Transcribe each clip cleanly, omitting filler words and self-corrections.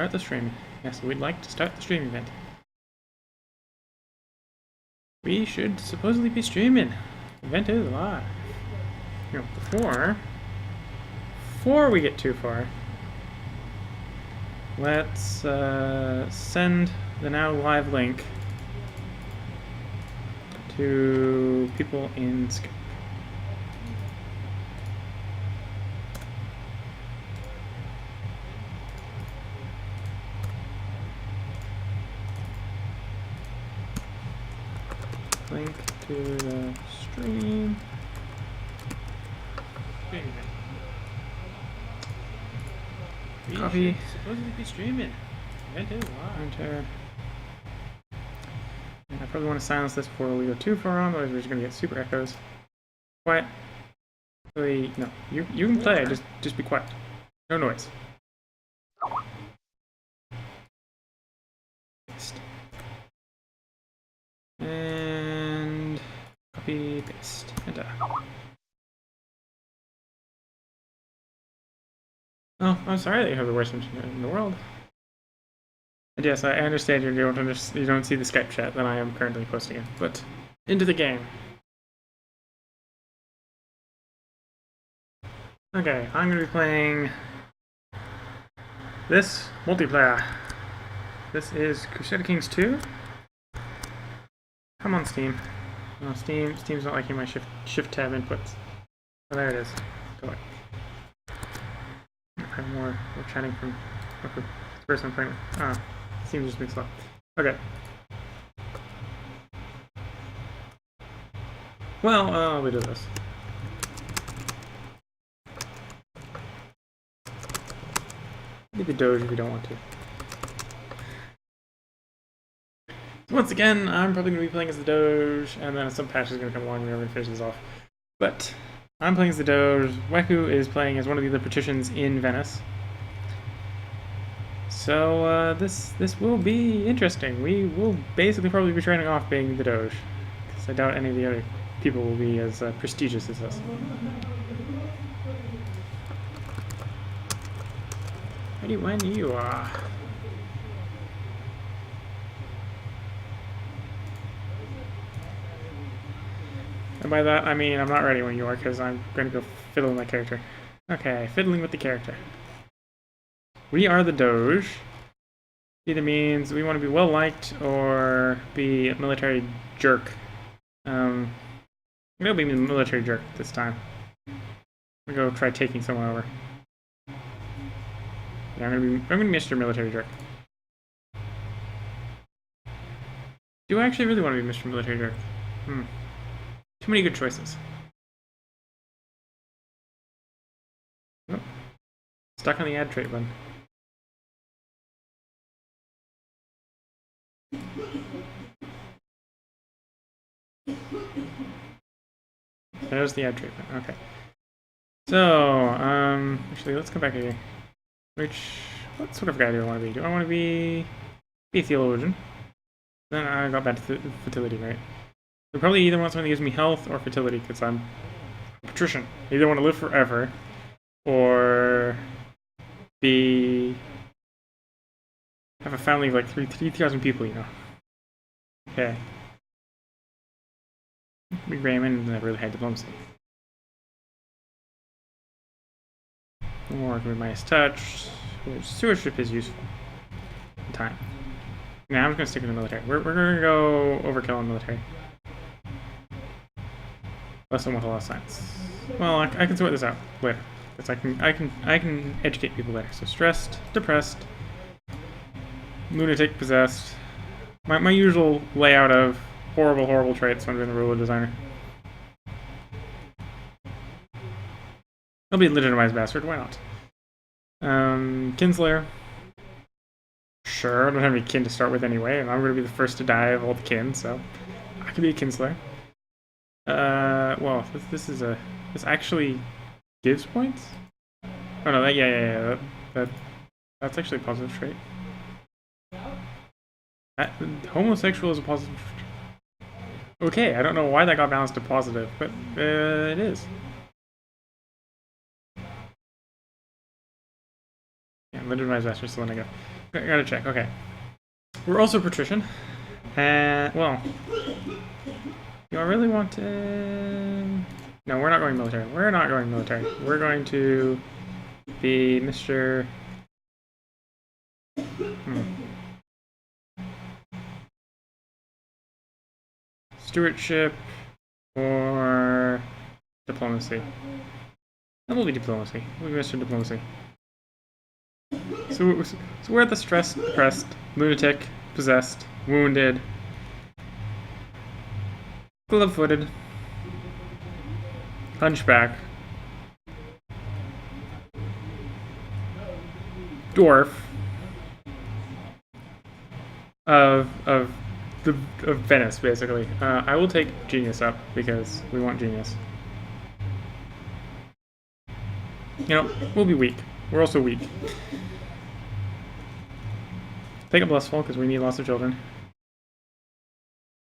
start the stream. Yes, we'd like to start the stream event. We should supposedly be streaming. The event is live. You know, before we get too far, let's send the now live link to people in Skype. Link to the stream. Copy. Supposedly be streaming. Event is live. Enter. I probably want to silence this before we go too far on, otherwise we're just gonna get super echoes. Quiet. Really, no. You can play. Just be quiet. No noise. Paste. And copy, paste, enter. Oh, I'm sorry that you have the worst internet in the world. And yes, I understand you don't see the Skype chat that I am currently posting in, but into the game. Okay, I'm going to be playing this multiplayer. This is Crusader Kings 2. Come on, Steam. No, Steam's not liking my shift tab inputs. Oh, there it is. Go away. I have more chatting from the person I'm playing with. Ah, Steam just being slow. Okay. Well, we do this. Leave the Doge if you don't want to. So once again, I'm probably going to be playing as the Doge, and then some patch is going to come along and we're going to finish this off. But I'm playing as the Doge. Weku is playing as one of the other patricians in Venice. So this will be interesting. We will basically probably be training off being the Doge, because I doubt any of the other people will be as prestigious as us. Ready when you are. And by that, I mean I'm not ready when you are, because I'm going to go fiddle with my character. Okay, fiddling with the character. We are the Doge. Either means we want to be well-liked or be a military jerk. I'm going to be a military jerk this time. I'm going to go try taking someone over. Yeah, I'm going to be Mr. Military Jerk. Do I actually really want to be Mr. Military Jerk? Too many good choices. Oh. Stuck on the add trait button. There's the add trait button. Okay. So, actually, let's come back here. What sort of guy do I want to be? Do I want to be a theologian? Then I got back to fertility, right? I probably either want someone that gives me health or fertility, because I'm a patrician. I either want to live forever, or have a family of like 3,000 people, you know. Okay. We Raymond and have really high diplomacy. More with Midas touch. Stewardship is useful. In time. Now I'm just gonna stick with the military. We're gonna go overkill on military. Less than with a lot of science. Well, I can sort this out later. Because I can educate people later. So stressed, depressed, lunatic, possessed. My usual layout of horrible traits when I'm the ruler designer. I'll be a legitimized bastard, why not? Kinslayer. Sure, I don't have any kin to start with anyway, and I'm gonna be the first to die of all the kin, so I could be a Kinslayer. Well, this actually gives points? Oh no, that's actually a positive trait. Homosexual is a positive trait. Okay, I don't know why that got balanced to positive, but it is. Yeah, legitimized bastard is the one I got. Gotta check. Okay. We're also patrician. And, well, do I really want to... No, we're not going military. We're not going military. We're going to be Mr. Stewardship or diplomacy. That will be diplomacy. We'll be Mr. Diplomacy. So we're at the stressed, depressed, lunatic, possessed, wounded, glove-footed, hunchback, dwarf of Venice, basically. I will take genius up because we want genius. You know, we'll be weak. We're also weak. Take a blissful because we need lots of children.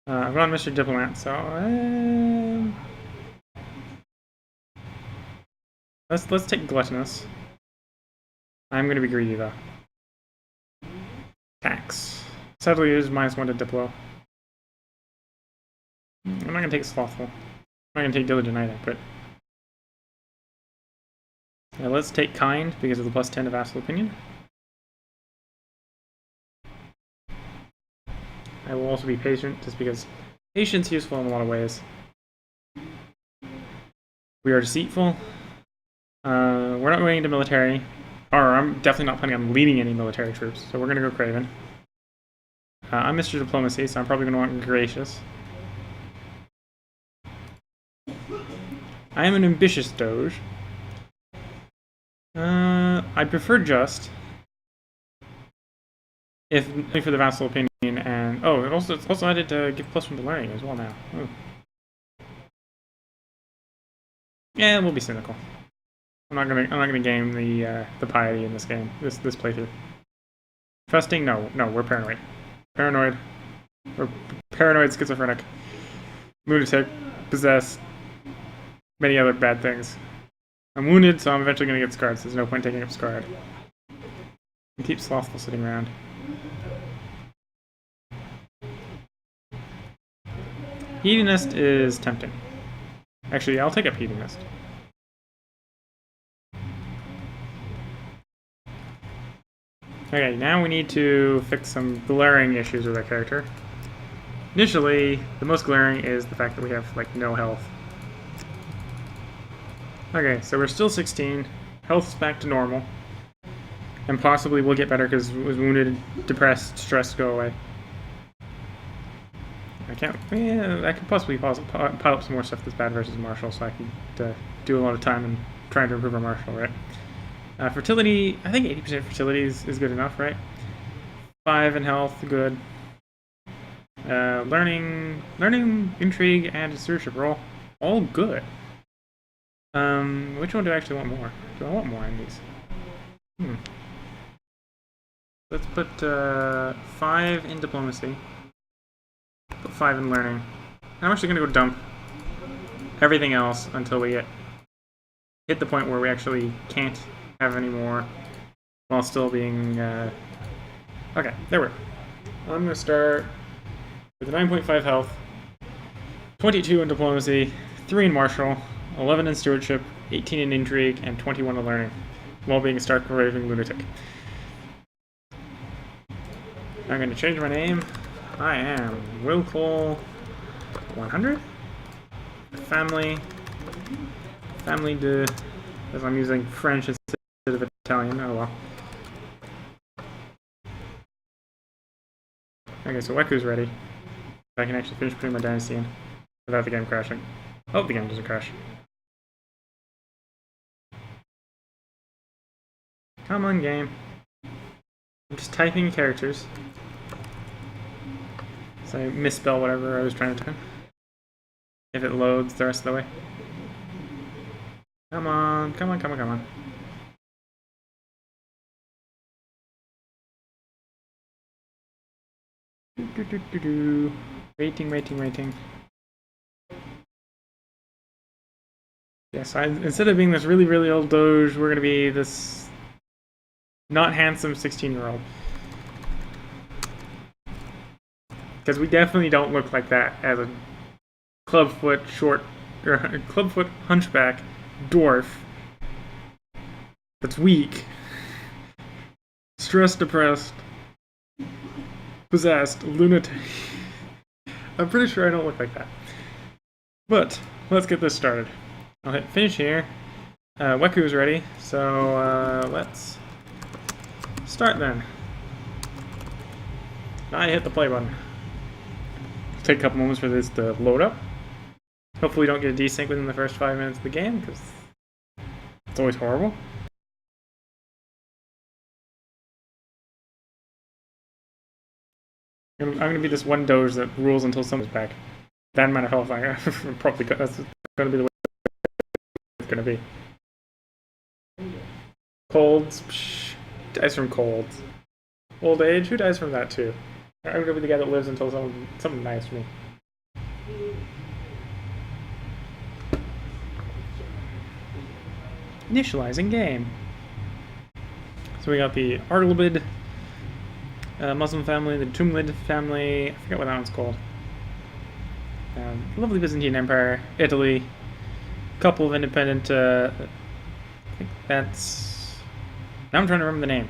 I've gone Mr. Diplomat, so let's take gluttonous. I'm gonna be greedy though. Tax. Sadly, it is -1 to Diplo. I'm not gonna take slothful. I'm not gonna take diligent either, but yeah, let's take kind because of the +10 to vassal opinion. I will also be patient just because patience is useful in a lot of ways. We are deceitful. We're not going into military. Or I'm definitely not planning on leading any military troops, so we're going to go Craven. I'm Mr. Diplomacy, so I'm probably going to want Gracious. I am an ambitious Doge. I prefer Just. If only for the vassal opinion, and oh, it's also added to give +1 to learning as well now. Ooh. Yeah, we'll be cynical. I'm not gonna game the piety in this game. This playthrough. Trusting? No, we're paranoid. Paranoid. We're paranoid, schizophrenic, lunatic, possessed, many other bad things. I'm wounded, so I'm eventually gonna get scarred. So there's no point taking up scarred. And keep slothful sitting around. Hedonist is tempting. Actually, I'll take up Hedonist. Okay, now we need to fix some glaring issues with our character. Initially, the most glaring is the fact that we have, like, no health. Okay, so we're still 16. Health's back to normal. And possibly we'll get better because it was wounded, depressed, stressed go away. I can't... Yeah, I could possibly pile up some more stuff that's bad versus martial, so I could do a lot of time in trying to improve our martial, right? Fertility, I think 80% fertility is good enough, right? 5 in health, good. Learning, intrigue, and stewardship are all good. Which one do I actually want more? Do I want more in these? Let's put 5 in diplomacy. Put 5 in learning. I'm actually gonna go dump everything else until we hit the point where we actually can't have any more while still being okay, there we go. I'm gonna start with a 9.5 health, 22 in diplomacy, 3 in martial, 11 in stewardship, 18 in intrigue, and 21 in learning, while being a stark raving lunatic. I'm gonna change my name. I am Willful 100. Family de, as I'm using French instead of Italian. Oh well. Okay, so Weku's ready. I can actually finish putting my dynasty in without the game crashing. Oh, the game doesn't crash. Come on, game. I'm just typing characters. So I misspell whatever I was trying to type. If it loads the rest of the way. Come on, come on, come on, come on. Waiting. Yes, instead of being this really, really old Doge, we're going to be this not handsome 16-year-old. because we definitely don't look like that as a clubfoot hunchback dwarf that's weak, stressed, depressed, possessed, lunatic. I'm pretty sure I don't look like that. But let's get this started. I'll hit finish here. Weku is ready, so let's start then. Now I hit the play button. It'll take a couple moments for this to load up. Hopefully we don't get a desync within the first 5 minutes of the game, because it's always horrible. I'm going to be this one doge that rules until someone's back. That amount of health, probably that's going to be the way it's going to be. Colds, psh, dies from colds. Old age, who dies from that too? I'm going to be the guy that lives until someone dies to me. Initializing game. So we got the Arglibid Muslim family, the Tumlid family, I forget what that one's called. Lovely Byzantine Empire, Italy, couple of independent, I think that's, now I'm trying to remember the name.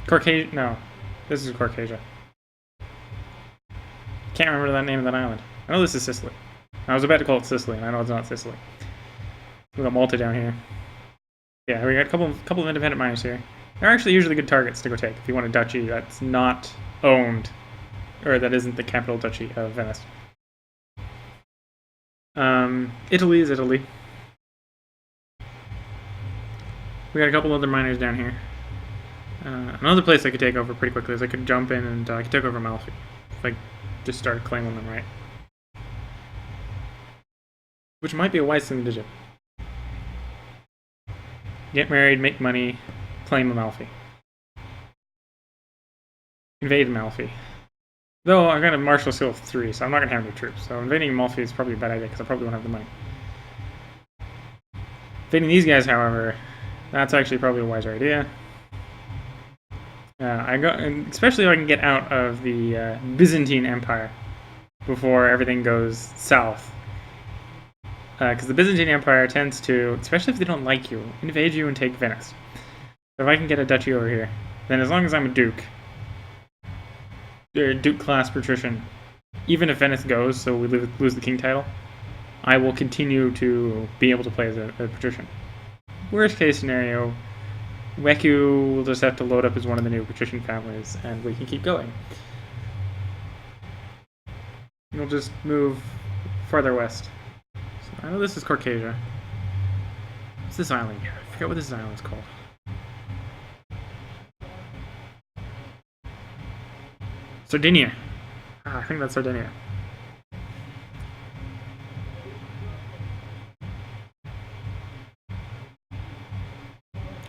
Caucasia, no, this is Caucasia. Can't remember the name of that island. I know this is Sicily. I was about to call it Sicily, and I know it's not Sicily. We got Malta down here. Yeah, we got a couple of independent miners here. They're actually usually good targets to go take if you want a duchy that's not owned, or that isn't the capital duchy of Venice. Italy is Italy. We got a couple other miners down here. Another place I could take over pretty quickly is I could jump in and I could take over Malfi if I just started claiming them right. Which might be a wise thing to do. Get married, make money, claim Amalfi. Invade Amalfi. Though I got a martial skill of 3, so I'm not going to have any troops. So invading Amalfi is probably a bad idea because I probably won't have the money. Invading these guys, however, that's actually probably a wiser idea. And especially if I can get out of the Byzantine Empire before everything goes south. Because the Byzantine Empire tends to, especially if they don't like you, invade you and take Venice. So if I can get a duchy over here, then as long as I'm a duke, or duke class patrician, even if Venice goes, so we lose the king title, I will continue to be able to play as a patrician. Worst case scenario, Weku will just have to load up as one of the new patrician families, and we can keep going. We'll just move farther west. I know this is Caucasia. What's this island here? I forget what this island is called. Sardinia. I think that's Sardinia.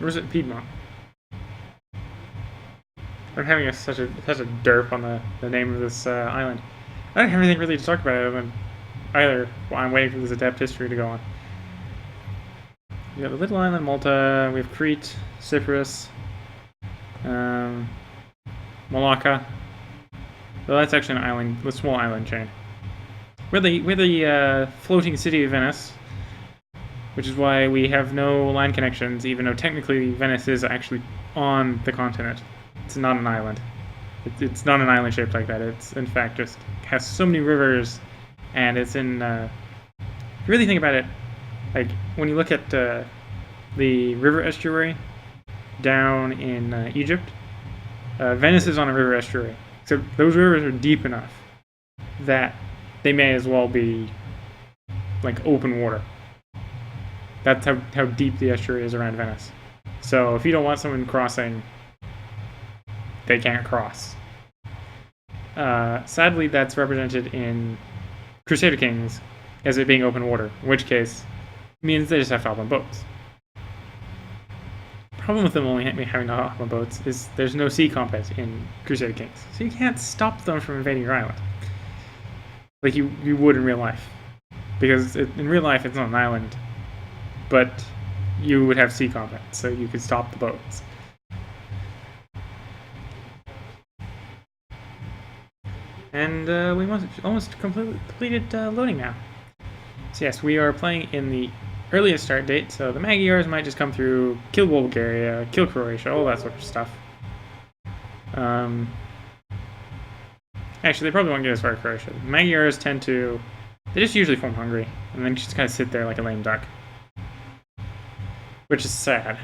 Or is it Piedmont? I'm having such a derp on the name of this island. I don't have anything really to talk about other than either I'm waiting for this adapt history to go on. We got the little island Malta, we have Crete, Cyprus, Malacca. Well, that's actually an island, a small island chain. We're the floating city of Venice, which is why we have no line connections, even though technically Venice is actually on the continent. It's not an island. It's not an island shaped like that. It's in fact just has so many rivers, and it's in. If you really think about it, like when you look at the river estuary down in Egypt, Venice is on a river estuary. So those rivers are deep enough that they may as well be like open water. That's how deep the estuary is around Venice. So if you don't want someone crossing, they can't cross. Sadly, that's represented in Crusader Kings as it being open water, in which case means they just have to hop on boats. The problem with them only having to hop on boats is there's no sea combat in Crusader Kings, so you can't stop them from invading your island like you would in real life, because in real life it's not an island, but you would have sea combat, so you could stop the boats. And we almost completely completed loading now. So yes, we are playing in the earliest start date, so the Magyars might just come through, kill Bulgaria, kill Croatia, all that sort of stuff. Actually, they probably won't get as far as Croatia. The Magyars tend to... They just usually form Hungary, and then just kind of sit there like a lame duck. Which is sad.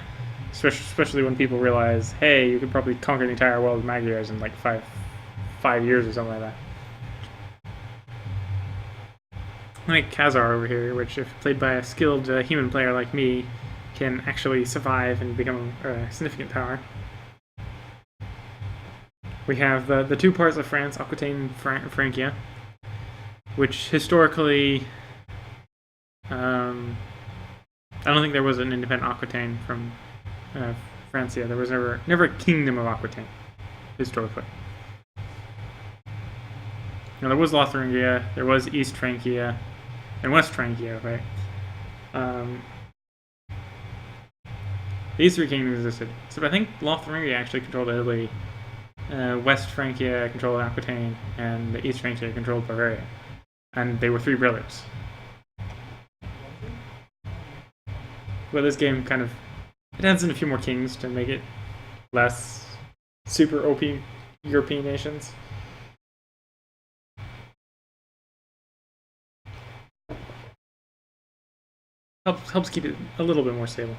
Especially when people realize, hey, you could probably conquer the entire world with Magyars in like five years or something like that. Like Khazar over here, which if played by a skilled human player like me, can actually survive and become a significant power. We have the two parts of France, Aquitaine and Francia, which historically, I don't think there was an independent Aquitaine from Francia. There was never a kingdom of Aquitaine, historically. Now, there was Lotharingia, there was East Francia, and West Francia, right? These three kingdoms existed. So I think Lotharingia actually controlled Italy, West Francia controlled Aquitaine, and East Francia controlled Bavaria. And they were three brothers. But this game kind of... It adds in a few more kings to make it less super OP European nations. Helps keep it a little bit more stable.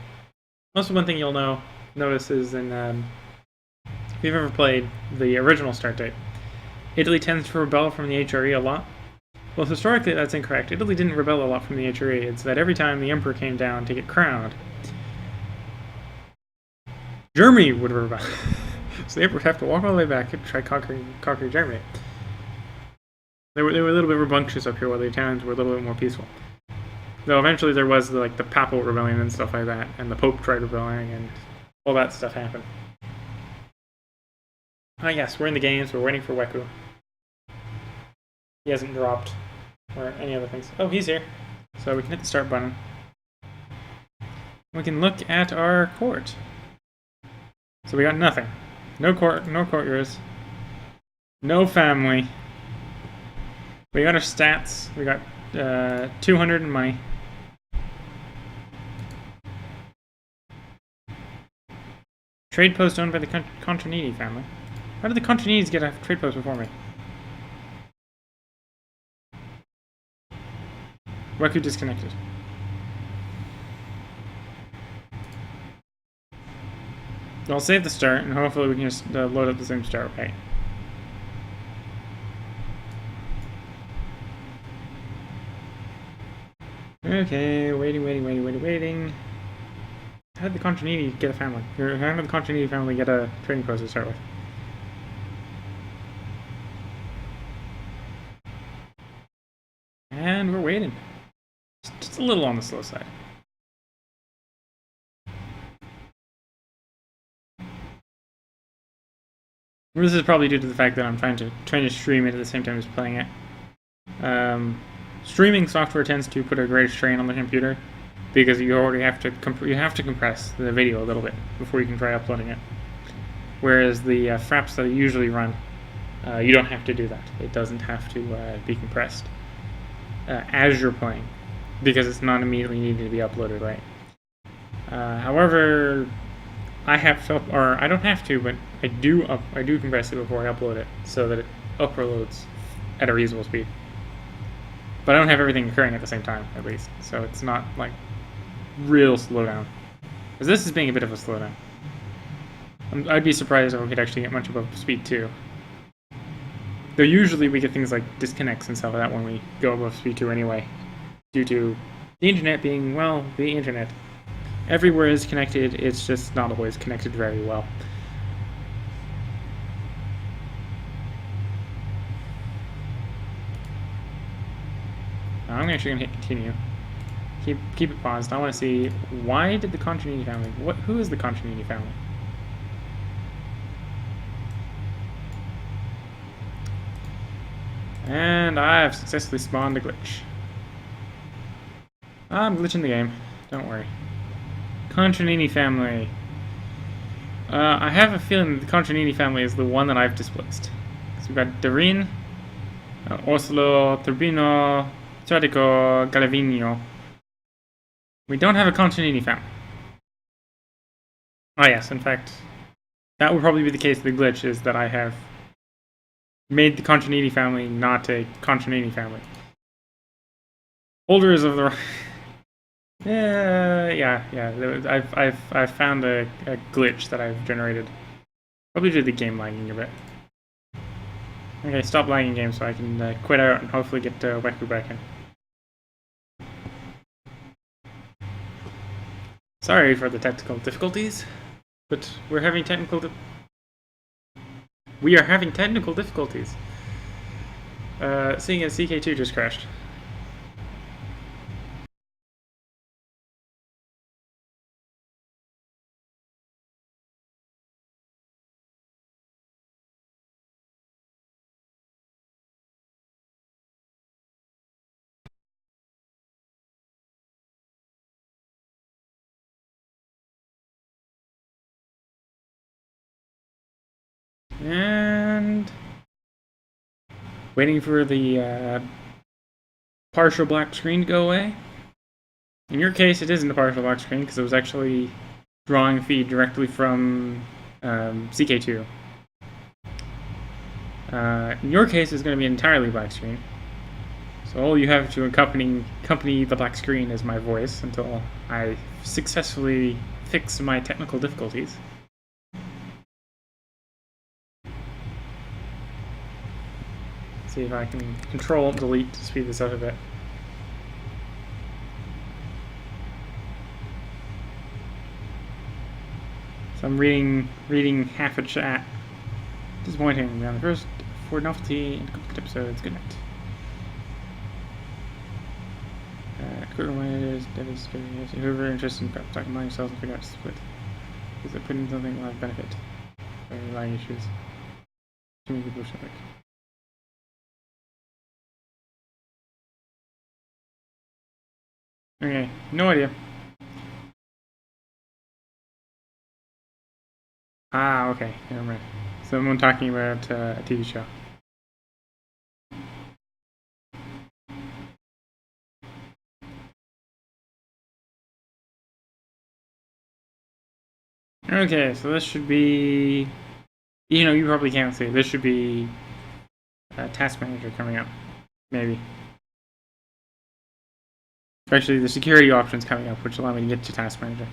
Also, one thing you'll notice is if you've ever played the original start date, Italy tends to rebel from the HRE a lot. Well, historically that's incorrect. Italy didn't rebel a lot from the HRE. It's that every time the emperor came down to get crowned, Germany would rebel. So the emperor would have to walk all the way back and try conquering Germany. They were a little bit rambunctious up here, while the Italians were a little bit more peaceful. Though eventually there was the Papal Rebellion and stuff like that, and the Pope tried rebelling, and all that stuff happened. Ah yes, we're in the games, we're waiting for Weku. He hasn't dropped, or any other things. Oh, he's here. So we can hit the start button. We can look at our court. So we got nothing. No courtiers. No family. We got our stats. We got 200 in money. Trade post owned by the Contronini family. How did the Controninis get a trade post before me? Weku disconnected. I'll save the start, and hopefully we can just load up the same start, right? Okay, waiting. How did the Contronini get a family? Or how did the Contronini family get a trading post to start with? And we're waiting. Just a little on the slow side. This is probably due to the fact that I'm trying to stream it at the same time as playing it. Streaming software tends to put a greater strain on the computer because you already have to compress the video a little bit before you can try uploading it. Whereas the fraps that I usually run, you don't have to do that. It doesn't have to be compressed as you're playing because it's not immediately needed to be uploaded, right? However, I have to, or I don't have to, but I do compress it before I upload it so that it uploads at a reasonable speed. But I don't have everything occurring at the same time, at least, so it's not like real slowdown. Because this is being a bit of a slowdown. I'd be surprised if we could actually get much above speed 2. Though usually we get things like disconnects and stuff like that when we go above speed 2 anyway, due to the internet being, well, the internet. Everywhere is connected, it's just not always connected very well. I'm actually going to hit continue. Keep it paused. I want to see, why did the Contronini family... Who is the Contronini family? And I've successfully spawned a glitch. I'm glitching the game. Don't worry. Contronini family. I have a feeling that the Contronini family is the one that I've displaced. So we've got Darine, Oslo, Turbino, Stratico, Galavino. We don't have a Continini family. Oh yes, in fact, that would probably be the case. The glitch is that I have made the Continini family not a Continini family. Holders of the yeah. I've found a glitch that I've generated. Probably did the game lagging a bit. Okay, stop lagging game so I can quit out and hopefully get Weku back in. Sorry for the technical difficulties, but we are having technical difficulties. Seeing as CK2 just crashed. And waiting for the partial black screen to go away. In your case, it isn't a partial black screen because it was actually drawing feed directly from CK2. In your case, it's going to be an entirely black screen. So all you have to accompany the black screen is my voice until I successfully fix my technical difficulties. See if I can Control-Delete to speed this up a bit. So I'm reading half a chat. Disappointing. We're on the first 4 novelty and complete episodes. Good night. Quick reminders, whoever interested in talking about yourselves and figure out to split. Is it putting something will have benefit? Line issues. Too many people should like. Okay, no idea. Ah, okay, never mind. Someone talking about a TV show. Okay, so this should be... you probably can't see. This should be Task Manager coming up. Maybe. Actually, the security options coming up, which allow me to get to Task Manager.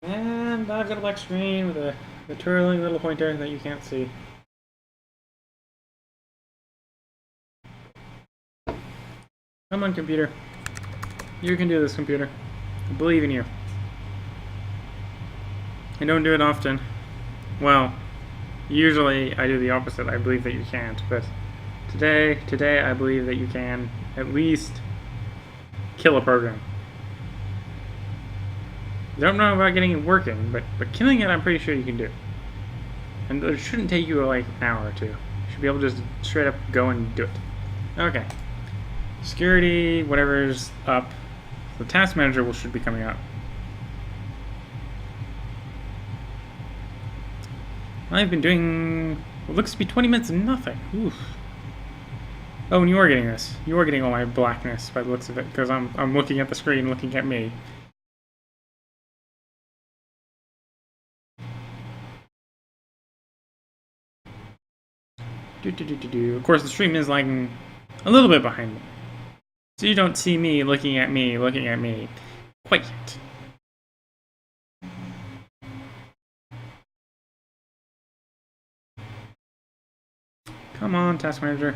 And I've got a black screen with a twirling little pointer that you can't see. Come on, computer. You can do this, computer. I believe in you. I don't do it often. Well, usually I do the opposite. I believe that you can't, but today I believe that you can at least kill a program. I don't know about getting it working, but killing it I'm pretty sure you can do. And it shouldn't take you like an hour or two. You should be able to just straight up go and do it. Okay. Security, whatever's up. The Task Manager should be coming up. I've been doing what looks to be 20 minutes of nothing. Oof. Oh, and you are getting this. You are getting all my blackness by the looks of it, because I'm looking at the screen, looking at me. Of course, the stream is lagging a little bit behind me. So you don't see me looking at me quite yet. Come on, Task Manager.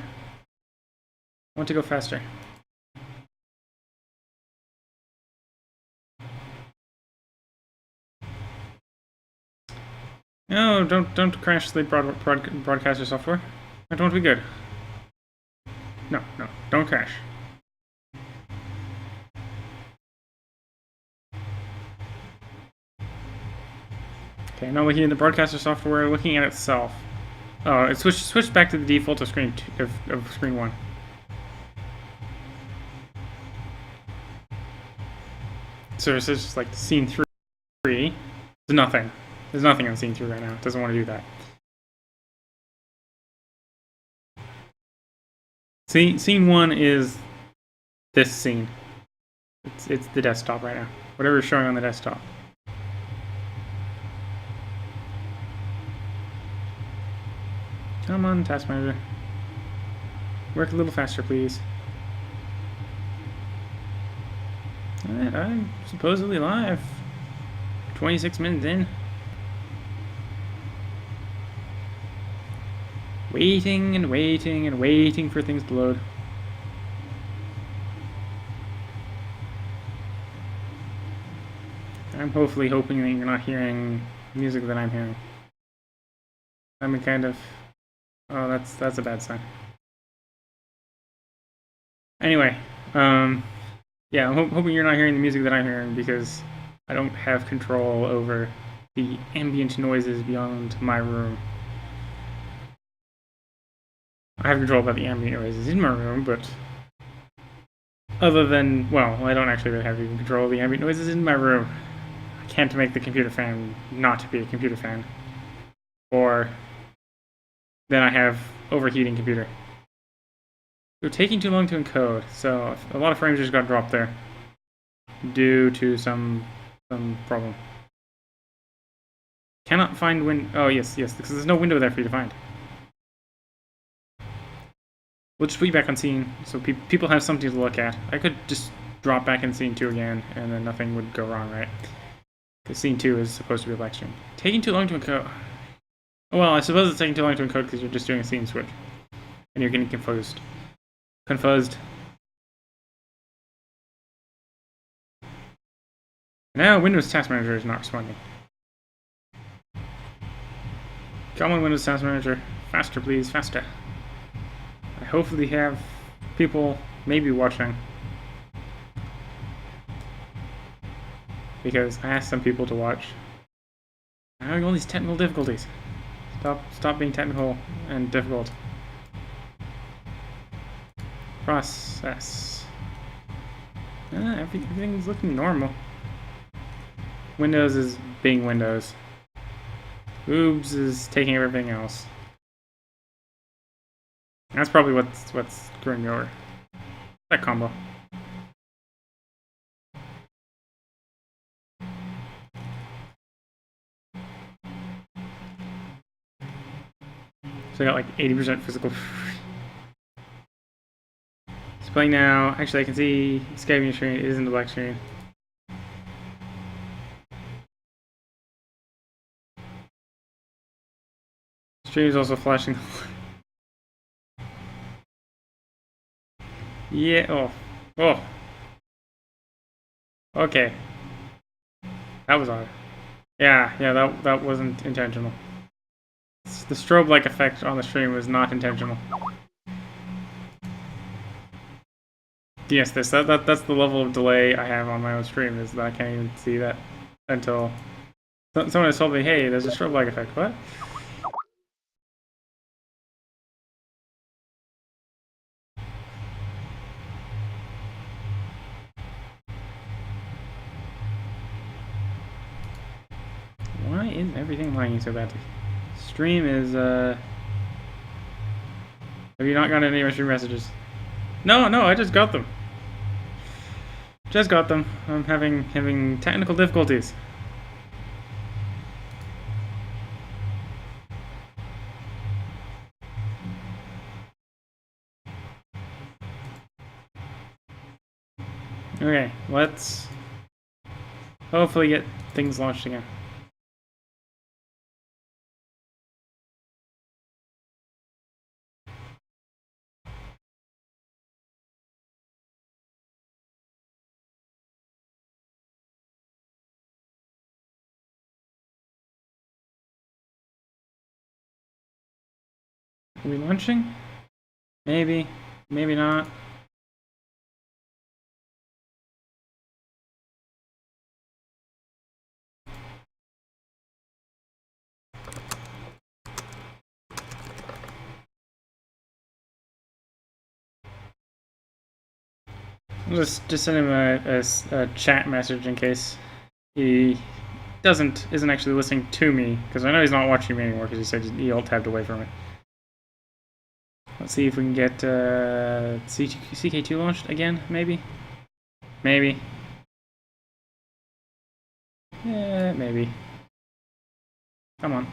I want to go faster. No, don't crash the broadcaster software. I don't want to be good. No, don't crash. Okay, not looking at the broadcaster software, looking at itself. Oh, it switched back to the default of screen of screen 1. So it's just like scene 3. There's nothing. There's nothing on scene 3 right now. It doesn't want to do that. Scene 1 is this scene. It's the desktop right now. Whatever is showing on the desktop. Come on, task manager. Work a little faster, please. Alright, I'm supposedly live. 26 minutes in. Waiting and waiting and waiting for things to load. I'm hoping that you're not hearing music that I'm hearing. I mean, kind of. Oh, that's a bad sign. Anyway, yeah, I'm hoping you're not hearing the music that I'm hearing because I don't have control over the ambient noises beyond my room. I have control about the ambient noises in my room, but other than, well, I don't actually really have even control of the ambient noises in my room. I can't make the computer fan not to be a computer fan. Or then I have overheating computer. So taking too long to encode, so a lot of frames just got dropped there due to some problem. Cannot find oh yes, because there's no window there for you to find. We'll just put you back on scene, so people have something to look at. I could just drop back in scene 2 again, and then nothing would go wrong, right? Because scene 2 is supposed to be a black screen. Taking too long to encode. Well, I suppose it's taking too long to encode because you're just doing a scene switch. And you're getting confused. Now Windows Task Manager is not responding. Come on, Windows Task Manager. Faster, please, faster. I hopefully have people maybe watching. Because I asked some people to watch. I'm having all these technical difficulties. Stop being technical and difficult. Process. Everything's looking normal. Windows is being Windows. Oops is taking everything else. That's probably what's screwing me over. That combo. So I got like 80% physical. It's playing now. Actually, I can see Skype screen. It is in the black screen. Stream is also flashing. Yeah. Oh. Okay. That was odd. Yeah. That wasn't intentional. The strobe-like effect on the stream was not intentional. Yes, that's the level of delay I have on my own stream, is that I can't even see that until someone has told me, hey, there's a strobe-like effect. What? Why is everything lagging so badly? Stream is, have you not gotten any of my stream messages? No, I just got them. Just got them. I'm having technical difficulties. Okay, let's hopefully get things launched again. Are we launching? Maybe, maybe not. I'll just send him a chat message in case he isn't actually listening to me, because I know he's not watching me anymore because he said he alt-tabbed away from it. Let's see if we can get CK2 launched again, maybe? Maybe. Yeah, maybe. Come on.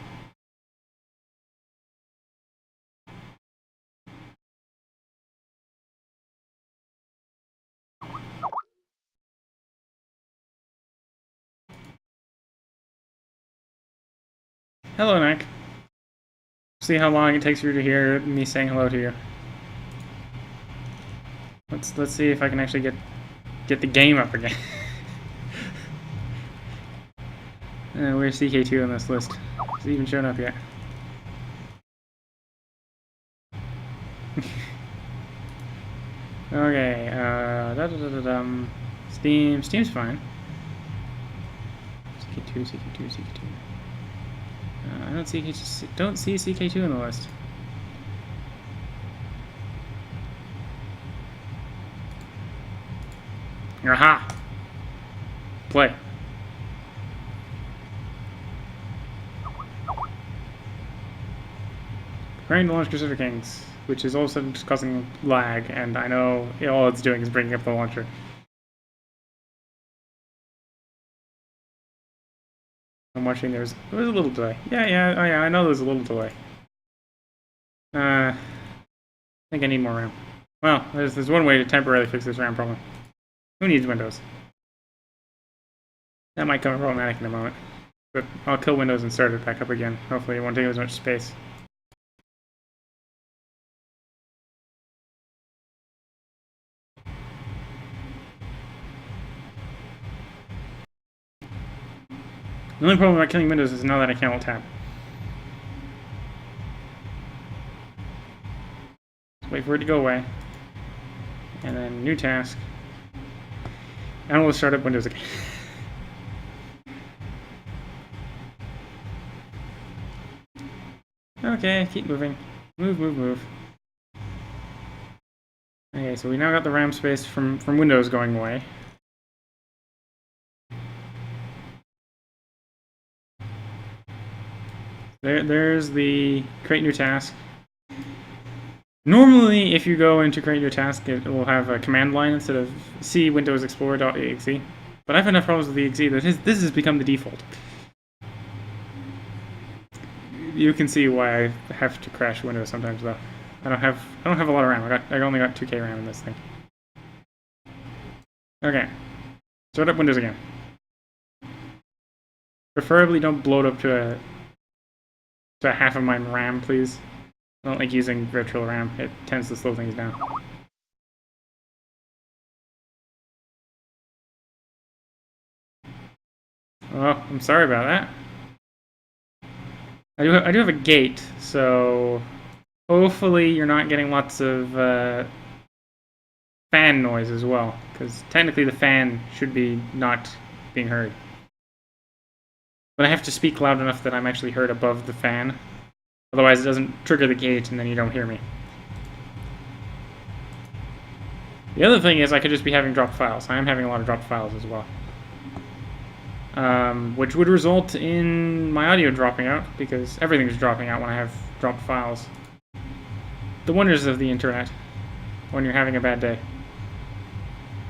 Hello, Nick. See how long it takes for you to hear me saying hello to you. Let's see if I can actually get the game up again. Where's CK2 on this list? Has it even shown up yet? Okay, Steam's fine. CK2. I don't see CK2 on the list. Aha! Play. Preparing to launch Crusader Kings, which is all of a sudden just causing lag, and I know all it's doing is bringing up the launcher. I'm watching. There was a little delay. Yeah. Oh yeah, I know there was a little delay. I think I need more RAM. Well, there's one way to temporarily fix this RAM problem. Who needs Windows? That might come problematic in a moment. But I'll kill Windows and start it back up again. Hopefully it won't take as much space. The only problem about killing Windows is now that I can't alt-tab. Just wait for it to go away. And then new task. And we'll start up Windows again. Okay, keep moving. Move. Okay, so we now got the RAM space from Windows going away. There's the create new task. Normally, if you go into create new task, it will have a command line instead of C Windows Explorer.exe. But I've had enough problems with the exe that this has become the default. You can see why I have to crash Windows sometimes, though. I don't have a lot of RAM. I only got 2K RAM in this thing. Okay, start up Windows again. Preferably don't blow it up to a half of my RAM, please. I don't like using virtual RAM. It tends to slow things down. Oh, I'm sorry about that. I do have a gate, so hopefully you're not getting lots of fan noise as well, because technically the fan should be not being heard. But I have to speak loud enough that I'm actually heard above the fan. Otherwise it doesn't trigger the gate and then you don't hear me. The other thing is I could just be having dropped files. I am having a lot of dropped files as well. Which would result in my audio dropping out, because everything's dropping out when I have dropped files. The wonders of the internet when you're having a bad day.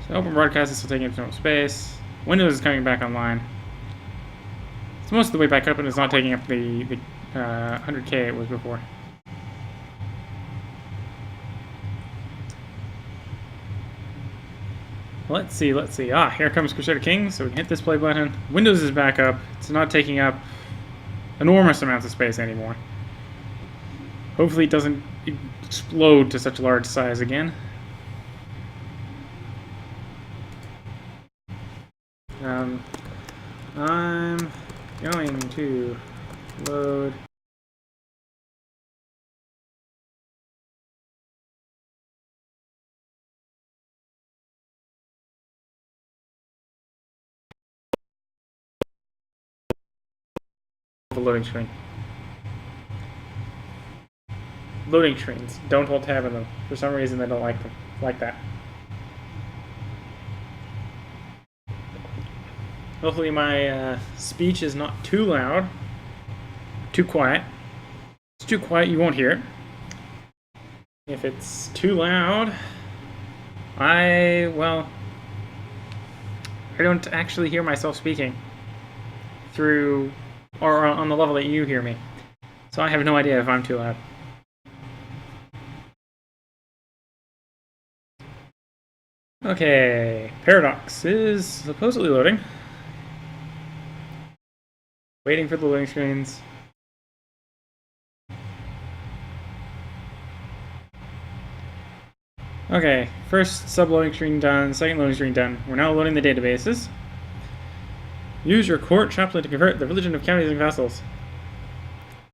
So open broadcast is still taking up some space. Windows is coming back online. It's most of the way back up and it's not taking up the 100K it was before. Let's see. Ah, here comes Crusader Kings, so we can hit this play button. Windows is back up. It's not taking up enormous amounts of space anymore. Hopefully it doesn't explode to such a large size again. I'm going to load the loading screen. Loading screens. Don't hold tab on them. For some reason they don't like them. Like that. Hopefully my speech is not too loud, too quiet. If it's too quiet, you won't hear it. If it's too loud, I don't actually hear myself speaking through, or on the level that you hear me. So I have no idea if I'm too loud. Okay, Paradox is supposedly loading. Waiting for the loading screens. Okay, first sub-loading screen done, second loading screen done. We're now loading the databases. Use your court chaplain to convert the religion of counties and vassals.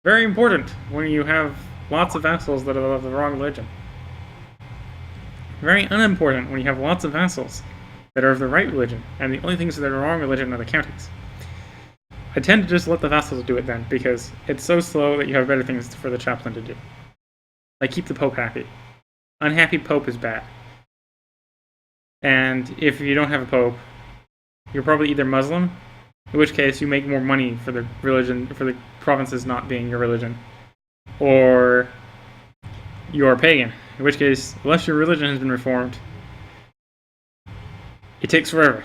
Very important when you have lots of vassals that are of the wrong religion. Very unimportant when you have lots of vassals that are of the right religion, and the only things that are the wrong religion are the counties. I tend to just let the vassals do it then, because it's so slow that you have better things for the chaplain to do. Like keep the Pope happy. Unhappy Pope is bad. And if you don't have a Pope, you're probably either Muslim, in which case you make more money for the religion, for the provinces not being your religion, or you're pagan, in which case, unless your religion has been reformed, it takes forever.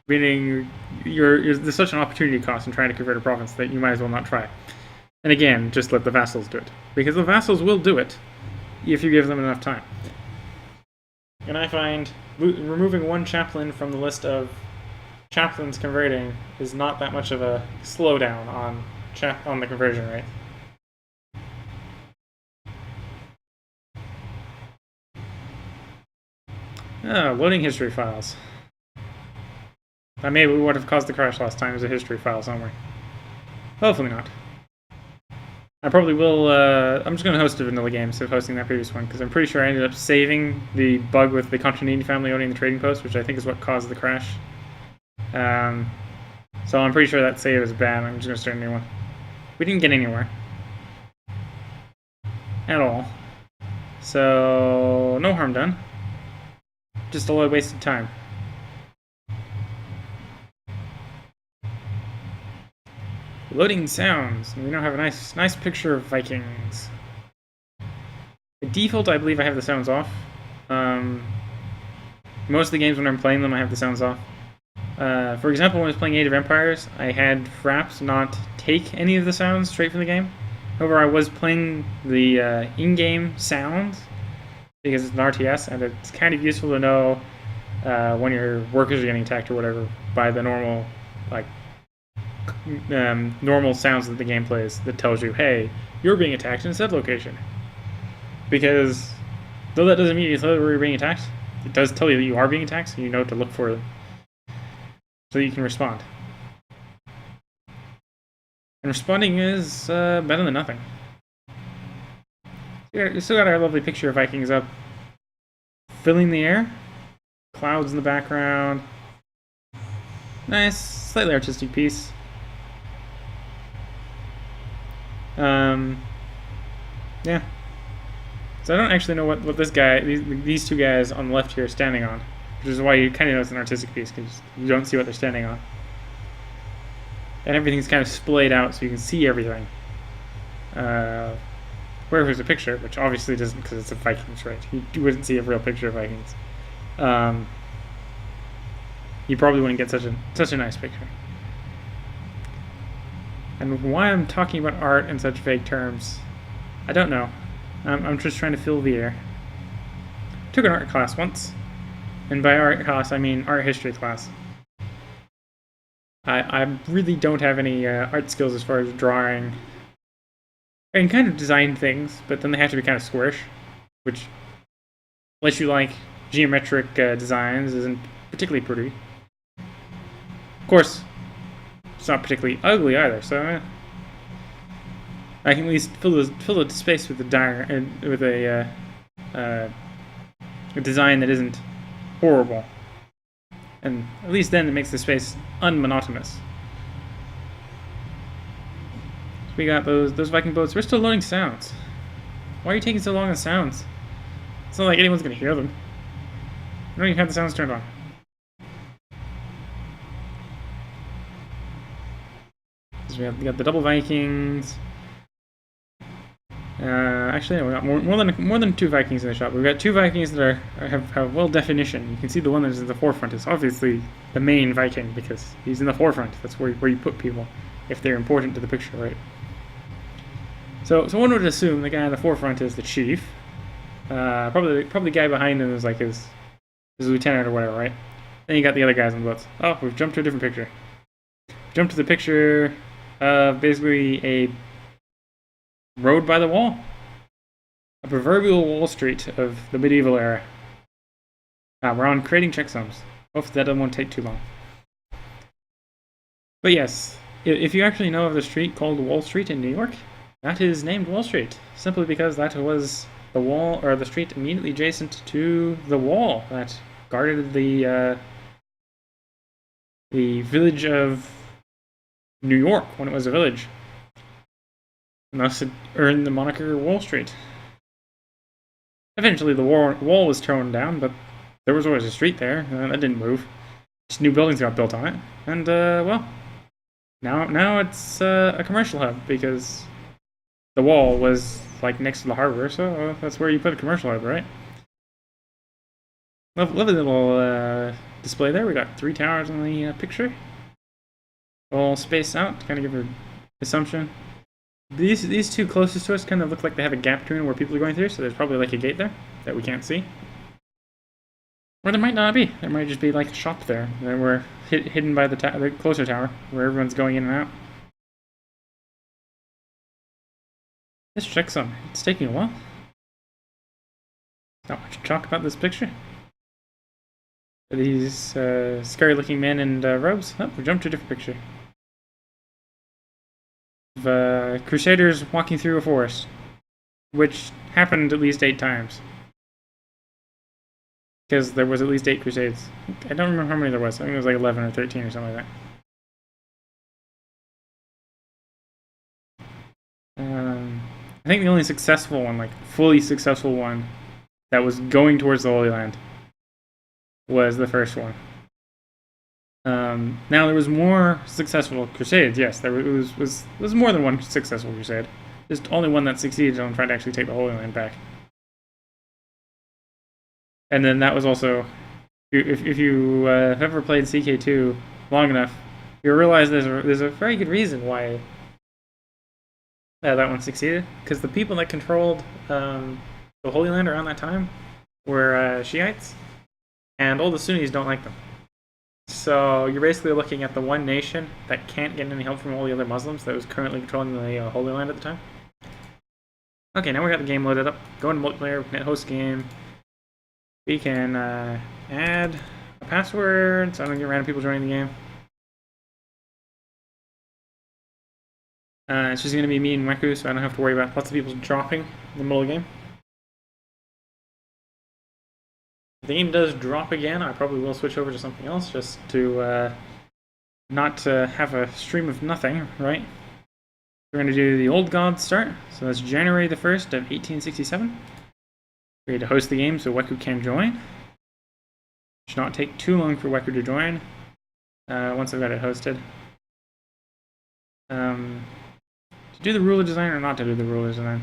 Meaning, there's such an opportunity cost in trying to convert a province that you might as well not try. And again, just let the vassals do it. Because the vassals will do it if you give them enough time. And I find removing one chaplain from the list of chaplains converting is not that much of a slowdown on the conversion rate. Loading history files. That may be what have caused the crash last time, is a history file somewhere. Hopefully not. I probably will, I'm just going to host a vanilla game instead of hosting that previous one, because I'm pretty sure I ended up saving the bug with the Contronini family owning the trading post, which I think is what caused the crash. So I'm pretty sure that save is bad. I'm just going to start a new one. We didn't get anywhere. At all. So, no harm done. Just a lot of wasted time. Loading sounds. We now have a nice picture of Vikings. By default, I believe I have the sounds off. Most of the games when I'm playing them, I have the sounds off. For example, when I was playing Age of Empires, I had Fraps not take any of the sounds straight from the game. However, I was playing the in-game sounds because it's an RTS, and it's kind of useful to know when your workers are getting attacked or whatever by the normal, normal sounds that the game plays that tells you, hey, you're being attacked in said location. Because though that doesn't mean you tell you where you're being attacked, it does tell you that you are being attacked, so you know to look for them, so that you can respond. And responding is better than nothing. We still got our lovely picture of Vikings up, filling the air, clouds in the background. Nice, slightly artistic piece. Yeah. So I don't actually know what this guy, these two guys on the left here are standing on, which is why you kind of know it's an artistic piece, because you don't see what they're standing on. And everything's kind of splayed out so you can see everything. Where there's a picture, which obviously doesn't, because it's a Vikings, right? You wouldn't see a real picture of Vikings. You probably wouldn't get such a nice picture. And why I'm talking about art in such vague terms, I don't know. I'm just trying to fill the air. I took an art class once, and by art class I mean art history class. I really don't have any art skills as far as drawing. I can kind of design things, but then they have to be kind of squarish, which, unless you like geometric designs, isn't particularly pretty. Of course, it's not particularly ugly either, so I can at least fill the space with a design that isn't horrible, and at least then it makes the space unmonotonous. So we got those Viking boats. We're still loading sounds. Why are you taking so long on sounds? It's not like anyone's gonna hear them. I don't even have the sounds turned on. We got the double Vikings. Actually, no, we got more than two Vikings in the shop. We've got two Vikings that have well definition. You can see the one that's in the forefront is obviously the main Viking because he's in the forefront. That's where you put people if they're important to the picture, right? So one would assume the guy in the forefront is the chief. Probably the guy behind him is like his lieutenant or whatever, right? Then you got the other guys on the boats. Oh, we've jumped to a different picture. Jumped to the picture of basically a road by the wall. A proverbial Wall Street of the medieval era. We're on creating checksums. Hopefully that won't take too long. But yes, if you actually know of the street called Wall Street in New York, that is named Wall Street, simply because that was the wall, or the street immediately adjacent to the wall that guarded the village of New York when it was a village. And thus it earned the moniker Wall Street. Eventually the wall was torn down, but there was always a street there, and that didn't move. Just new buildings got built on it, and well, now it's a commercial hub because the wall was like next to the harbor, so that's where you put a commercial hub, right? Lovely little display there. We got 3 towers in the picture, all spaced out to kind of give an assumption. These two closest to us kind of look like they have a gap between where people are going through, so there's probably like a gate there that we can't see. Or there might not be. There might just be like a shop there that we're hidden by the closer tower where everyone's going in and out. Let's check some. It's taking a while. Not much to talk about this picture. These scary-looking men in robes. Oh, we jumped to a different picture. Of crusaders walking through a forest, which happened at least 8 times. Because there was at least 8 crusades. I don't remember how many there was. I think it was like 11 or 13 or something like that. I think the only successful one, like fully successful one, that was going towards the Holy Land was the first one. Now there was more successful crusades. Yes, there was more than one successful crusade. Just only one that succeeded on trying to actually take the Holy Land back. And then that was also, if you have ever played CK2 long enough, you'll realize there's a very good reason why that one succeeded. Because the people that controlled the Holy Land around that time were Shiites, and all the Sunnis don't like them. So you're basically looking at the one nation that can't get any help from all the other Muslims that was currently controlling the Holy Land at the time. Okay, now we got the game loaded up. Go into multiplayer, we can host game. We can add a password so I don't get random people joining the game. It's just going to be me and Weku, so I don't have to worry about lots of people dropping in the middle of the game. If the game does drop again, I probably will switch over to something else just to not have a stream of nothing, right? We're going to do the Old Gods start, so that's January the 1st of 1867. We're going to host the game so Weku can join. Should not take too long for Weku to join once I've got it hosted. To do the ruler design or not to do the ruler design?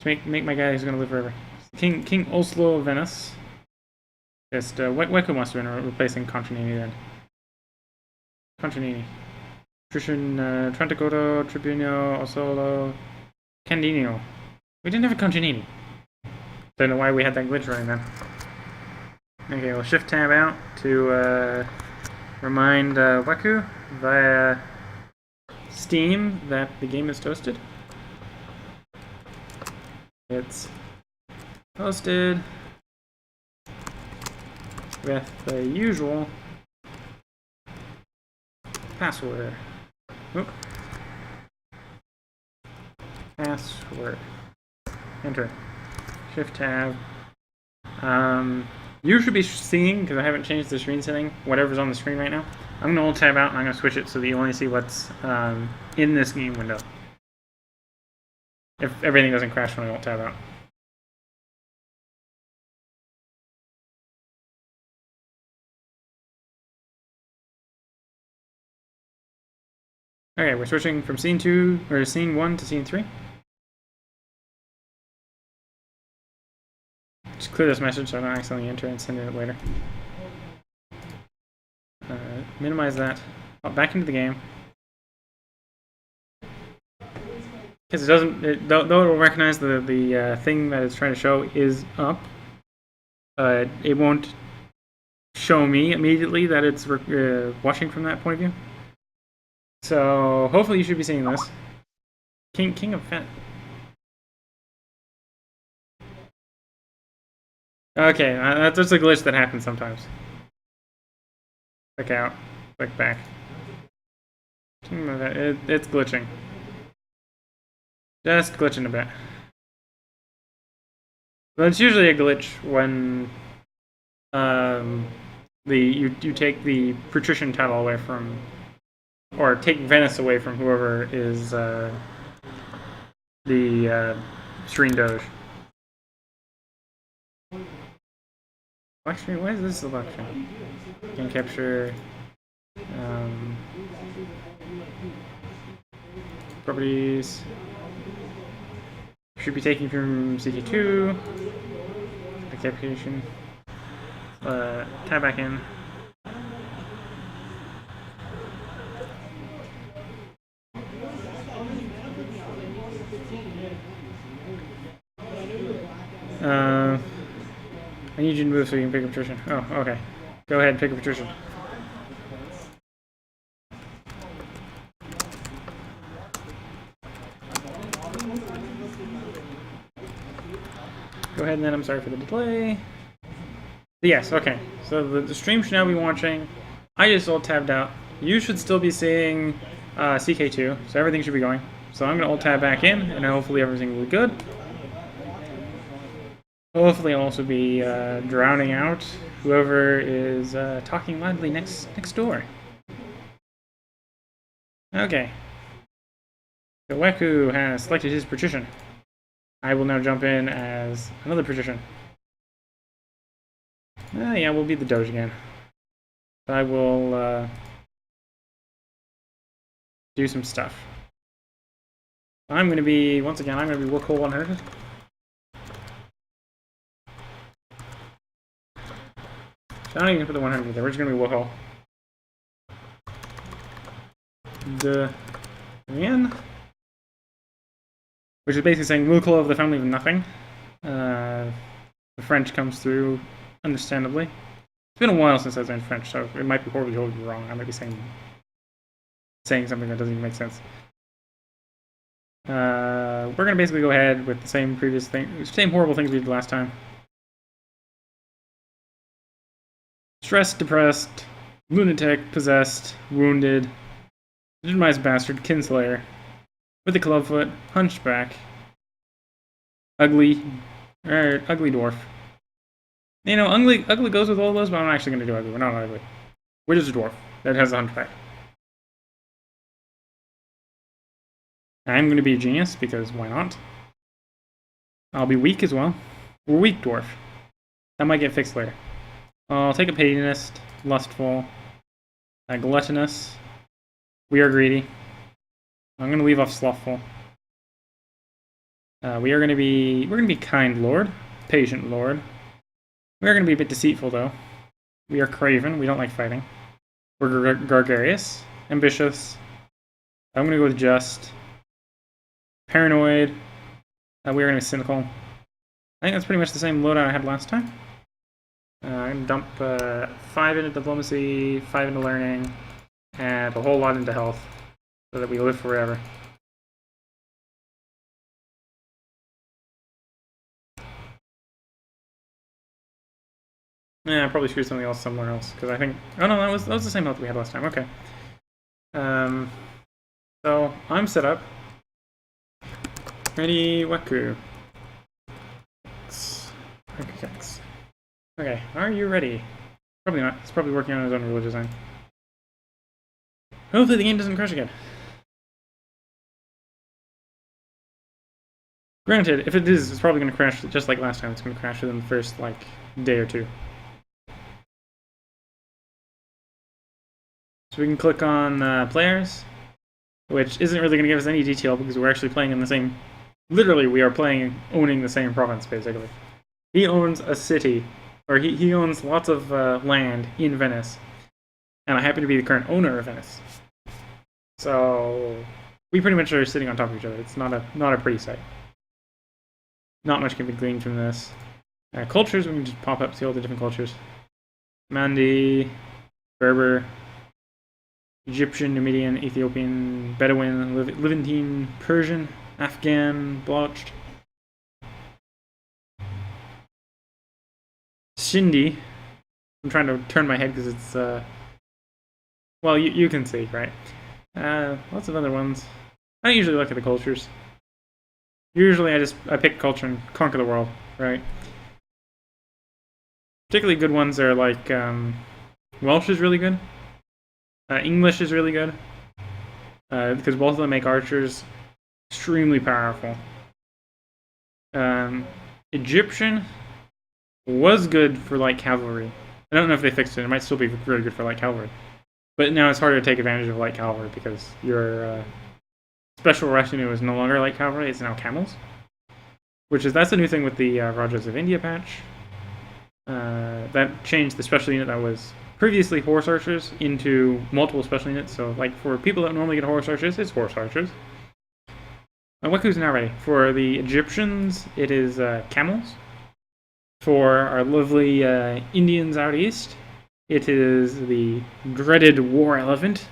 To make my guy who's going to live forever. King Oslo of Venice. Just Weku must have been replacing Contranini then. Contranini. Christian Trentacoto, Tribuno, Osolo, Candino. We didn't have a Contranini. Don't know why we had that glitch running then. Okay, we'll shift tab out to remind Weku via Steam that the game is toasted. It's posted with the usual password. Oop. Password. Enter. Shift tab. You should be seeing, because I haven't changed the screen setting, whatever's on the screen right now. I'm going to alt tab out and I'm going to switch it so that you only see what's in this game window. If everything doesn't crash when I alt tab out. Okay, we're switching from scene 2 or scene 1 to scene 3. Just clear this message so I don't accidentally enter and send it later. Minimize that. Back into the game. Because it doesn't, though it will recognize the thing that it's trying to show is up. It won't show me immediately that it's watching from that point of view. So hopefully you should be seeing this. King of Fat. Okay, that's just a glitch that happens sometimes. Click out, click back. It's glitching. Just glitching a bit. But it's usually a glitch when you take the patrician title away from, or take Venice away from whoever is the Serene Doge. Black screen? Why is this a black screen? Can capture properties. Should be taken from CK2. The application. Tab back in. I need you to move so you can pick up Patrician. Oh, okay. Go ahead and pick up Patrician. Go ahead and then I'm sorry for the delay. Yes, okay. So the stream should now be watching. I just alt tabbed out. You should still be seeing CK2, so everything should be going. So I'm going to alt tab back in, and hopefully everything will be good. Hopefully I'll also be drowning out whoever is talking loudly next door. Okay. So Weku has selected his patrician. I will now jump in as another patrician. Yeah, we'll be the Doge again. I will do some stuff. I'm going to be, once again, I'm going to be Workhole 100. So I don't even put the 100 there, we're just going to be Workhole. Again. Which is basically saying Workhole of the family of nothing. The French comes through, understandably. It's been a while since I've learned French, so it might be horribly wrong. I might be saying something that doesn't even make sense. We're going to basically go ahead with the same same horrible things we did last time. Stressed, depressed, lunatic, possessed, wounded, legitimized bastard, kinslayer, with a clubfoot, hunchback, ugly dwarf. You know, ugly goes with all those, but I'm not actually going to do ugly. We're not ugly. We're just a dwarf that has a hunchback. I'm going to be a genius, because why not? I'll be weak as well. We're weak dwarf. That might get fixed later. I'll take a pedantist, lustful, gluttonous. We are greedy. I'm going to leave off slothful. We're going to be kind lord, patient lord. We're going to be a bit deceitful though. We are craven. We don't like fighting. We're gregarious, ambitious. I'm going to go with just. Paranoid. We are going to be cynical. I think that's pretty much the same loadout I had last time. I'm going to dump 5 into diplomacy, 5 into learning, and a whole lot into health, so that we live forever. Yeah, I probably screwed something else somewhere else, because I think... Oh no, that was the same health we had last time, okay. So, I'm set up. Ready, Weku. Okay, are you ready? Probably not. He's probably working on his own rule design. Hopefully the game doesn't crash again. Granted, if it is, it's probably going to crash just like last time. It's going to crash within the first, day or two. So we can click on players. which isn't really going to give us any detail because we're actually playing in the same. Literally, we are owning the same province, basically. He owns a city, or he owns lots of land in Venice, and I happen to be the current owner of Venice. So we pretty much are sitting on top of each other. It's not a pretty sight. Not much can be gleaned from this. Cultures, we can just pop up, see all the different cultures. Mandi, Berber, Egyptian, Numidian, Ethiopian, Bedouin, Levantine, Persian, Afghan, blotched. Sindhi. I'm trying to turn my head because it's, well, you can see, right? Lots of other ones. I don't usually look at the cultures. Usually I pick culture and conquer the world, right? Particularly good ones are like, Welsh is really good. English is really good. Because both of them make archers extremely powerful. Egyptian was good for light cavalry. I don't know if they fixed it. It might still be really good for light cavalry. But now it's harder to take advantage of light cavalry because your special retinue is no longer light cavalry, it's now camels. That's a new thing with the Rajas of India patch. That changed the special unit that was previously horse archers into multiple special units. So, like, for people that normally get horse archers, it's horse archers. Weku's now ready. For the Egyptians, it is camels. For our lovely Indians out east, it is the dreaded war elephant.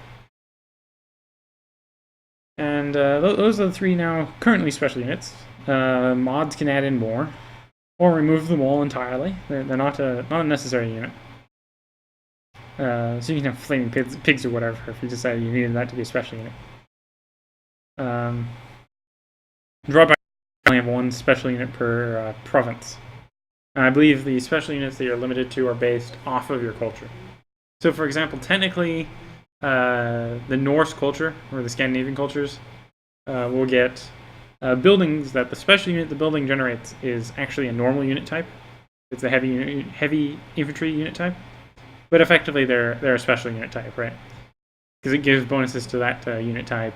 And those are the three now currently special units. Mods can add in more, or remove them all entirely. They're not a necessary unit. So you can have flaming pigs or whatever if you decide you needed that to be a special unit. Drawback: you only have one special unit per province. And I believe the special units that you're limited to are based off of your culture. So, for example, technically, the Norse culture, or the Scandinavian cultures, will get buildings that the special unit the building generates is actually a normal unit type. It's a heavy infantry unit type. But effectively, they're a special unit type, right? Because it gives bonuses to that unit type,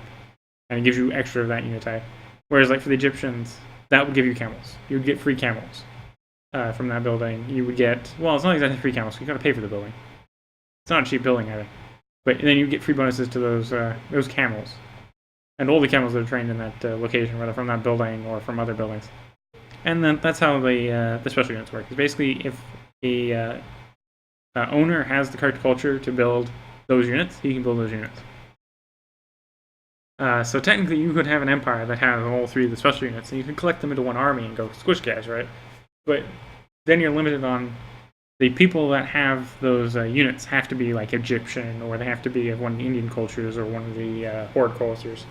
and it gives you extra of that unit type. Whereas, like, for the Egyptians, that would give you camels. You would get free camels from that building. You would get, well, it's not exactly free camels. You got to pay for the building. It's not a cheap building either. But then you get free bonuses to those camels, and all the camels that are trained in that location, whether from that building or from other buildings. And then that's how the special units work. It's basically if a owner has the correct culture to build those units, he can build those units. So technically, you could have an empire that has all three of the special units, and you can collect them into one army and go squish guys, right? But then you're limited on the people that have those units have to be like Egyptian, or they have to be of one of the Indian cultures or one of the horde cultures.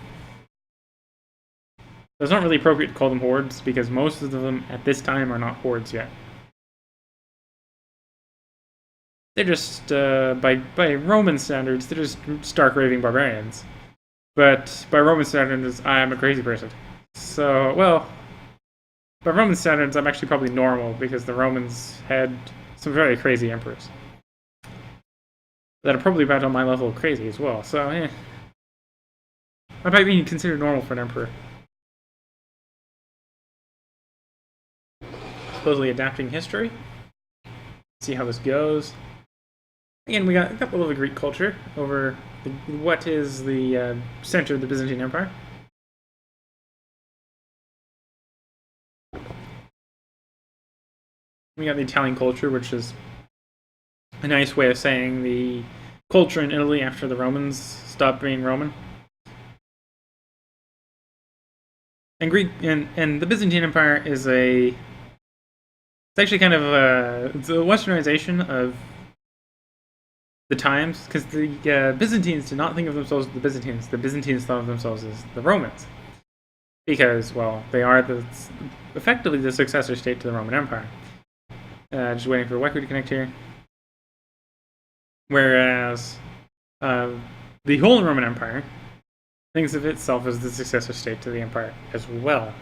So it's not really appropriate to call them hordes because most of them at this time are not hordes yet. They're just, by Roman standards, they're just stark raving barbarians. But by Roman standards, I'm a crazy person. So, well, by Roman standards, I'm actually probably normal because the Romans had some very crazy emperors that are probably about on my level of crazy as well. So, I might be considered normal for an emperor. Supposedly adapting history. See how this goes. Again, we got a couple of the Greek culture over what is the center of the Byzantine Empire. We got the Italian culture, which is a nice way of saying the culture in Italy after the Romans stopped being Roman. And Greek and the Byzantine Empire is it's actually kind of it's a westernization of the times, because the Byzantines did not think of themselves as the Byzantines. The Byzantines thought of themselves as the Romans, because, well, they are effectively the successor state to the Roman Empire. Just waiting for Weku to connect here. Whereas the Holy Roman Empire thinks of itself as the successor state to the empire as well.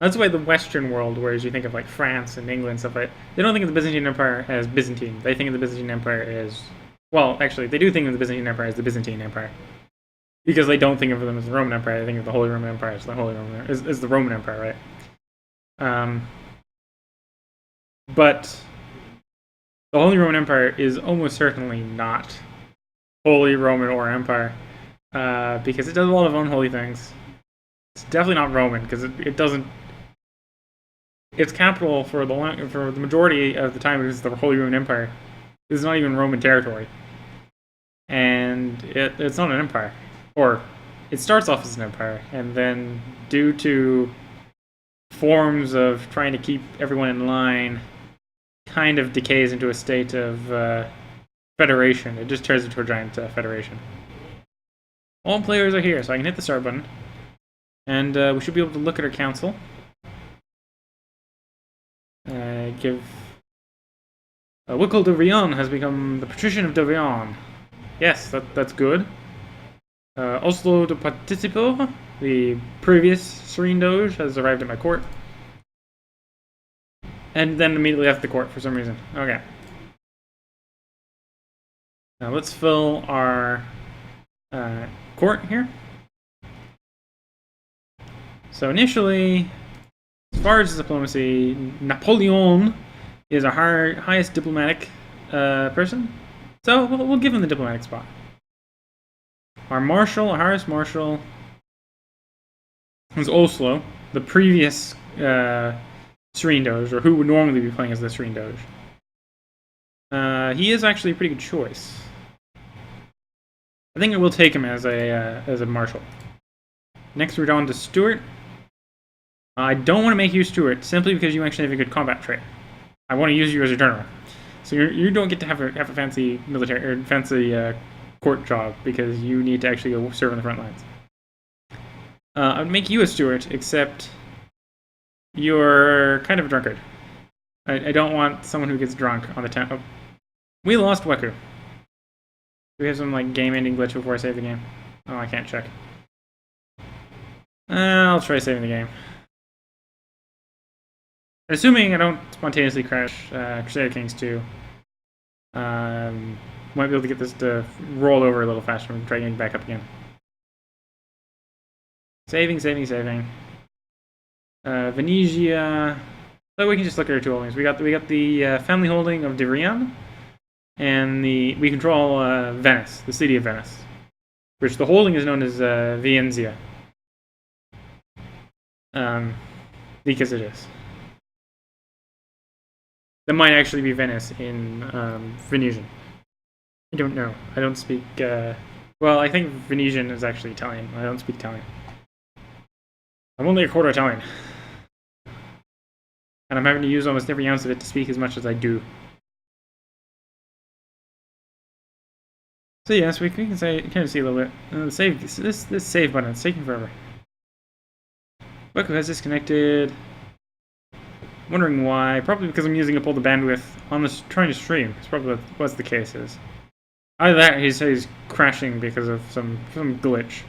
That's why the Western world, whereas you think of like France and England and stuff like that, they don't think of the Byzantine Empire as Byzantine. They think of the Byzantine Empire as, well, actually, they do think of the Byzantine Empire as the Byzantine Empire. because they don't think of them as the Roman Empire. They think of the Holy Roman Empire as the Holy Roman is the Roman Empire, right? But the Holy Roman Empire is almost certainly not Holy Roman or Empire, because it does a lot of unholy things. It's definitely not Roman because it doesn't. Its capital for the majority of the time is the Holy Roman Empire. It's not even Roman territory, and it's not an empire, or it starts off as an empire, and then due to forms of trying to keep everyone in line, kind of decays into a state of federation. It just turns into a giant federation. All players are here, so I can hit the start button, and we should be able to look at our council. Wickle de Rion has become the patrician of de Rion. Yes, that's good. Oslo de Participo, the previous Serene Doge, has arrived at my court. And then immediately left the court for some reason. Okay. Now let's fill our court here. So initially, as far as diplomacy, Napoleon is our highest diplomatic person. So we'll give him the diplomatic spot. Our marshal, our highest marshal, was Oslo, the previous Serene Doge, or who would normally be playing as the Serene Doge. He is actually a pretty good choice. I think it will take him as a marshal. Next, we're on to Stuart. I don't want to make you Stuart simply because you actually have a good combat trait. I want to use you as a general, so you don't get to have a fancy military or fancy court job because you need to actually go serve on the front lines. I would make you a Stuart, except you're kind of a drunkard. I don't want someone who gets drunk on the town. Oh. We lost Weku. Do we have some like game-ending glitch before I save the game? Oh, I can't check. I'll try saving the game. Assuming I don't spontaneously crash Crusader Kings 2, might be able to get this to roll over a little faster and try getting back up again. Saving. Venetia. So we can just look at our two holdings. We got the family holding of de Rion, and we control Venice, the city of Venice, which the holding is known as Vienzia, because it is. That might actually be Venice in Venetian. I don't know. I don't speak. Well, I think Venetian is actually Italian. I don't speak Italian. I'm only a quarter Italian. And I'm having to use almost every ounce of it to speak as much as I do. So yes, we can kind of see a little bit. This save button, it's taking forever. Weku has disconnected. Wondering why. Probably because I'm using up all the bandwidth on this trying to stream. It's probably what's the case is. Either that or he's crashing because of some glitch.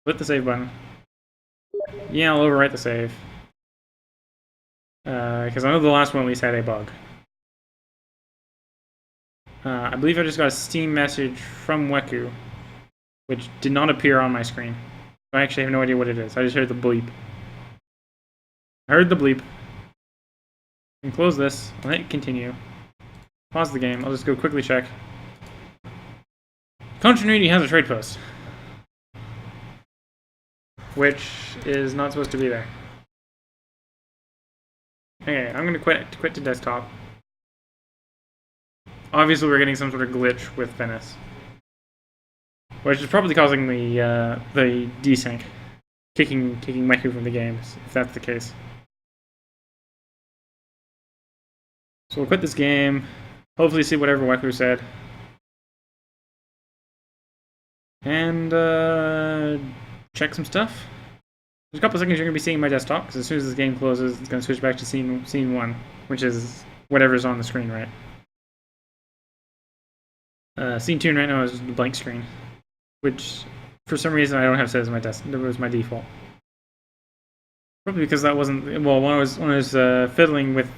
Hit the save button. Yeah, I'll overwrite the save. Because I know the last one at least had a bug. I believe I just got a Steam message from Weku, which did not appear on my screen. I actually have no idea what it is. I just heard the bleep. I heard the bleep. I can close this. I'll hit continue. Pause the game. I'll just go quickly check. Continuity has a trade post, which is not supposed to be there. Okay, I'm gonna quit to desktop. Obviously, we're getting some sort of glitch with Venice, which is probably causing the desync, kicking Weku from the game, if that's the case. So we'll quit this game. Hopefully, see whatever Weku said, and check some stuff. There's a couple of seconds you're gonna be seeing my desktop because as soon as this game closes, it's gonna switch back to scene 1, which is whatever's on the screen, right? Scene 2 right now is the blank screen, which for some reason I don't have set as my that was my default. Probably because that wasn't well when I was fiddling with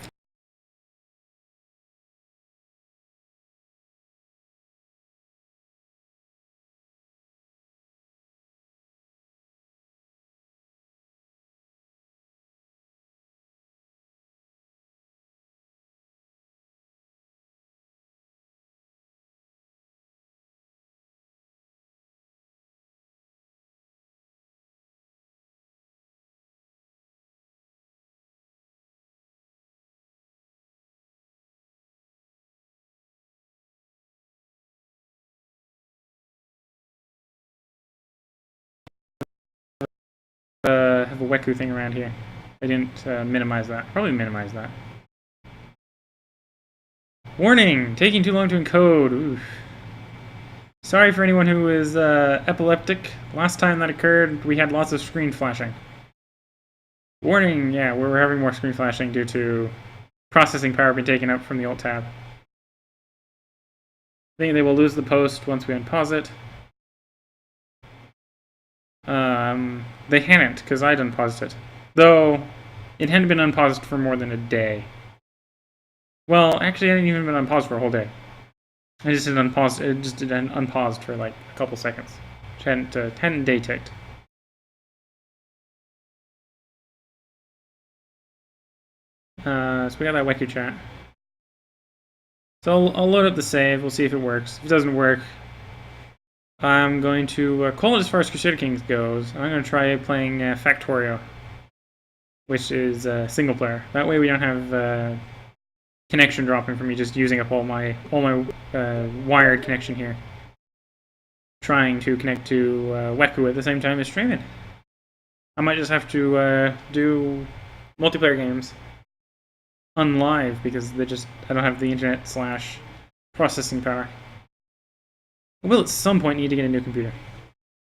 have a Weku thing around here. I didn't minimize that. Probably minimize that. Warning! Taking too long to encode. Oof. Sorry for anyone who is epileptic. Last time that occurred, we had lots of screen flashing. Warning! Yeah, we're having more screen flashing due to processing power being taken up from the Alt tab. I think they will lose the post once we unpause it. They hadn't, because I'd unpaused it. Though, it hadn't been unpaused for more than a day. Well, actually, I hadn't even been unpaused for a whole day. I just did unpaused. It just did unpaused for like a couple seconds. Which hadn't day ticked. So we got that Weku chat. So I'll load up the save. We'll see if it works. If it doesn't work, I'm going to call it as far as Crusader Kings goes. I'm going to try playing Factorio, which is single player. That way we don't have connection dropping from me just using up all my wired connection here. Trying to connect to Weku at the same time as streaming. I might just have to do multiplayer games unlive because I don't have the internet / processing power. I will at some point need to get a new computer.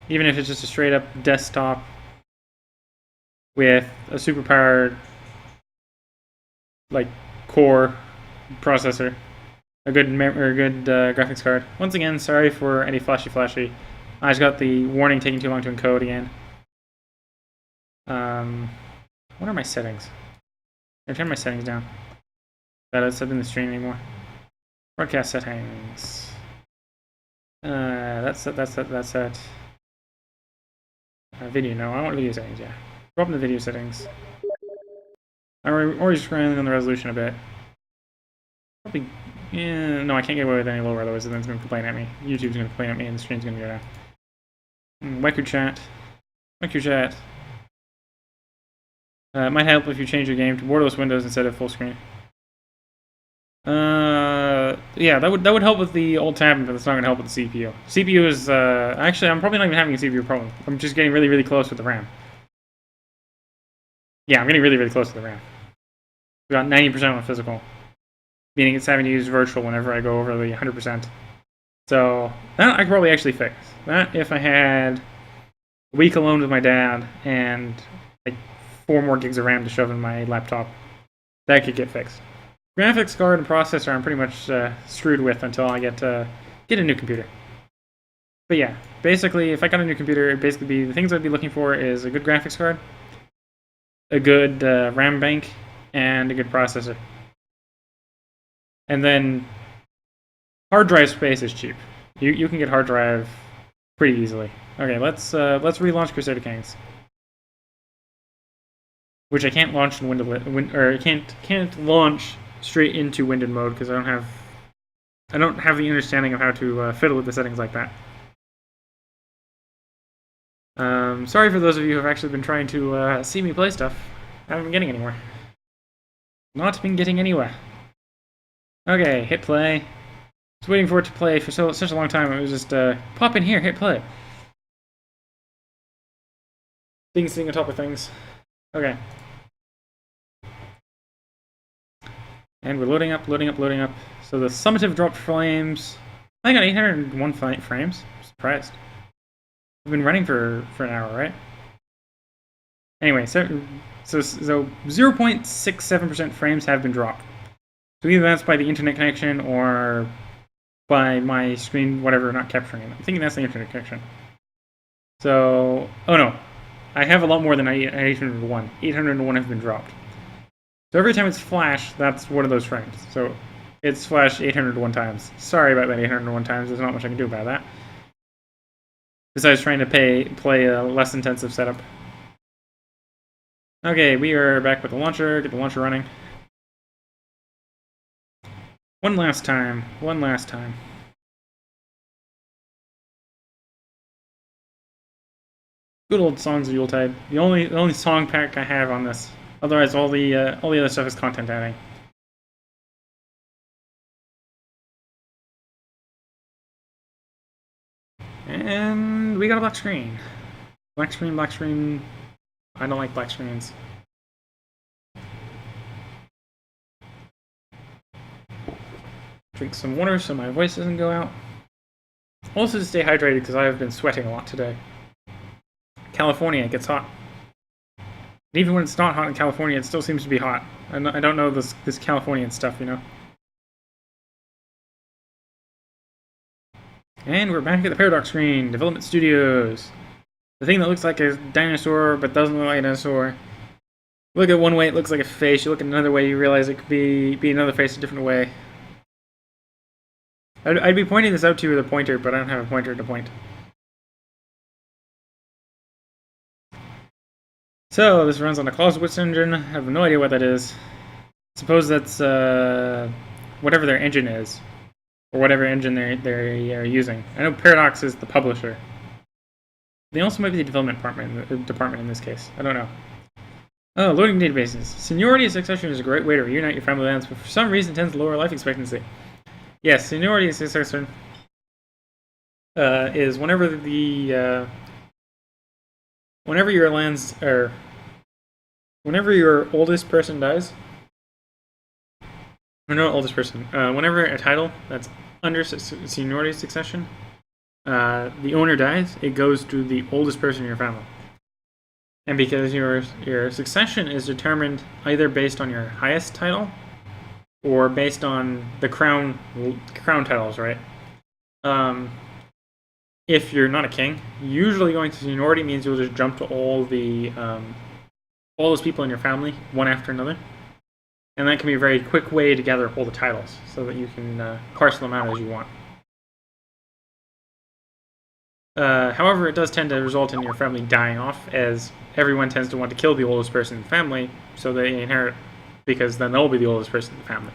Even if it's just a straight up desktop with a super powered like core processor, a good graphics card. Once again, sorry for any flashy. I just got the warning taking too long to encode again. What are my settings? I turn my settings down. That's up in the stream anymore. Broadcast settings. That's set. Video, no, I want video settings, yeah. Drop in the video settings. I'm already scrolling on the resolution a bit. Probably, yeah, no, I can't get away with any lower, otherwise then it's going to complain at me. YouTube's going to complain at me and the stream's going to go down. Weku chat. Weku chat. It might help if you change your game to borderless windows instead of full screen. Yeah, that would help with the old tab, but it's not going to help with the CPU. CPU is actually I'm probably not even having a CPU problem. I'm just getting really close with the RAM. Yeah, I'm getting really close to the RAM. We got 90% on physical, meaning it's having to use virtual whenever I go over the 100%. So that I could probably actually fix. That if I had a week alone with my dad and like 4 more gigs of RAM to shove in my laptop, that could get fixed. Graphics card and processor I'm pretty much screwed with until I get a new computer. But yeah, basically, if I got a new computer, it'd basically be the things I'd be looking for is a good graphics card, a good RAM bank, and a good processor. And then hard drive space is cheap. You can get hard drive pretty easily. Okay, let's relaunch Crusader Kings, which I can't launch in I can't launch straight into windowed mode because I don't have the understanding of how to fiddle with the settings like that. Sorry for those of you who have actually been trying to see me play stuff. I haven't been getting anywhere. Not been getting anywhere. Okay, hit play. I was waiting for it to play for such a long time. It was just pop in here, hit play. Things sitting on top of things. Okay. And we're loading up. So the summative dropped frames. I got 801 frames. I'm surprised. We've been running for an hour, right? Anyway, so 0.67% frames have been dropped. So either that's by the internet connection or by my screen, whatever, not capturing it. I'm thinking that's the internet connection. So, oh no. I have a lot more than 801. 801 have been dropped. So every time it's flashed, that's one of those frames. So it's flashed 801 times. Sorry about that 801 times. There's not much I can do about that. Besides trying to play a less intensive setup. Okay, we are back with the launcher. Get the launcher running. One last time. Good old songs of Yuletide. The only song pack I have on this. Otherwise, all the other stuff is content adding. And we got a black screen. Black screen. I don't like black screens. Drink some water so my voice doesn't go out. Also to stay hydrated because I have been sweating a lot today. California, it gets hot. And even when it's not hot in California, it still seems to be hot. I don't know this Californian stuff, you know. And we're back at the Paradox screen, Development Studios. The thing that looks like a dinosaur but doesn't look like a dinosaur. Look at one way, it looks like a face. You look at another way, you realize it could be another face a different way. I'd be pointing this out to you with a pointer, but I don't have a pointer to point. So, this runs on a Clausewitz engine. I have no idea what that is. Suppose that's whatever their engine is. Or whatever engine they're using. I know Paradox is the publisher. They also might be the development department in this case. I don't know. Oh, loading databases. Seniority succession is a great way to reunite your family lands, but for some reason tends to lower life expectancy. Yes, seniority succession is whenever your lands are whenever your oldest person dies. Or no, oldest person. Whenever a title that's under seniority succession, the owner dies, it goes to the oldest person in your family. And because your succession is determined either based on your highest title or based on the crown titles, right? If you're not a king, usually going to seniority means you'll just jump to all those people in your family one after another. And that can be a very quick way to gather all the titles so that you can parcel them out as you want. However, it does tend to result in your family dying off, as everyone tends to want to kill the oldest person in the family so they inherit, because then they'll be the oldest person in the family.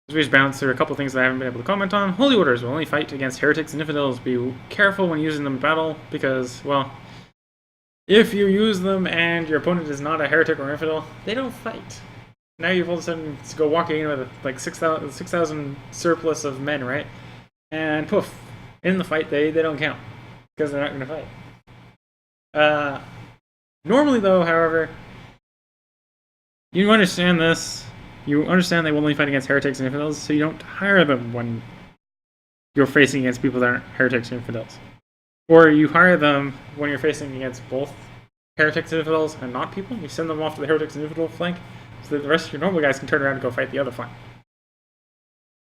So we just bounce through a couple things that I haven't been able to comment on. Holy Orders will only fight against heretics and infidels. Be careful when using them in battle, because, well, if you use them and your opponent is not a heretic or infidel, they don't fight. Now you've all of a sudden to go walking in with like 6,000 surplus of men, right? And poof, in the fight they don't count because they're not going to fight. Normally, though, however, you understand this. You understand they will only fight against heretics and infidels, so you don't hire them when you're facing against people that aren't heretics and infidels. Or you hire them when you're facing against both heretics and infidels and not people. You send them off to the heretics and infidel flank so that the rest of your normal guys can turn around and go fight the other flank.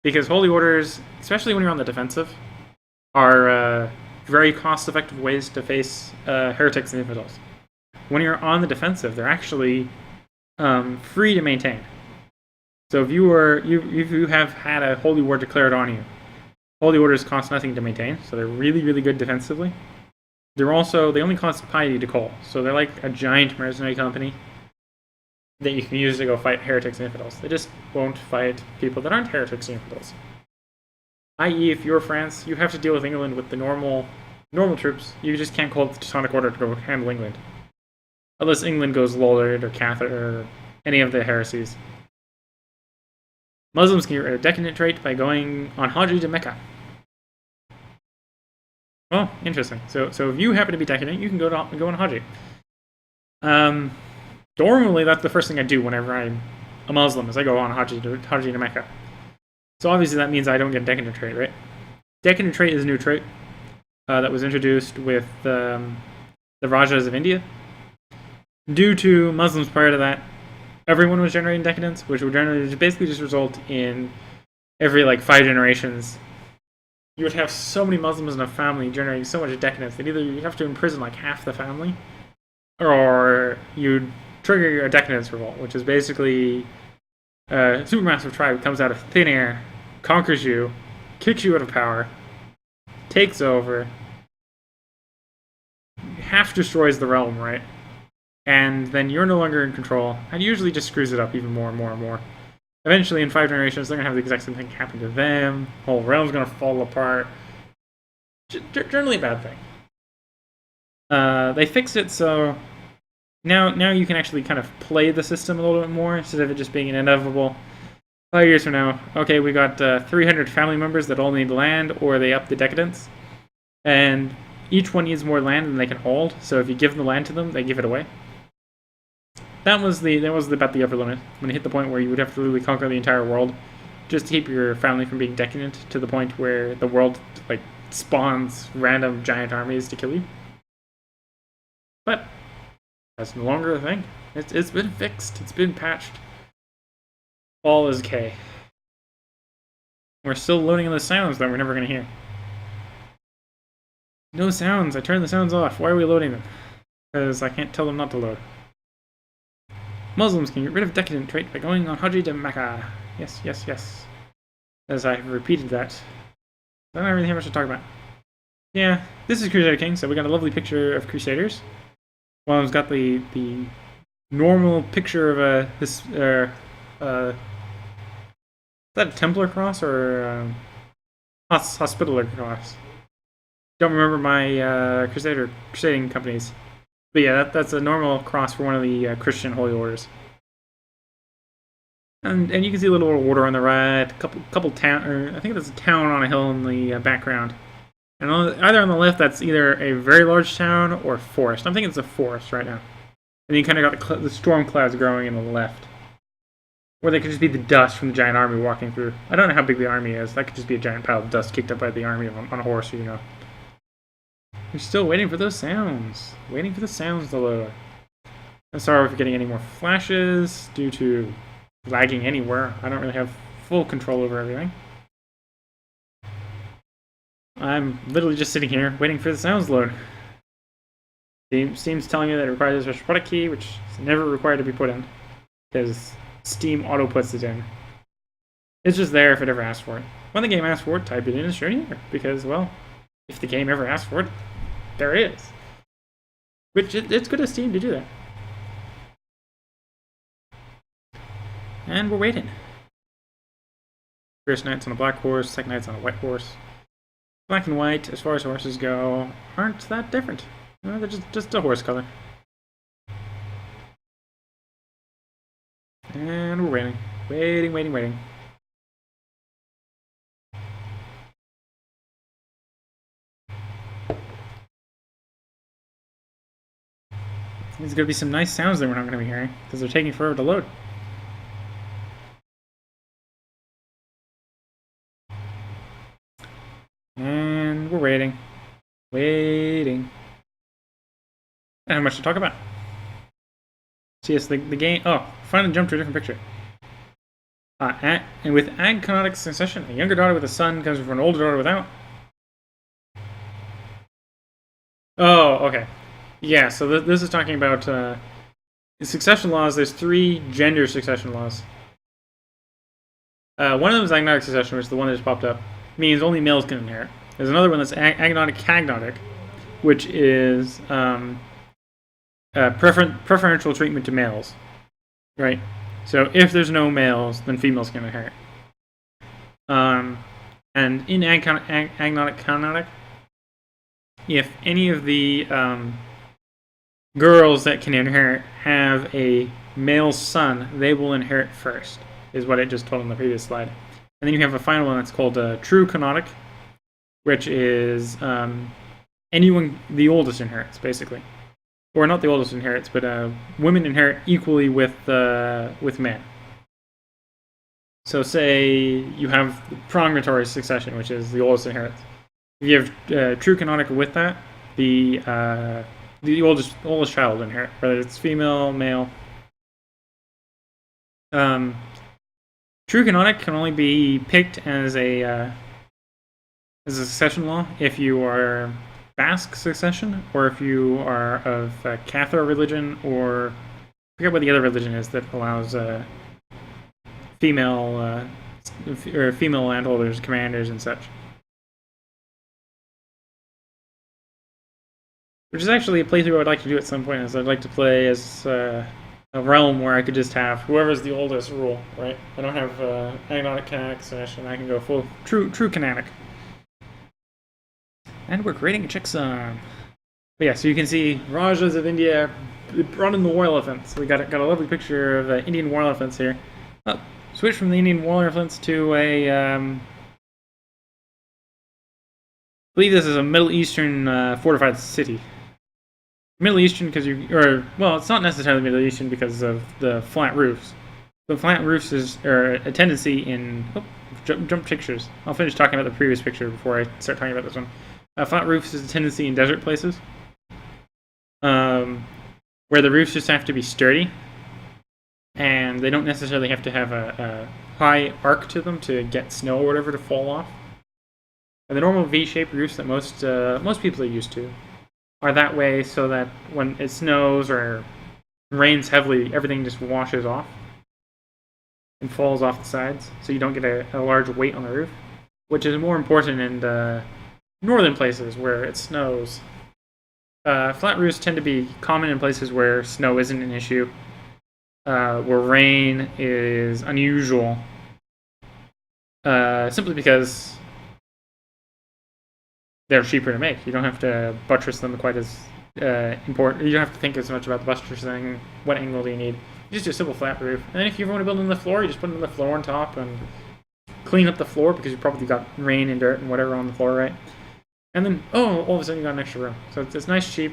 Because Holy Orders, especially when you're on the defensive, are very cost-effective ways to face heretics and infidels. When you're on the defensive, they're actually free to maintain. So if you have had a Holy War declared on you, Holy Orders cost nothing to maintain, so they're really, really good defensively. They only cost piety to call, so they're like a giant mercenary company that you can use to go fight heretics and infidels. They just won't fight people that aren't heretics and infidels. I.e., if you're France, you have to deal with England with the normal troops. You just can't call the Teutonic Order to go handle England. Unless England goes Lollard or Catholic or any of the heresies. Muslims can get rid of decadent trait by going on Hajj to Mecca. Well, interesting. So if you happen to be decadent, you can go on Hajj. Normally, that's the first thing I do whenever I'm a Muslim, is I go on Hajj to Mecca. So obviously that means I don't get decadent trait, right? Decadent trait is a new trait that was introduced with the Rajas of India. Due to Muslims prior to that, everyone was generating decadence, which would generally basically just result in every 5 generations, you would have so many Muslims in a family generating so much decadence that either you have to imprison half the family, or you'd trigger a decadence revolt, which is basically a supermassive tribe comes out of thin air, conquers you, kicks you out of power, takes over, half destroys the realm, right? And then you're no longer in control, and usually just screws it up even more and more and more. Eventually, in 5 generations, they're going to have the exact same thing happen to them. The whole realm's going to fall apart. Generally a bad thing. They fixed it so now you can actually kind of play the system a little bit more instead of it just being inevitable. 5 years from now, okay, we got 300 family members that all need land, or they up the decadence. And each one needs more land than they can hold. So if you give the land to them, they give it away. That was about the upper limit. When you hit the point where you would have to really conquer the entire world, just to keep your family from being decadent to the point where the world like spawns random giant armies to kill you. But that's no longer a thing. It's been fixed. It's been patched. All is okay. We're still loading in the sounds that we're never going to hear. No sounds. I turned the sounds off. Why are we loading them? Because I can't tell them not to load. Muslims can get rid of decadent trait by going on Hajj to Mecca. Yes, yes, yes. As I have repeated that. I don't really have much to talk about. Yeah, this is Crusader King, so we got a lovely picture of Crusaders. One of them's got the normal picture of is that a Templar cross or Hospitaller cross? Don't remember my crusading companies, but yeah, that's a normal cross for one of the Christian holy orders. And you can see a little order on the right, couple town, or I think there's a town on a hill in the background. And either on the left, that's either a very large town or forest. I'm thinking it's a forest right now. And you kind of got the storm clouds growing in the left. Or they could just be the dust from the giant army walking through. I don't know how big the army is. That could just be a giant pile of dust kicked up by the army on a horse, you know. We're still waiting for those sounds. Waiting for the sounds to load. I'm sorry if we're getting any more flashes due to lagging anywhere. I don't really have full control over everything. I'm literally just sitting here waiting for the sounds to load. Steam's telling me that it requires a special product key, which is never required to be put in, because Steam auto puts it in. It's just there if it ever asks for it. When the game asks for it, type it in and show you here, because, well, if the game ever asks for it, there it is. Which, it's good of Steam to do that. And we're waiting. First knight's on a black horse, second knight's on a white horse. Black and white, as far as horses go, aren't that different. No, they're just a horse color. And we're waiting. Waiting. There's going to be some nice sounds that we're not going to be hearing, because they're taking forever to load. And we're waiting. I don't have much to talk about. So yes, the game... Oh, finally jumped to a different picture. And with ag-canonic succession, a younger daughter with a son comes before an older daughter without. Oh, okay. Yeah, so this is talking about succession laws. There's 3 gender succession laws. One of them is agnostic succession, which is the one that just popped up. Means only males can inherit. There's another one that's agnostic, which is preferential treatment to males. Right? So if there's no males, then females can inherit. And in agnostic, if any of the girls that can inherit have a male son, they will inherit first, is what I just told on the previous slide. And then you have a final one that's called true canonic, which is anyone, the oldest inherits, basically. Or not the oldest inherits, but women inherit equally with men. So say you have progatory succession, which is the oldest inherits. If you have true canonic with that, the oldest child will inherit, whether it's female, male. True canonic can only be picked as a succession law if you are Basque succession, or if you are of Cathar religion, or I forget what the other religion is that allows female landholders, commanders, and such. Which is actually a playthrough I'd like to do at some point. Is I'd like to play as a realm where I could just have whoever's the oldest rule, right? I don't have agnostic canonic succession. I can go full true canonic. And we're creating a checksum. But yeah, so you can see Rajas of India brought in the war elephants. We got a lovely picture of Indian war elephants here. Oh, switch from the Indian war elephants to a believe this is a Middle Eastern fortified city. Middle Eastern because well, it's not necessarily Middle Eastern because of the flat roofs. The flat roofs are a tendency in jump pictures. I'll finish talking about the previous picture before I start talking about this one. Flat roofs is a tendency in desert places, where the roofs just have to be sturdy, and they don't necessarily have to have a high arc to them to get snow or whatever to fall off. And the normal V-shaped roofs that most people are used to are that way so that when it snows or rains heavily, everything just washes off and falls off the sides, so you don't get a large weight on the roof, which is more important in northern places where it snows. Flat roofs tend to be common in places where snow isn't an issue, where rain is unusual, simply because they're cheaper to make. You don't have to buttress them quite as important. You don't have to think as much about the buttressing. What angle do you need? You just do a simple flat roof. And then if you want to build on the floor, you just put it on the floor on top and clean up the floor because you probably got rain and dirt and whatever on the floor, right? And then, all of a sudden you got an extra room. So it's nice, cheap,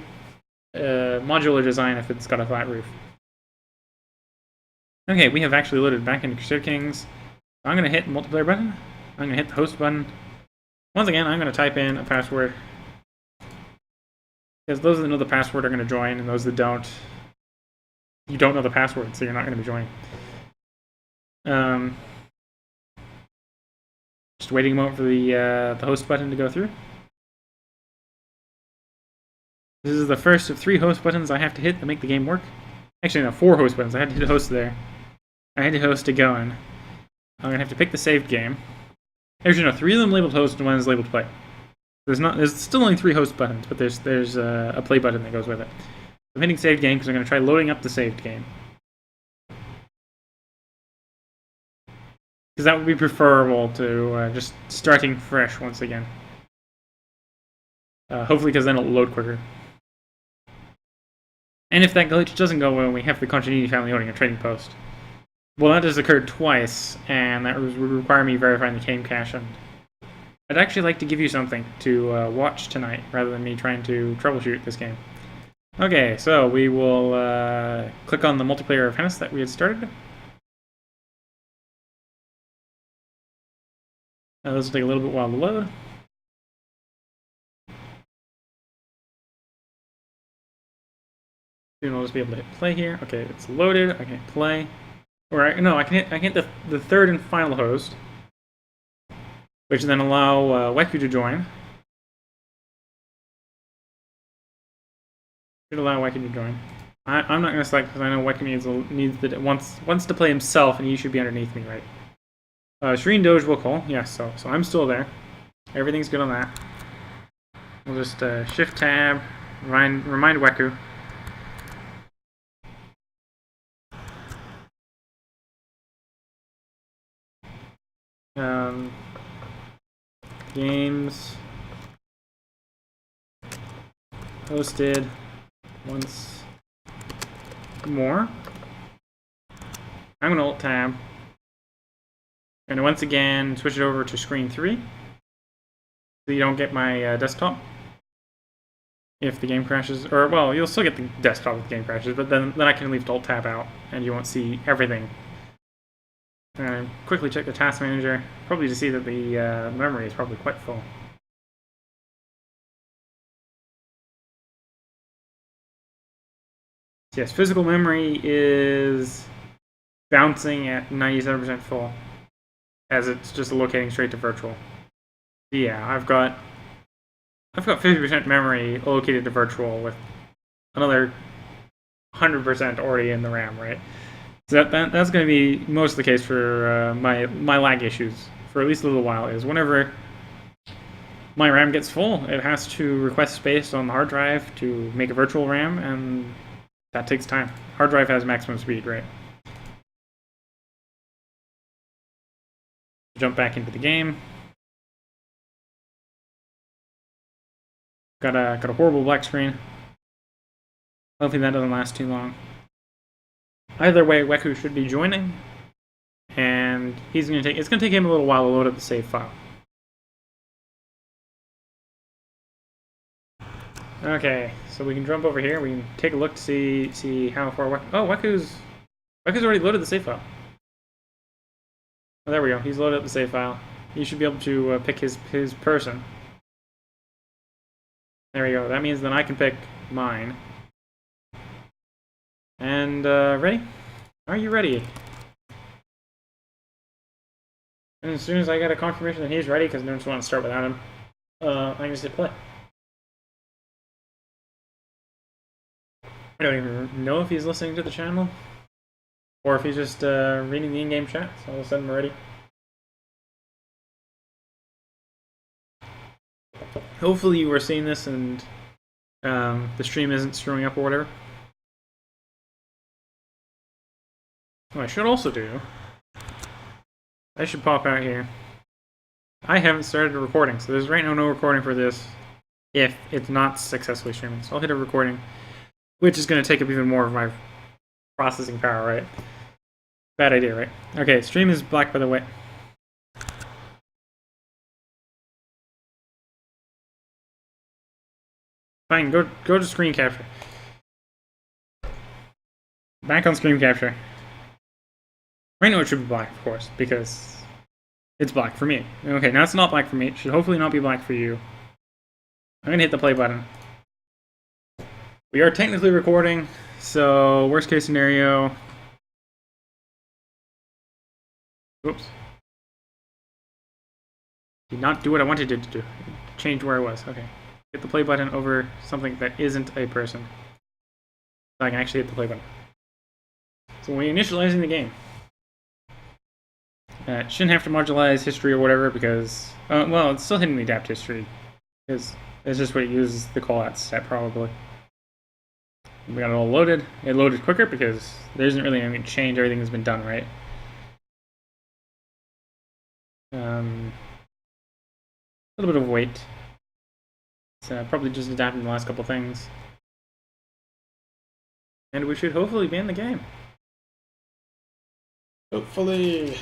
modular design if it's got a flat roof. Okay, we have actually loaded back into Crusader Kings. I'm going to hit the multiplayer button. I'm going to hit the host button. Once again, I'm going to type in a password. Because those that know the password are going to join, and those that don't, you don't know the password, so you're not going to be joining. Just waiting a moment for the host button to go through. This is the first of 3 host buttons I have to hit to make the game work. Actually, no, 4 host buttons. I had to hit host there. I had to host to go in. I'm going to have to pick the saved game. Actually, no, 3 of them labeled host and 1 is labeled play. There's still only 3 host buttons, but there's a play button that goes with it. I'm hitting saved game because I'm going to try loading up the saved game. Because that would be preferable to just starting fresh once again. Hopefully because then it'll load quicker. And if that glitch doesn't go well, we have the Continuity family owning a trading post. Well, that has occurred twice, and that would require me verifying the game cache. And I'd actually like to give you something to watch tonight, rather than me trying to troubleshoot this game. Okay, so we will click on the multiplayer of Hennis that we had started. Now, this will take a little bit while to load. Soon I'll just be able to hit play here. Okay, it's loaded. I can hit play. Or no, I can hit the third and final host, which then allow Weku to join. Should allow Weku to join. I'm not going to select because I know Weku wants to play himself, and he should be underneath me, right? Shireen Doge will call. Yes, so I'm still there. Everything's good on that. We'll just shift tab, remind Weku. Games hosted once more. I'm going to Alt Tab. And once again, switch it over to screen 3. So you don't get my desktop. If the game crashes. Or, well, you'll still get the desktop if the game crashes, but then I can leave Alt Tab out, and you won't see everything. Quickly check the task manager, probably to see that the memory is probably quite full. Yes, physical memory is bouncing at 97% full, as it's just locating straight to virtual. Yeah, I've got 50% memory located to virtual with another 100% already in the RAM, right? So that's going to be most of the case for my lag issues for at least a little while. Is whenever my RAM gets full, it has to request space on the hard drive to make a virtual RAM, and that takes time. Hard drive has maximum speed, right? Jump back into the game. Got a horrible black screen. Hopefully that doesn't last too long. Either way, Weku should be joining, and it's going to take him a little while to load up the save file. Okay, so we can jump over here. We can take a look to see how far. Weku's already loaded the save file. Oh, there we go. He's loaded up the save file. You should be able to pick his person. There we go. That means then I can pick mine. And ready? Are you ready? And as soon as I get a confirmation that he's ready, because no one's want to start without him, I can just hit play. I don't even know if he's listening to the channel, or if he's just reading the in-game chat, so I'll send him already. Hopefully you are seeing this and the stream isn't screwing up or whatever. What I should also do, I should pop out here. I haven't started a recording, so there's right now no recording for this if it's not successfully streaming. So I'll hit a recording, which is going to take up even more of my processing power, right? Bad idea, right? Okay, stream is black, by the way. Fine, go to screen capture. Back on screen capture. Right now it should be black, of course, because it's black for me. Okay, now it's not black for me. It should hopefully not be black for you. I'm gonna hit the play button. We are technically recording, so worst case scenario. Oops. Did not do what I wanted it to do. Changed where I was. Okay. Hit the play button over something that isn't a person. So I can actually hit the play button. So when we're initializing the game, shouldn't have to modularize history or whatever because, well, it's still hitting the adapt history. Because it's just what it uses the callout set probably. We got it all loaded. It loaded quicker because there isn't really any change. Everything has been done, right? A little bit of wait. It's probably just adapting the last couple things. And we should hopefully be in the game. Hopefully.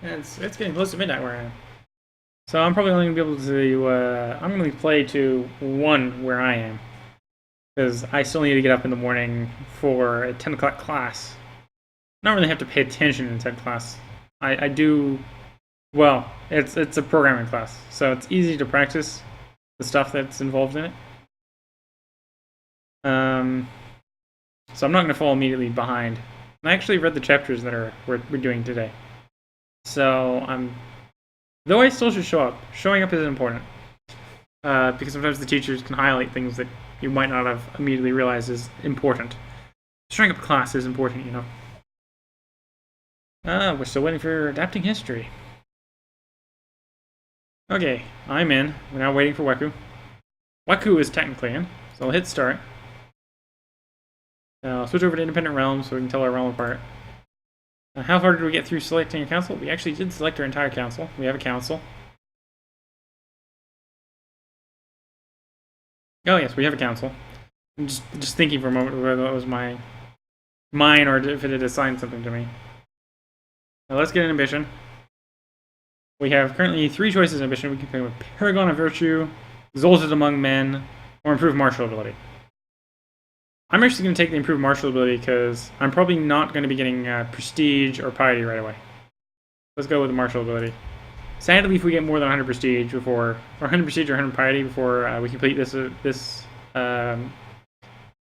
And it's getting close to midnight where I am. So I'm probably only going to be able to, I'm going to play to 1 where I am. Because I still need to get up in the morning for a 10 o'clock class. I don't really have to pay attention in 10 class. I do, well, it's a programming class. So it's easy to practice the stuff that's involved in it. So I'm not going to fall immediately behind. I actually read the chapters that we're doing today. So though I still should show up. Showing up is important. Because sometimes the teachers can highlight things that you might not have immediately realized is important. Showing up class is important, you know. We're still waiting for adapting history. Okay, I'm in. We're now waiting for Weku. Weku is technically in, so I'll hit start. I'll switch over to independent realms so we can tell our realm apart. How far did we get through selecting a council? We actually did select our entire council. We have a council. Oh yes, we have a council. I'm just thinking for a moment whether that was mine or if it had assigned something to me. Now let's get an ambition. We have currently 3 choices of ambition. We can pick with Paragon of Virtue, Exalted Among Men, or Improved Martial Ability. I'm actually going to take the Improved Martial Ability because I'm probably not going to be getting Prestige or Piety right away. Let's go with the Martial Ability. Sadly, if we get more than 100 Prestige before, or 100 Prestige or 100 Piety before we complete this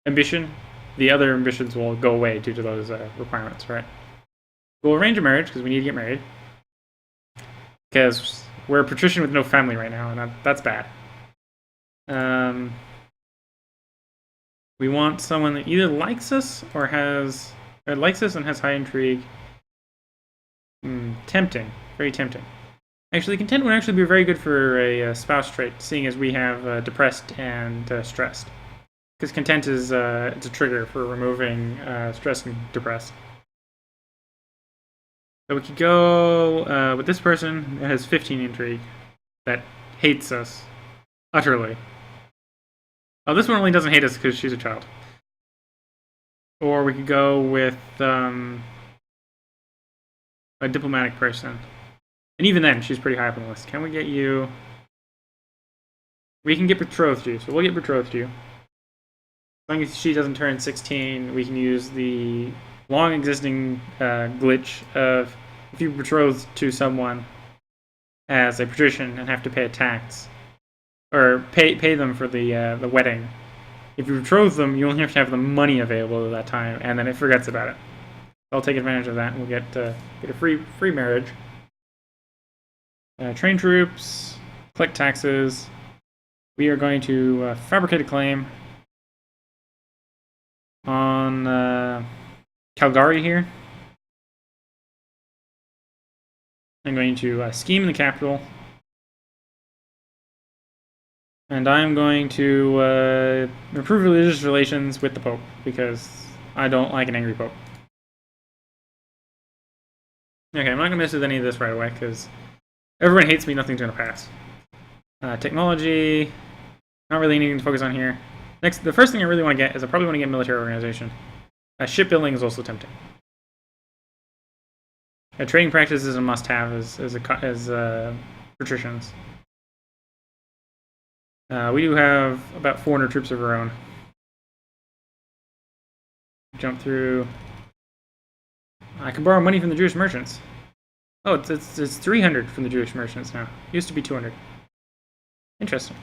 ambition, the other ambitions will go away due to those requirements, right? We'll arrange a marriage because we need to get married. Because we're a patrician with no family right now, and that's bad. We want someone that either likes us or likes us and has high intrigue. Tempting, very tempting. Actually, content would actually be very good for a spouse trait, seeing as we have depressed and stressed. Because content is it's a trigger for removing stress and depressed. So we could go with this person that has 15 intrigue, that hates us utterly. Oh, this one only doesn't hate us because she's a child. Or we could go with a diplomatic person. And even then, she's pretty high up on the list. Can we get you? We can get betrothed to you, so we'll get betrothed to you. As long as she doesn't turn 16, we can use the long-existing glitch of if you betroth to someone as a patrician and have to pay a tax, or pay them for the wedding. If you betroth them, you only have to have the money available at that time, and then it forgets about it. I'll take advantage of that, and we'll get a free marriage. Train troops, collect taxes. We are going to fabricate a claim on Calgary here. I'm going to scheme in the capital. And I'm going to improve religious relations with the Pope, because I don't like an angry Pope. Okay, I'm not going to mess with any of this right away, because everyone hates me, nothing's going to pass. Technology, not really needing to focus on here. Next, the first thing I really want to get is I probably want to get military organization. Shipbuilding is also tempting. Trading practice is a must-have as patricians. We do have about 400 troops of our own. Jump through. I can borrow money from the Jewish merchants. Oh, it's 300 from the Jewish merchants now. It used to be 200. Interesting.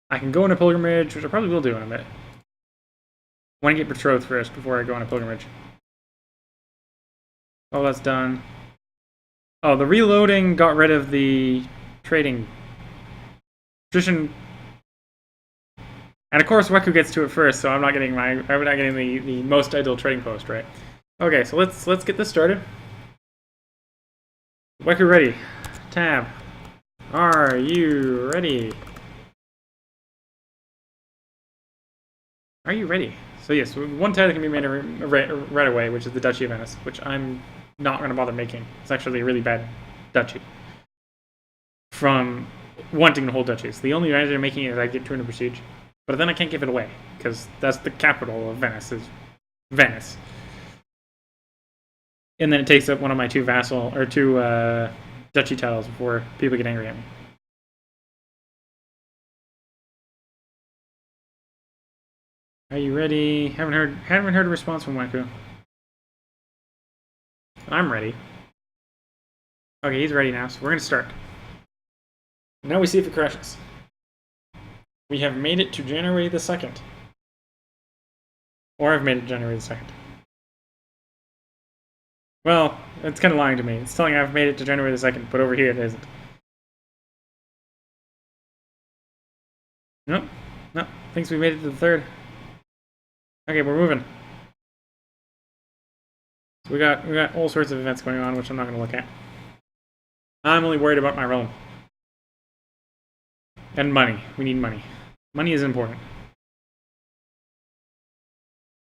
I can go on a pilgrimage, which I probably will do in a bit. I want to get betrothed first before I go on a pilgrimage. Oh, that's done. Oh, the reloading got rid of the trading. Patrician. And of course, Weku gets to it first, so I'm not getting the most ideal trading post, right? Okay, so let's get this started. Weku ready. Tab. Are you ready? Are you ready? So yes, one tile that can be made right away, which is the Duchy of Venice, which I'm not going to bother making. It's actually a really bad duchy. From wanting to hold duchies. The only advantage of making it is I get 200 prestige. But then I can't give it away, because that's the capital of Venice, is Venice. And then it takes up one of my two duchy tiles before people get angry at me. Are you ready? Haven't heard a response from Weku. I'm ready. Okay, he's ready now, so we're gonna start. Now we see if it crashes. We have made it to January the 2nd. Or I've made it January the 2nd. Well, it's kind of lying to me. It's telling I've made it to January the 2nd, but over here it isn't. Nope. Nope. Thinks we made it to the 3rd. Okay, we're moving. So we got all sorts of events going on, which I'm not going to look at. I'm only worried about my realm. And money. We need money. Money is important.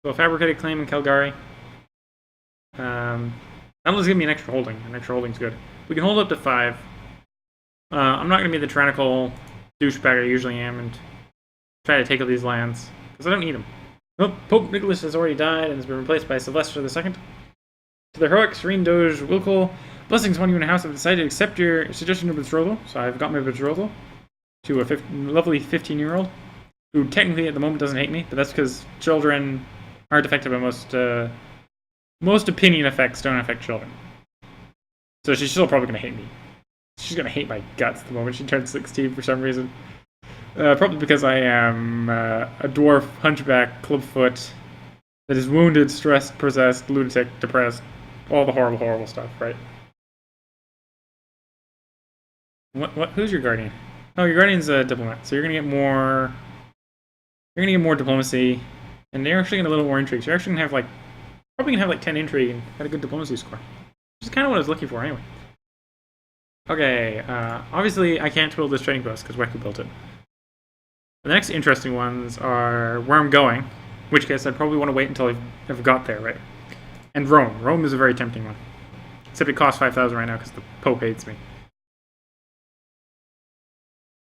So a fabricated claim in Calgary. That'll just give me an extra holding. An extra holding's good. We can hold up to 5. I'm not going to be the tyrannical douchebag I usually am and try to take all these lands, because I don't need them. Nope, Pope Nicholas has already died and has been replaced by Sylvester II. To the heroic, serene Doge Wilco, blessings on you in a house. I've decided to accept your suggestion of betrothal, so I've got my betrothal to a lovely 15-year-old, who technically at the moment doesn't hate me, but that's because children aren't affected by most opinion effects don't affect children. So she's still probably going to hate me. She's going to hate my guts the moment she turns 16 for some reason. Probably because I am a dwarf, hunchback, clubfoot, that is wounded, stressed, possessed, lunatic, depressed, all the horrible, horrible stuff, right? Who's your guardian? Oh, your guardian's a diplomat, so you're gonna get more. You're gonna get more diplomacy, and they're actually gonna get a little more intrigue. So you're actually gonna have probably gonna have 10 intrigue and got a good diplomacy score, which is kind of what I was looking for anyway. Okay, obviously I can't build this trading post because Weku built it. The next interesting ones are where I'm going, in which case I'd probably want to wait until I've got there, right? And Rome. Rome is a very tempting one. Except it costs 5,000 right now because the Pope hates me.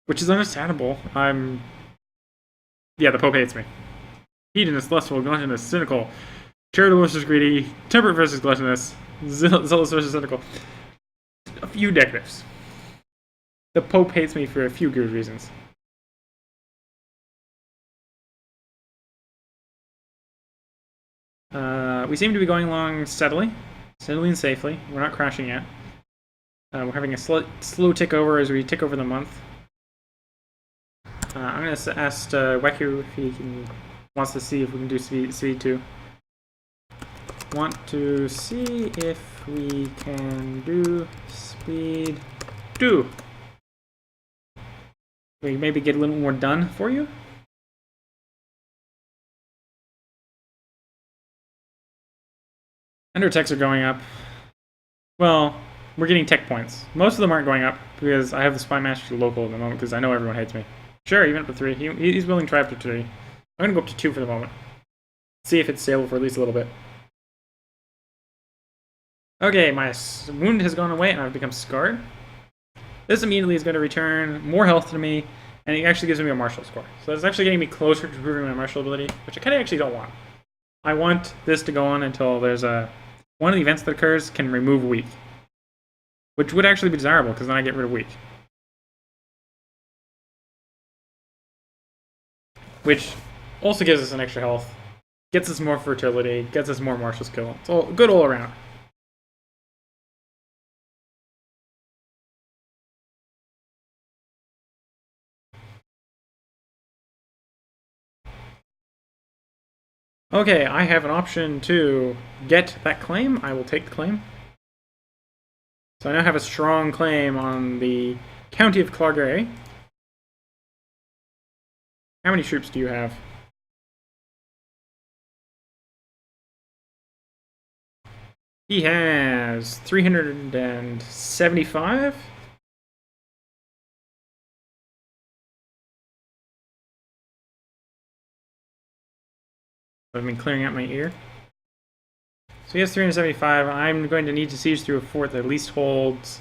Which is understandable. Yeah, the Pope hates me. Hedonist, lustful, gluttonous, cynical, charitable versus greedy, temperate versus gluttonous, zealous versus cynical. A few negatives. the Pope hates me for a few good reasons. We seem to be going along steadily and safely. We're not crashing yet. We're having a slow tick over as we tick over the month. I'm going to ask Weku if he wants to see if we can do speed 2. Want to see if we can do speed 2. We maybe get a little more done for you. Undertechs are going up. Well, we're getting tech points. Most of them aren't going up because I have the Spy Master local at the moment because I know everyone hates me. Sure, even up to 3. He's willing to try up to 3. I'm going to go up to 2 for the moment. See if it's stable for at least a little bit. Okay, my wound has gone away and I've become scarred. This immediately is going to return more health to me, and it actually gives me a martial score. So it's actually getting me closer to improving my martial ability, which I kind of actually don't want. I want this to go on until there's one of the events that occurs can remove weak, which would actually be desirable because then I get rid of weak. Which also gives us an extra health, gets us more fertility, gets us more martial skill. It's all good all around. Okay, I have an option to get that claim. I will take the claim. So I now have a strong claim on the county of Clargary. How many troops do you have? He has 375. I've been clearing out my ear. So he has 375. I'm going to need to siege through a fort that at least holds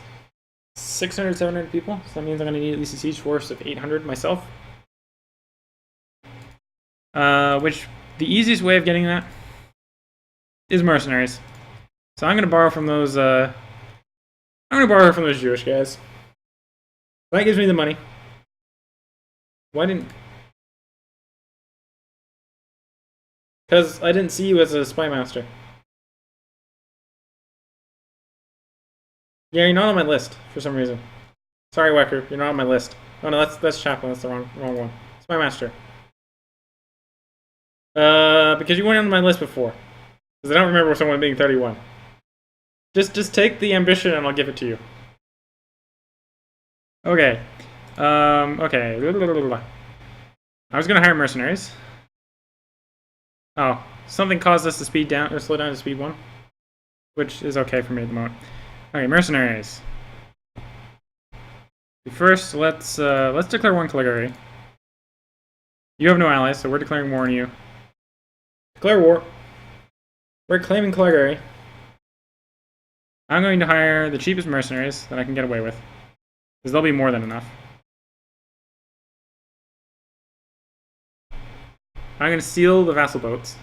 600, 700 people. So that means I'm going to need at least a siege force of 800 myself. Which, the easiest way of getting that is mercenaries. So I'm going to borrow from those, Jewish guys. That gives me the money. Why didn't... Because I didn't see you as a spy master. Yeah, you're not on my list for some reason. Sorry, Wecker, you're not on my list. Oh no, that's Chaplain. That's the wrong one. Spy master. Because you weren't on my list before. Because I don't remember someone being 31. Just take the ambition and I'll give it to you. Okay. Okay. I was gonna hire mercenaries. Oh, something caused us to speed down or slow down to speed 1, which is okay for me at the moment. Okay, mercenaries. First, let's declare one Caligari. You have no allies, so we're declaring war on you. Declare war. We're claiming Caligari. I'm going to hire the cheapest mercenaries that I can get away with, because they'll be more than enough. I'm going to steal the vassal boats,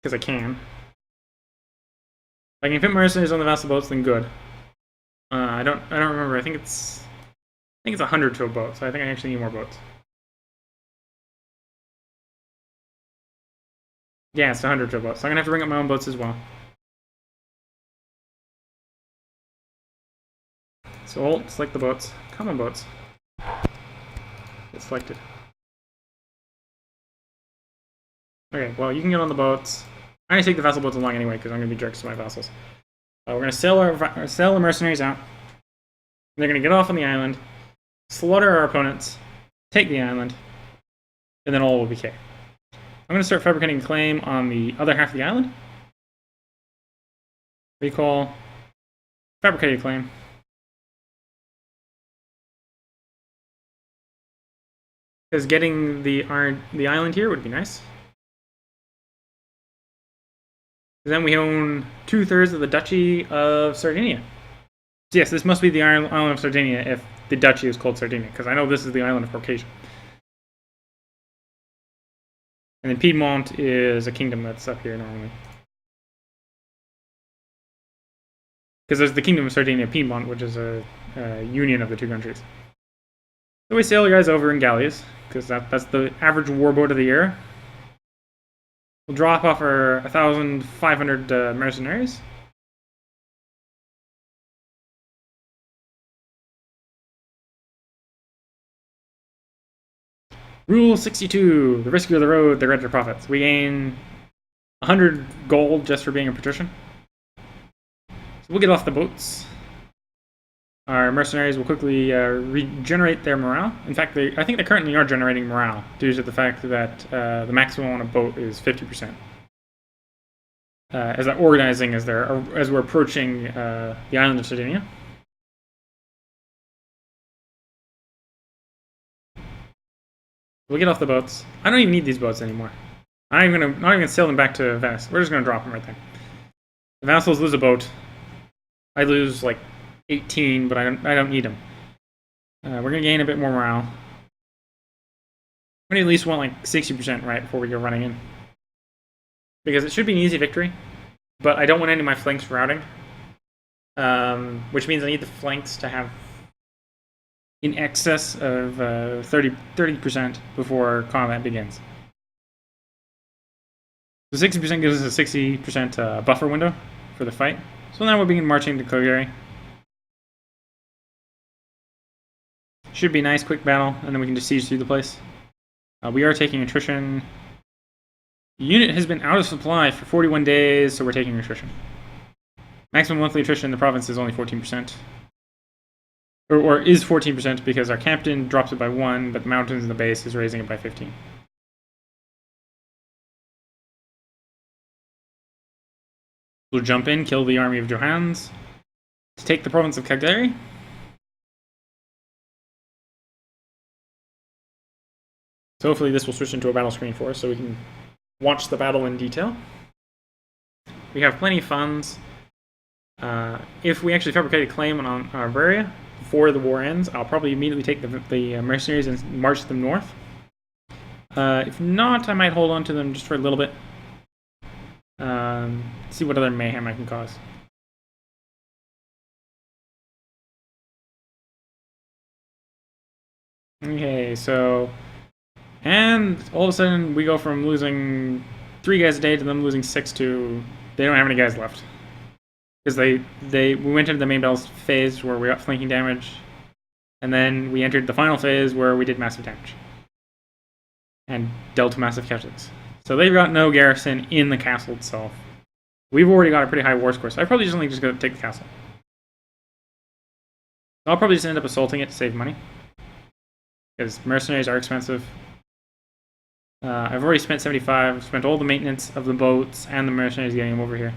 because I can. If I can fit mercenaries on the vassal boats, then good. I don't remember. I think it's 100 to a boat, so I think I actually need more boats. Yeah, it's 100 to a boat, so I'm gonna have to bring up my own boats as well. So Alt, select the boats. Common boats. It's selected. Okay, well, you can get on the boats. I'm gonna take the vassal boats along anyway, because I'm gonna be jerks to my vassals. We're gonna sell the mercenaries out. They're gonna get off on the island, slaughter our opponents, take the island, and then all will be okay. I'm gonna start fabricating a claim on the other half of the island. Recall, fabricate a claim. Because getting the island here would be nice. Then we own 2/3 of the Duchy of Sardinia. So yes, this must be the island of Sardinia if the duchy is called Sardinia, because I know this is the island of Caucasia. And then Piedmont is a kingdom that's up here normally. Because there's the Kingdom of Sardinia Piedmont, which is a union of the two countries. So we sail you guys over in galleys, because that's the average warboat of the year. We'll drop off our 1,500 mercenaries. Rule 62, the riskier the road, the greater profits. We gain 100 gold just for being a patrician. So we'll get off the boats. Our mercenaries will quickly regenerate their morale. In fact, I think they currently are generating morale due to the fact that the maximum on a boat is 50%. As they're organizing as we're approaching the island of Sardinia. We'll get off the boats. I don't even need these boats anymore. I'm not even sail them back to Venice. We're just gonna drop them right there. The vassals lose a boat. I lose like 18, but I don't need them. We're gonna gain a bit more morale. I'm gonna at least want like 60% right before we go running in, because it should be an easy victory. But I don't want any of my flanks routing, which means I need the flanks to have in excess of 30% before combat begins. So 60% gives us a 60% buffer window for the fight. So now we'll begin marching to Cagliari. Should be a nice quick battle, and then we can just siege through the place. We are taking attrition. The unit has been out of supply for 41 days, so we're taking attrition. Maximum monthly attrition in the province is only 14%. Or is 14% because our captain drops it by 1, but the mountains and the base is raising it by 15. We'll jump in, kill the army of Johannes to take the province of Cagliari. So hopefully this will switch into a battle screen for us so we can watch the battle in detail. We have plenty of funds. If we actually fabricate a claim on Bavaria before the war ends, I'll probably immediately take the mercenaries and march them north. If not, I might hold on to them just for a little bit. See what other mayhem I can cause. Okay, so... And all of a sudden, we go from losing 3 guys a day to them losing 6 to... They don't have any guys left. Because we went into the main battle phase where we got flanking damage, and then we entered the final phase where we did massive damage. And dealt massive casualties. So they've got no garrison in the castle itself. We've already got a pretty high war score, so I probably just going to take the castle. I'll probably just end up assaulting it to save money. Because mercenaries are expensive. I've already spent 75, spent all the maintenance of the boats and the mercenaries getting them over here.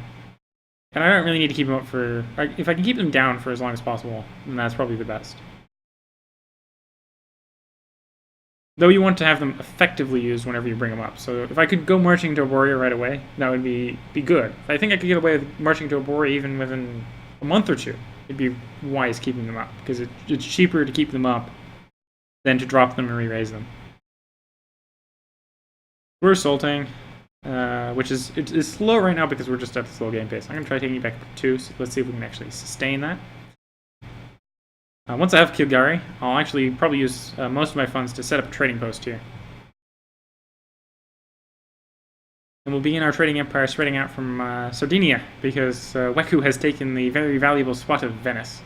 And I don't really need to keep them up for... If I can keep them down for as long as possible, then that's probably the best. Though you want to have them effectively used whenever you bring them up. So if I could go marching to Aboria right away, that would be good. I think I could get away with marching to Aboria even within a month or two. It'd be wise keeping them up, because it's cheaper to keep them up than to drop them and re-raise them. We're assaulting, which is it's slow right now because we're just at the slow game pace. I'm going to try taking it back up to 2, so let's see if we can actually sustain that. Once I have Cagliari, I'll actually probably use most of my funds to set up a trading post here. And we'll begin our trading empire spreading out from Sardinia, because Weku has taken the very valuable spot of Venice.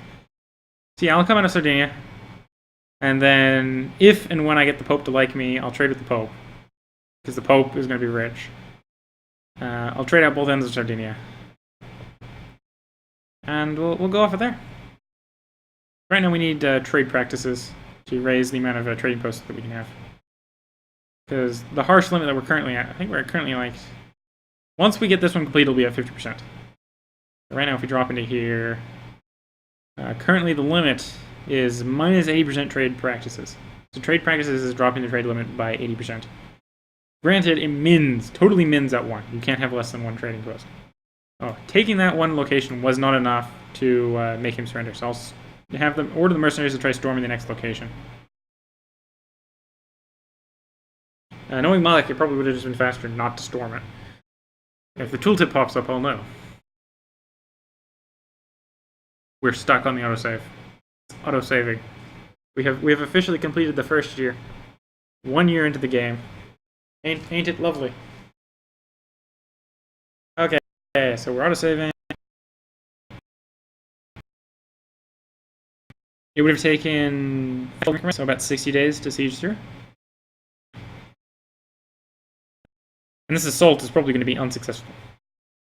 So yeah, I'll come out of Sardinia, and then if and when I get the Pope to like me, I'll trade with the Pope. Because the Pope is going to be rich. I'll trade out both ends of Sardinia. And we'll go off of there. Right now we need trade practices to raise the amount of trading posts that we can have. Because the harsh limit that we're currently at, I think we're currently like... Once we get this one complete, it'll be at 50%. Right now if we drop into here... currently the limit is minus 80% trade practices. So trade practices is dropping the trade limit by 80%. Granted, it totally mins at 1. You can't have less than 1 trading post. Oh, taking that one location was not enough to make him surrender, so I'll have them order the mercenaries to try storming the next location. Knowing Malik, it probably would have just been faster not to storm it. If the tooltip pops up, I'll know. We're stuck on the autosave. It's auto-saving. We have officially completed the first year. 1 year into the game. Ain't it lovely? Okay, so we're auto-saving. It would have taken so about 60 days to siege through. And this assault is probably going to be unsuccessful.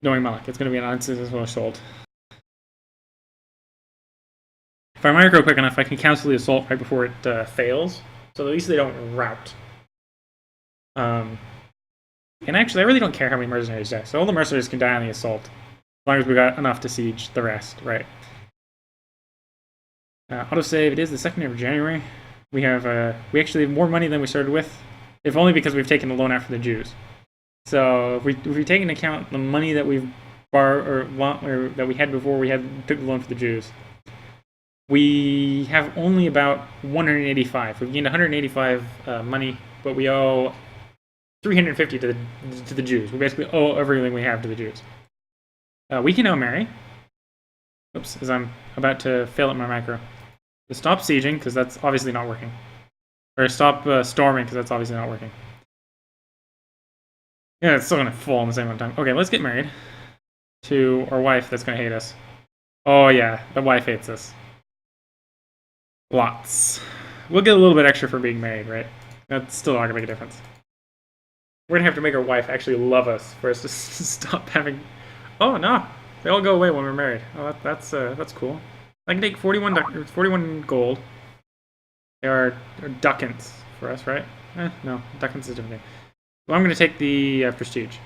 Knowing my luck, it's going to be an unsuccessful assault. If I micro quick enough, I can cancel the assault right before it fails, so at least they don't rout. And actually, I really don't care how many mercenaries die. So all the mercenaries can die on the assault, as long as we got enough to siege the rest, right? Autosave. It is the 2nd of January. We actually have more money than we started with, if only because we've taken the loan out from the Jews. So if we take into account the money that we've borrowed or that we had before we took the loan for the Jews, we have only about 185. We've gained 185 money, but we owe 350 to the Jews. We basically owe everything we have to the Jews. We can now marry. Oops, as I'm about to fail at my macro. To stop sieging, because that's obviously not working. Or stop storming, because that's obviously not working. Yeah, it's still going to fall in the same amount of time. Okay, let's get married to our wife that's going to hate us. Oh yeah, the wife hates us. Lots. We'll get a little bit extra for being married, right? That's still not going to make a difference. We're going to have to make our wife actually love us for us to stop having... Oh, no. They all go away when we're married. Oh, that's cool. I can take 41 gold. They are ducats for us, right? No, ducats is a different thing. Well, I'm going to take the prestige.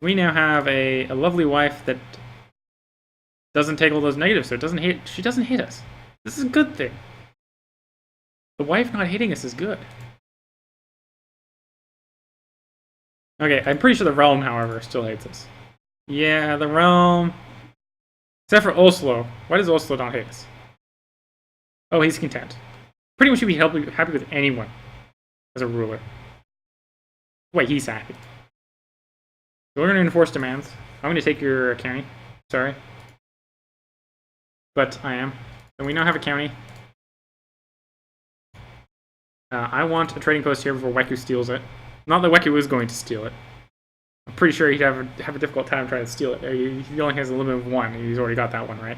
We now have a lovely wife that doesn't take all those negatives, so she doesn't hate us. This is a good thing. The wife not hating us is good. Okay, I'm pretty sure the realm, however, still hates us. Yeah, the realm... Except for Oslo. Why does Oslo not hate us? Oh, he's content. Pretty much he'd be happy with anyone as a ruler. Wait, he's happy. So we're going to enforce demands. I'm going to take your county. Sorry. But I am. And we now have a county. I want a trading post here before Weku steals it. Not that Weku is going to steal it. I'm pretty sure he'd have a difficult time trying to steal it. He only has a limit of 1, and he's already got that one, right?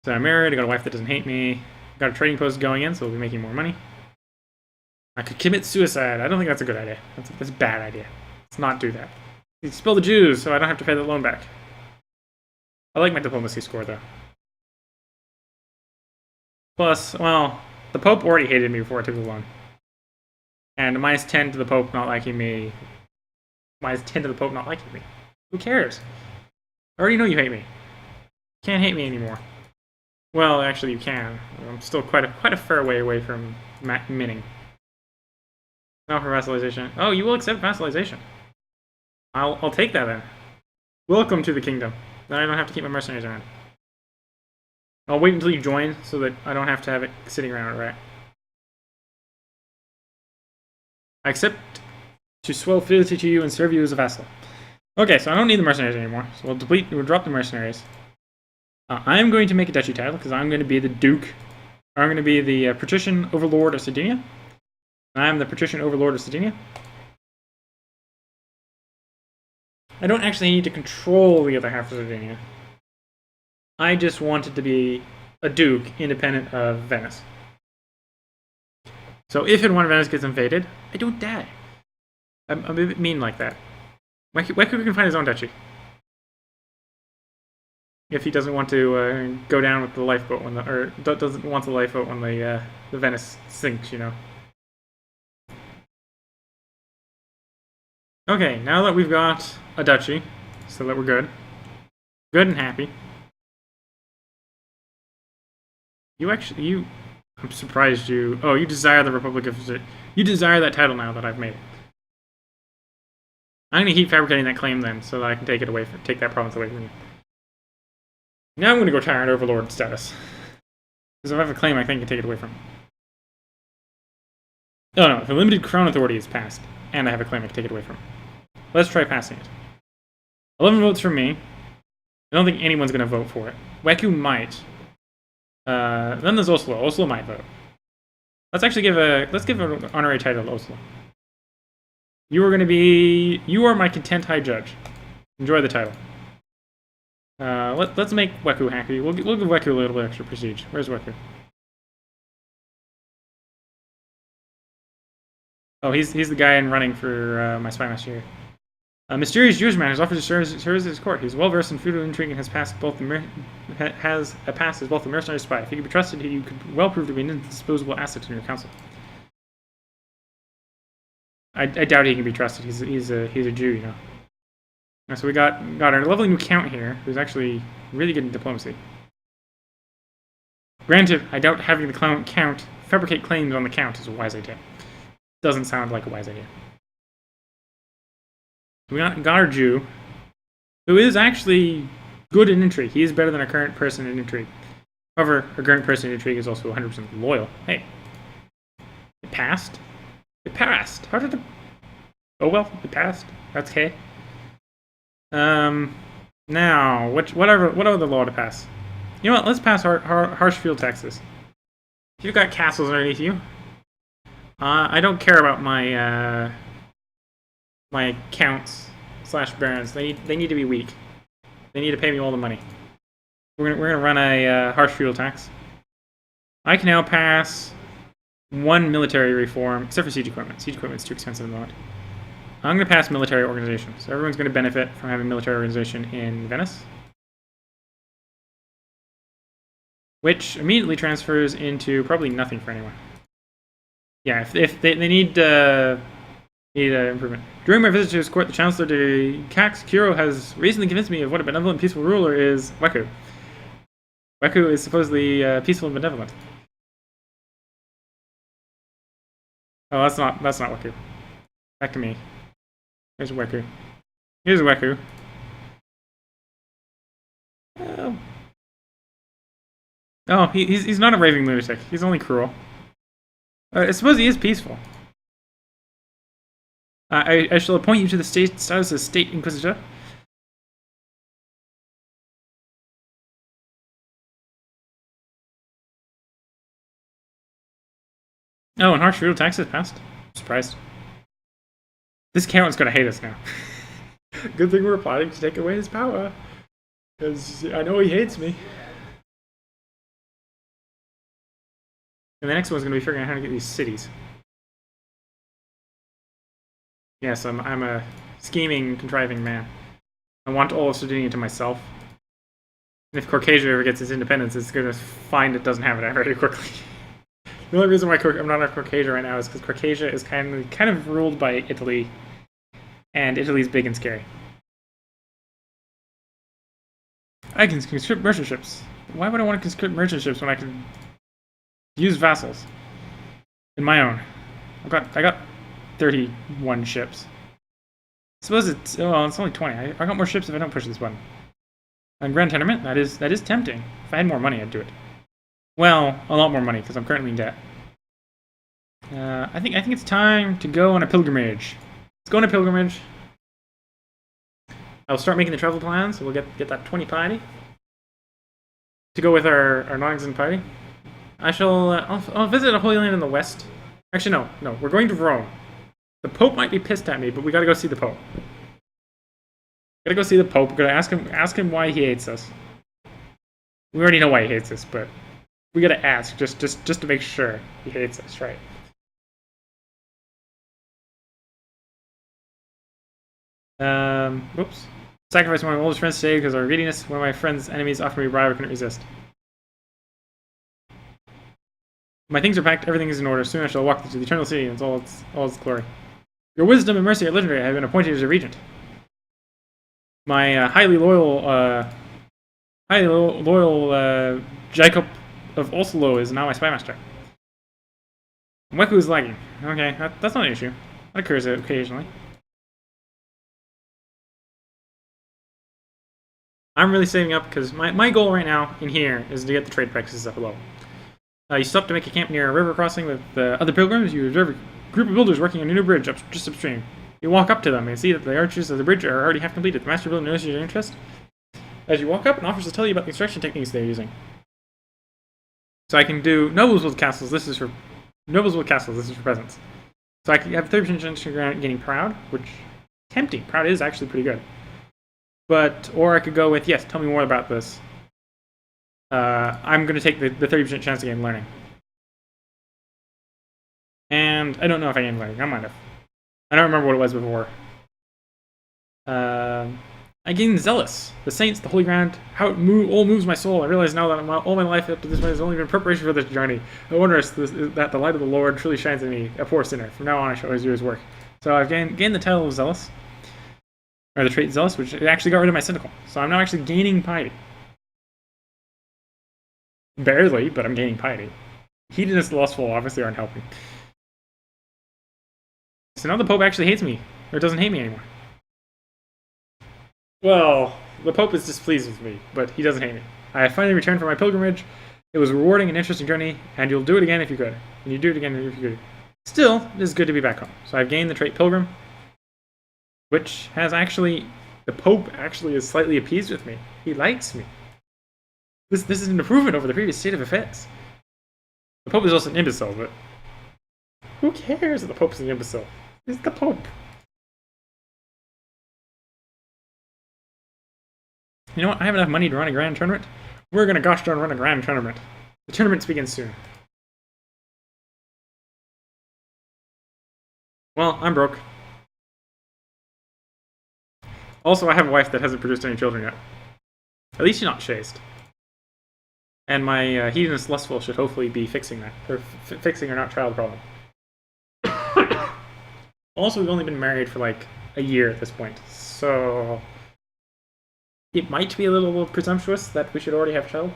So I'm married, I got a wife that doesn't hate me. Got a trading post going in, so we'll be making more money. I could commit suicide. I don't think that's a good idea. That's a bad idea. Let's not do that. Spill the Jews, so I don't have to pay that loan back. I like my diplomacy score, though. Plus, well, the Pope already hated me before I took the loan. And minus 10 to the Pope not liking me. Minus 10 to the Pope not liking me. Who cares? I already know you hate me. You can't hate me anymore. Well, actually, you can. I'm still quite a fair way away from minning. Now for vassalization. Oh, you will accept vassalization. I'll take that then. Welcome to the kingdom. Then I don't have to keep my mercenaries around. I'll wait until you join so that I don't have to have it sitting around, right? I accept to swell fealty to you and serve you as a vassal. Okay, so I don't need the mercenaries anymore. So we'll drop the mercenaries. I'm going to make a duchy title because I'm going to be the Duke. I'm going to be the Patrician Overlord of Sardinia. I'm the Patrician Overlord of Sardinia. I don't actually need to control the other half of Sardinia. I just wanted to be a Duke independent of Venice. So if and when Venice gets invaded, I don't die. I'm a bit mean like that. Weku can find his own duchy. If he doesn't want to go down with the lifeboat or doesn't want the lifeboat when the Venice sinks, you know. Okay, now that we've got a duchy, so that we're good and happy. I'm surprised you. Oh, you desire the Republic of. You desire that title now that I've made it. I'm gonna keep fabricating that claim then, so that I can take that province away from you. Now I'm gonna go Tyrant Overlord status, because if I have a claim, I think I can take it away from. Oh no, if a limited crown authority is passed, and I have a claim, I can take it away from. Let's try passing it. 11 votes for me. I don't think anyone's going to vote for it. Weku might. Then there's Oslo. Oslo might vote. Let's actually give an honorary title to Oslo. You are my content high judge. Enjoy the title. Let's make Weku happy. We'll give Weku a little bit extra prestige. Where's Weku? Oh, he's the guy in running for my spy master here. A mysterious Jewish man has offered to serve as his court. He's well versed in feudal intrigue and has passed both has a pass as both a mercenary spy. If he could be trusted, he could well prove to be an indisposable asset in your council. I doubt he can be trusted. He's a Jew, you know. So we got our lovely new count here, who's actually really good in diplomacy. Granted, I doubt having the count fabricate claims on the count is a wise idea. Doesn't sound like a wise idea. We got our Jew, who is actually good in intrigue. He is better than our current person in intrigue. However, our current person in intrigue is also 100% loyal. Hey. It passed? It passed. How did it... Oh well, it passed. That's okay. Now, what other law to pass? You know what, let's pass harsh field taxes. If you've got castles underneath you, I don't care about my, my counts / barons. They need to be weak. They need to pay me all the money. We're gonna run a harsh fuel tax. I can now pass one military reform, except for siege equipment. Siege equipment's too expensive at the moment. I'm gonna pass military organization. So everyone's gonna benefit from having military organization in Venice, which immediately transfers into probably nothing for anyone. Yeah, if they need improvement. During my visit to his court, the Chancellor de Kaxkuro has recently convinced me of what a benevolent, peaceful ruler is Weku. Weku is supposedly peaceful and benevolent. Oh, that's not Weku. Back to me. Here's Weku. Here's Weku. Oh, he's not a raving lunatic. He's only cruel. I suppose he is peaceful. I shall appoint you to the status of State Inquisitor. Oh, and harsh feudal taxes passed. I'm surprised. This count's gonna hate us now. Good thing we're plotting to take away his power. Because I know he hates me. And the next one's gonna be figuring out how to get these cities. Yes, I'm a scheming, contriving man. I want all of Sardinia to myself. And if Caucasia ever gets its independence, it's gonna find it doesn't have it very quickly. The only reason why I'm not on Caucasia right now is because Caucasia is kind of ruled by Italy, and Italy's big and scary. I can conscript merchant ships. Why would I want to conscript merchant ships when I can use vassals in my own? I got 31 ships. I suppose it's only 20. I got more ships if I don't push this button. And Grand Tenement, that is tempting. If I had more money, I'd do it. Well, a lot more money because I'm currently in debt. I think it's time to go on a pilgrimage. Let's go on a pilgrimage. I'll start making the travel plans. So we'll get that 20 piety to go with our non-existent piety. I'll visit a Holy Land in the west. Actually, no, we're going to Rome. The Pope might be pissed at me, but we gotta go see the Pope. Gotta go see the Pope. We're gonna ask him why he hates us. We already know why he hates us, but we gotta ask just to make sure he hates us, right? Whoops. Sacrificed one of my oldest friends today because of our greediness. One of my friend's enemies offered me a bribe I couldn't resist. My things are packed, everything is in order. Soon I shall walk into the eternal city and all its glory. Your wisdom and mercy are legendary. I have been appointed as a regent. My highly loyal Jacob of Oslo is now my spymaster. Weku is lagging. Okay, that's not an issue. That occurs occasionally. I'm really saving up because my goal right now in here is to get the trade practices up a level. You stop to make a camp near a river crossing with other pilgrims. You observe a group of builders working on a new bridge just upstream. You walk up to them and see that the arches of the bridge are already half completed. The master builder notices your interest as you walk up and offers to tell you about the construction techniques they're using. So I can do nobles with castles. This is for peasants. So I can have 30% chance of getting proud, which tempting. Proud is actually pretty good. Or I could go with, yes, tell me more about this. I'm going to take the 30% chance to gain learning. And I don't know if I gained learning. I might have. I don't remember what it was before. I gained zealous. The saints, the holy ground, how it all moves my soul. I realize now that all my life up to this point has only been preparation for this journey. I wonder that the light of the Lord truly shines in me, a poor sinner. From now on, I shall always do his work. So I've gained the title of zealous. Or the trait zealous, which actually got rid of my cynical. So I'm now actually gaining piety. Barely, but I'm gaining piety. Heediness and lustful obviously aren't helping. So now the Pope actually hates me. Or doesn't hate me anymore. Well, the Pope is displeased with me, but he doesn't hate me. I have finally returned from my pilgrimage. It was a rewarding and interesting journey, and you'll do it again if you could. And you do it again if you could. Still, it is good to be back home. So I've gained the trait Pilgrim, which has actually... The Pope actually is slightly appeased with me. He likes me. This is an improvement over the previous state of affairs. The Pope is also an imbecile, but... Who cares that the Pope's an imbecile? He's the Pope. You know what? I have enough money to run a grand tournament. We're gonna gosh darn run a grand tournament. The tournaments begin soon. Well, I'm broke. Also, I have a wife that hasn't produced any children yet. At least she's not chaste. And my hedonist lustful should hopefully be fixing that. Or fixing her not child problem. Also, we've only been married for like a year at this point. So... It might be a little presumptuous that we should already have a child.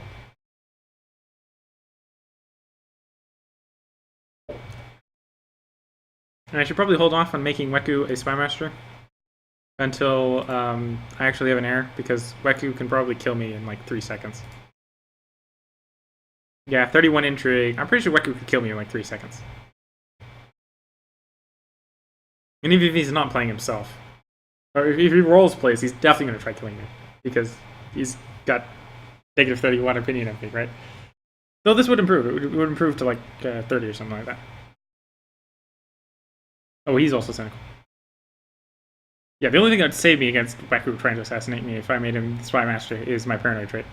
And I should probably hold off on making Weku a spymaster until I actually have an heir, because Weku can probably kill me in like 3 seconds. Yeah, 31 intrigue. I'm pretty sure Weku could kill me in like 3 seconds. And even if he's not playing himself, or if he rolls plays, he's definitely going to try killing me. Because he's got negative 31 opinion of me, right? So this would improve. It would improve to like 30 or something like that. Oh, he's also cynical. Yeah, the only thing that would save me against Weku trying to assassinate me if I made him spy master is my paranoid trait.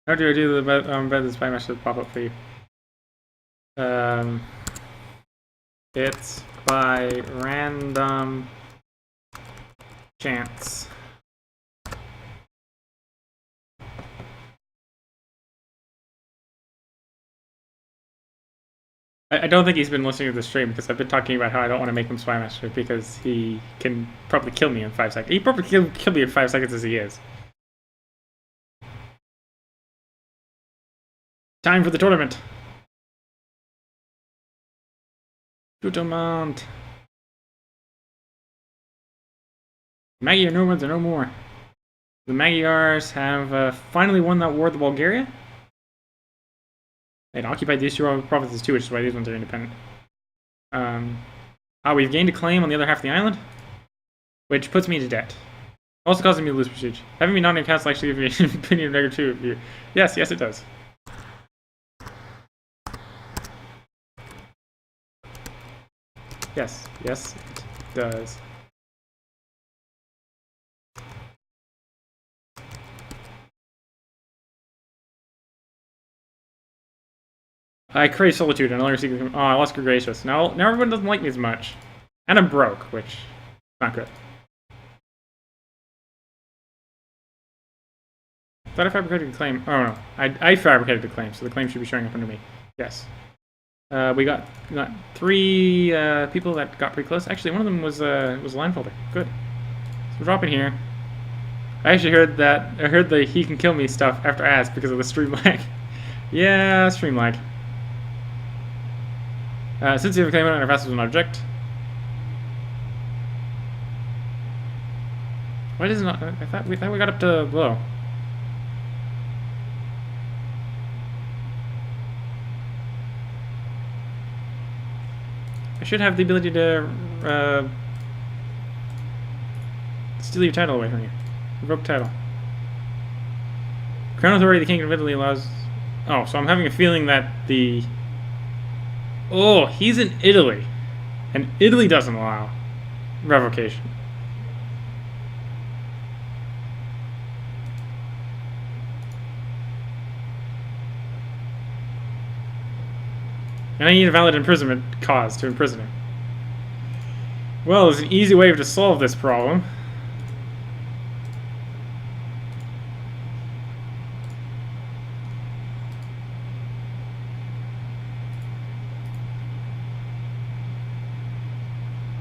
How do I do the bet the spy master pop up for you? It's by random chance. I don't think he's been listening to the stream, because I've been talking about how I don't want to make him spy master because he can probably kill me in 5 seconds. He probably kill me in 5 seconds as he is. Time for the tournament. Tournament. Magyar nomads are no more. The Magyars have finally won that war with Bulgaria. They'd occupied these 2 provinces too, which is why these ones are independent. We've gained a claim on the other half of the island, which puts me into debt. Also causing me to lose prestige. Having me not in council actually gives me an opinion of -2 of you. Yes, it does. Yes, it does. I crave solitude and no longer seek. Oh, I lost Gregatious. Now everyone doesn't like me as much. And I'm broke, which is not good. Thought I fabricated the claim. Oh no. I fabricated the claim, so the claim should be showing up under me. Yes. We got 3 people that got pretty close. Actually, one of them was a line folder. Good. So we're dropping here. I actually heard the he can kill me stuff after I asked because of the stream lag. Yeah, stream lag. Since you have a claim on our vassals will not object. Why does it not? I thought we got up to low. I should have the ability to steal your title away from you. Revoke title. Crown authority of the Kingdom of Italy allows... Oh, so I'm having a feeling that the... Oh, he's in Italy. And Italy doesn't allow revocation. And I need a valid imprisonment cause to imprison him. Well, there's an easy way to solve this problem.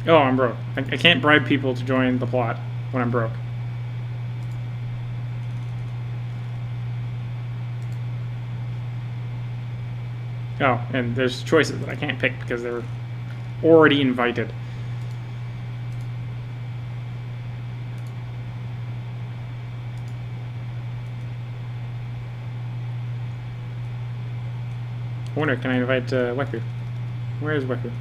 Oh, I'm broke. I can't bribe people to join the plot when I'm broke. Oh, and there's choices that I can't pick because they're already invited. I wonder, can I invite Weku? Where is Weku?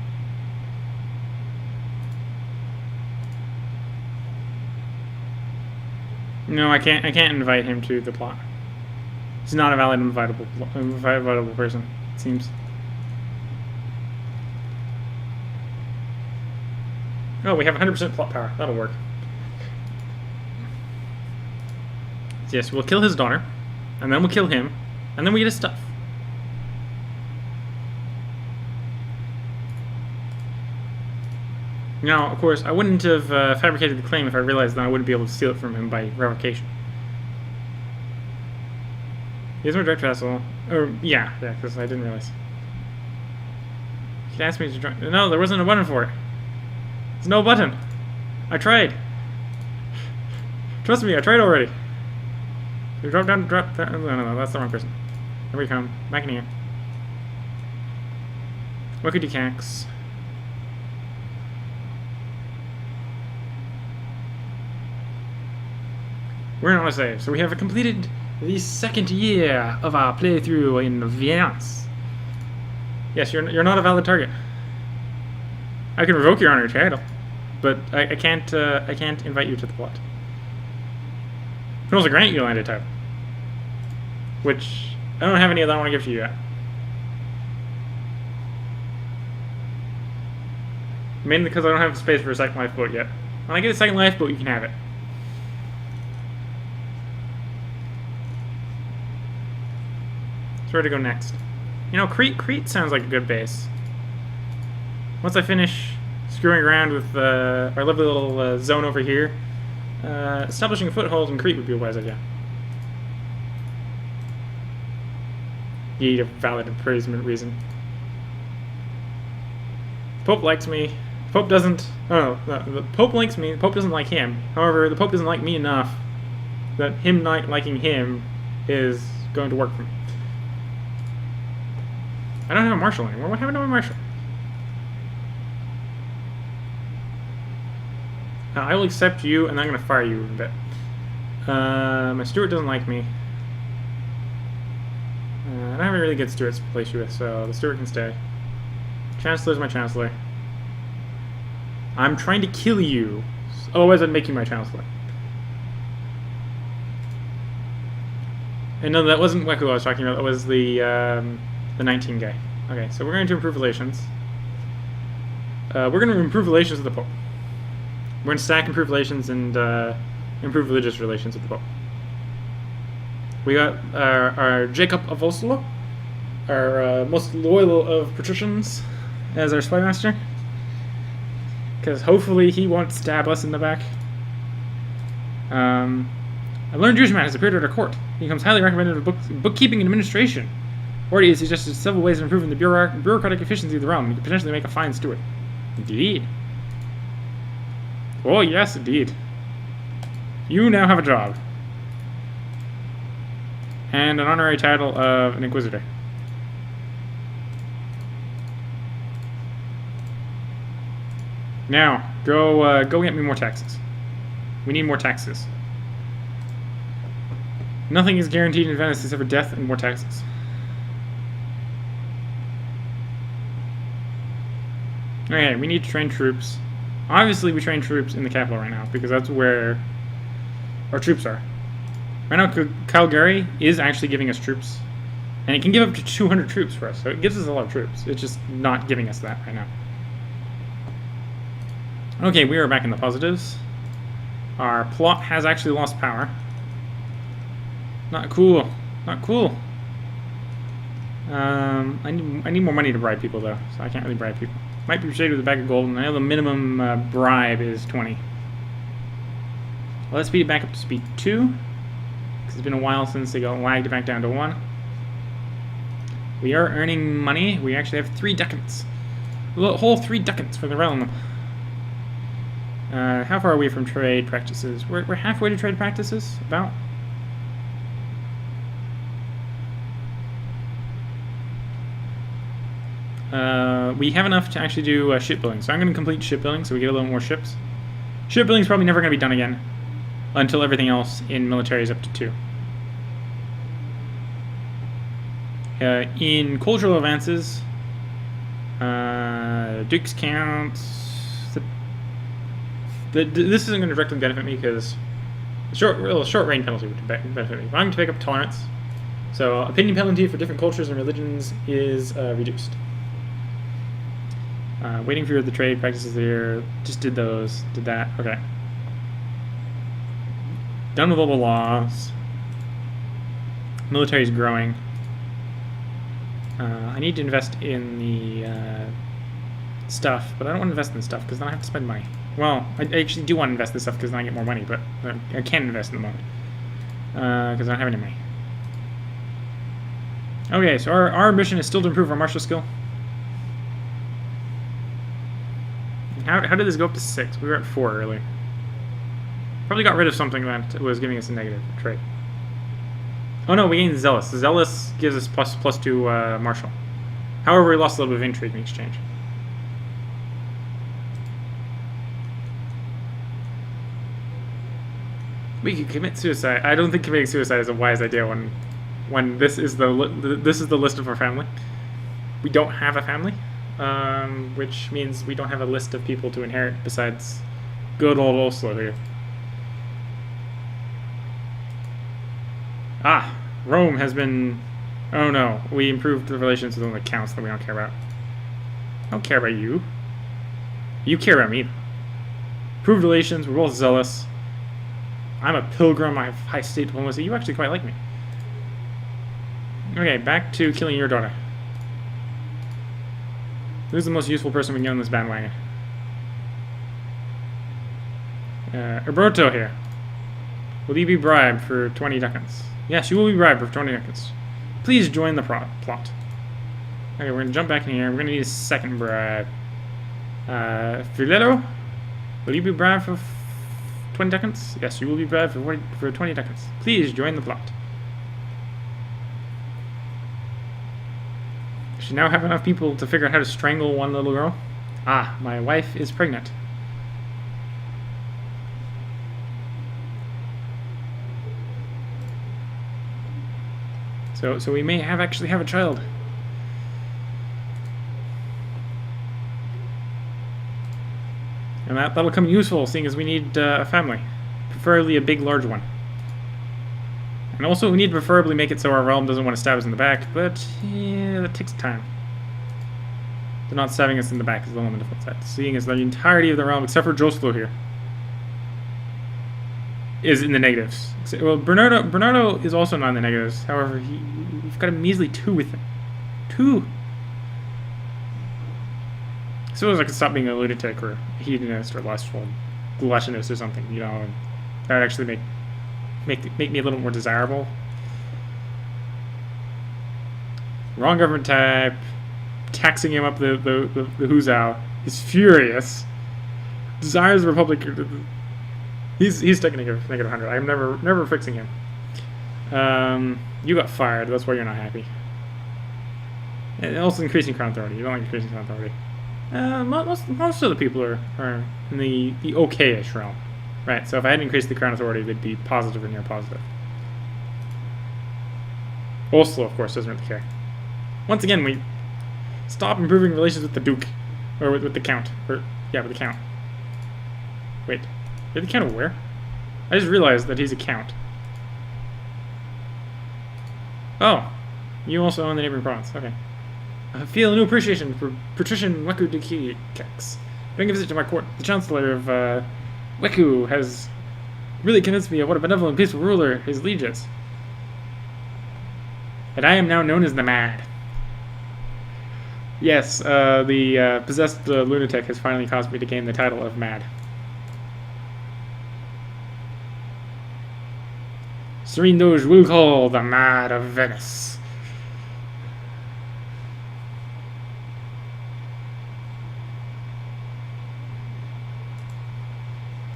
No, I can't invite him to the plot. He's not a valid invitable person, it seems. Oh, we have 100% plot power. That'll work. Yes, we'll kill his daughter, and then we'll kill him, and then we get his stuff. Now, of course, I wouldn't have fabricated the claim if I realized that I wouldn't be able to steal it from him by revocation. He has more direct vassal. Or, yeah, because I didn't realize. He asked me to join. No, there wasn't a button for it. There's no button. I tried. Trust me, I tried already. You drop down. No, that's the wrong person. Here we come. Back in here. What could you cax? We're on a save. So we have completed the second year of our playthrough in Viance. Yes, you're not a valid target. I can revoke your honor title, but I can't invite you to the plot. I can also grant you a landed title, which I don't have any of that I want to give to you yet. Mainly because I don't have space for a second lifeboat yet. When I get a second lifeboat, you can have it. So where to go next? You know, Crete sounds like a good base. Once I finish screwing around with our lovely little zone over here, establishing a foothold in Crete would be a wise idea. You need a valid imprisonment reason. The Pope likes me. The Pope doesn't. Oh, no, the Pope likes me. The Pope doesn't like him. However, the Pope doesn't like me enough that him not liking him is going to work for me. I don't have a marshal anymore. What happened to my marshal? I will accept you, and I'm going to fire you in a bit. My steward doesn't like me. I don't have a really good steward to place you with, so the steward can stay. Chancellor's my chancellor. I'm trying to kill you. Otherwise, I'd make you my chancellor. And no, that wasn't Weku I was talking about. That was the 19 guy. Okay, so we're going to improve relations. We're going to improve relations with the Pope. We're going to stack improve relations and improve religious relations with the Pope. We got our Jacob of Oslo, our most loyal of patricians, as our spy master. Because hopefully he won't stab us in the back. A learned Jewish man has appeared at our court. He becomes highly recommended in bookkeeping and administration. Or he has suggested several ways of improving the bureaucratic efficiency of the realm. He could potentially make a fine steward. Indeed. Oh, yes, indeed. You now have a job. And an honorary title of an inquisitor. Now, go get me more taxes. We need more taxes. Nothing is guaranteed in Venice except for death and more taxes. Okay, we need to train troops. Obviously, we train troops in the capital right now because that's where our troops are. Right now, Calgary is actually giving us troops. And it can give up to 200 troops for us, so it gives us a lot of troops. It's just not giving us that right now. Okay, we are back in the positives. Our plot has actually lost power. Not cool. Not cool. I need more money to bribe people, though, so I can't really bribe people. Might be persuaded with a bag of gold, and I know the minimum bribe is 20. Well, let's speed it back up to speed 2, because it's been a while since they got lagged back down to 1. We are earning money. We actually have 3 ducats. A whole 3 ducats for the realm. How far are we from trade practices? We're halfway to trade practices, about. We have enough to actually do shipbuilding, so I'm going to complete shipbuilding so we get a little more ships. Shipbuilding is probably never going to be done again until everything else in military is up to 2. In cultural advances, Dukes counts. This isn't going to directly benefit me because short range penalty would benefit me. But I'm going to pick up tolerance. So opinion penalty for different cultures and religions is reduced. Waiting for the trade practices here. Just did those. Did that. Okay. Done with all the laws. Military is growing. I need to invest in the stuff, but I don't want to invest in the stuff because then I have to spend money. Well, I actually do want to invest in stuff because then I get more money, but I can't invest in the moment because I don't have any money. Okay, so our mission is still to improve our martial skill. How did this go up to 6? We were at 4 earlier. Probably got rid of something that was giving us a negative trade. Oh no, we gained Zealous. Zealous gives us plus 2 martial. However, we lost a little bit of intrigue in exchange. We could commit suicide. I don't think committing suicide is a wise idea when this is the list of our family. We don't have a family, which means we don't have a list of people to inherit besides good old Oslo here. Ah, Rome has been... Oh no, we improved the relations with the counts that we don't care about. I don't care about you. You care about me. Improved relations, we're both zealous. I'm a pilgrim, I have high state diplomacy. You actually quite like me. Okay, back to killing your daughter. Who's the most useful person we can get on this bandwagon? Roberto here. Will you be bribed for 20 ducats? Yes, you will be bribed for 20 ducats. Please join the plot. Okay, we're going to jump back in here. We're going to need a second bribe. Filetto? Will you be bribed for 20 ducats? Yes, you will be bribed for 20 ducats. Please join the plot. Should now have enough people to figure out how to strangle one little girl. Ah, my wife is pregnant. So we may actually have a child. And that'll come useful, seeing as we need a family. Preferably a big, large one. And also, we need to preferably make it so our realm doesn't want to stab us in the back, but yeah, that takes time. They're not stabbing us in the back is the only difference. Seeing as the entirety of the realm, except for Joslo here, is in the negatives. Well, Bernardo is also not in the negatives. However, we've got a measly 2 with him. 2! So I could stop being a lunatic or a hedonist or lustful, gluttonous or something, you know, and that would actually make me a little more desirable. Wrong government type. Taxing him up the Huzhou. He's furious. Desires the Republic. He's stuck in negative 100. I'm never fixing him. You got fired. That's why you're not happy. And also increasing crown authority. You don't like increasing crown authority. Most of the people are in the okay-ish realm. Right, so if I hadn't increased the crown authority, they'd be positive or near positive. Oslo, of course, doesn't really care. Once again, we stop improving relations with the Duke. Or with the count. Or, yeah, with the count. Wait. You're the count of where? I just realized that he's a count. Oh. You also own the neighboring province. Okay. I feel a new appreciation for Patrician Weku Diki Kex. Paying a visit to my court, the Chancellor of Weku has really convinced me of what a benevolent, peaceful ruler his liege is. And I am now known as the Mad. Yes, the possessed lunatic has finally caused me to gain the title of Mad. Serene Doge will call the Mad of Venice.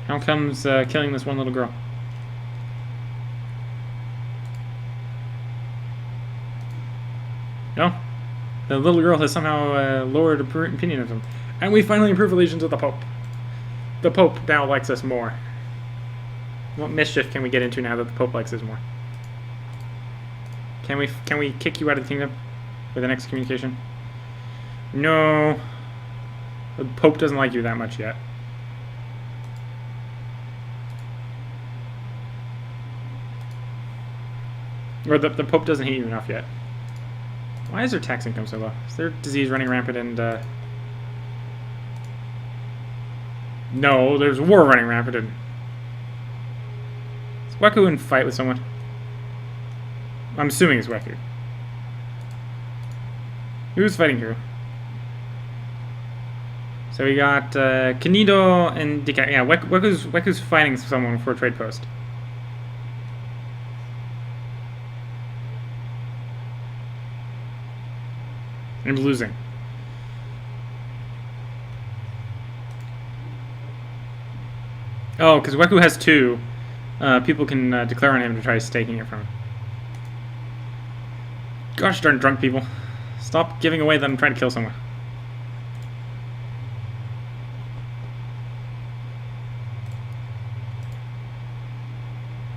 How comes killing this one little girl? No? The little girl has somehow lowered opinion of him. And we finally improve relations with the Pope. The Pope now likes us more. What mischief can we get into now that the Pope likes us more? Can we kick you out of the kingdom with an excommunication? No. The Pope doesn't like you that much yet. Or the Pope doesn't hate you enough yet. Why is their tax income so low? Is there disease running rampant and, No, there's war running rampant and... Is Weku in fight with someone? I'm assuming it's Weku. Who's fighting who? So we got, Kanido and Dika. Yeah, Weku's fighting someone for a trade post. And losing. Oh, because Weku has 2. People can declare on him to try staking it from him. Gosh darn drunk people. Stop giving away that I'm trying to kill someone.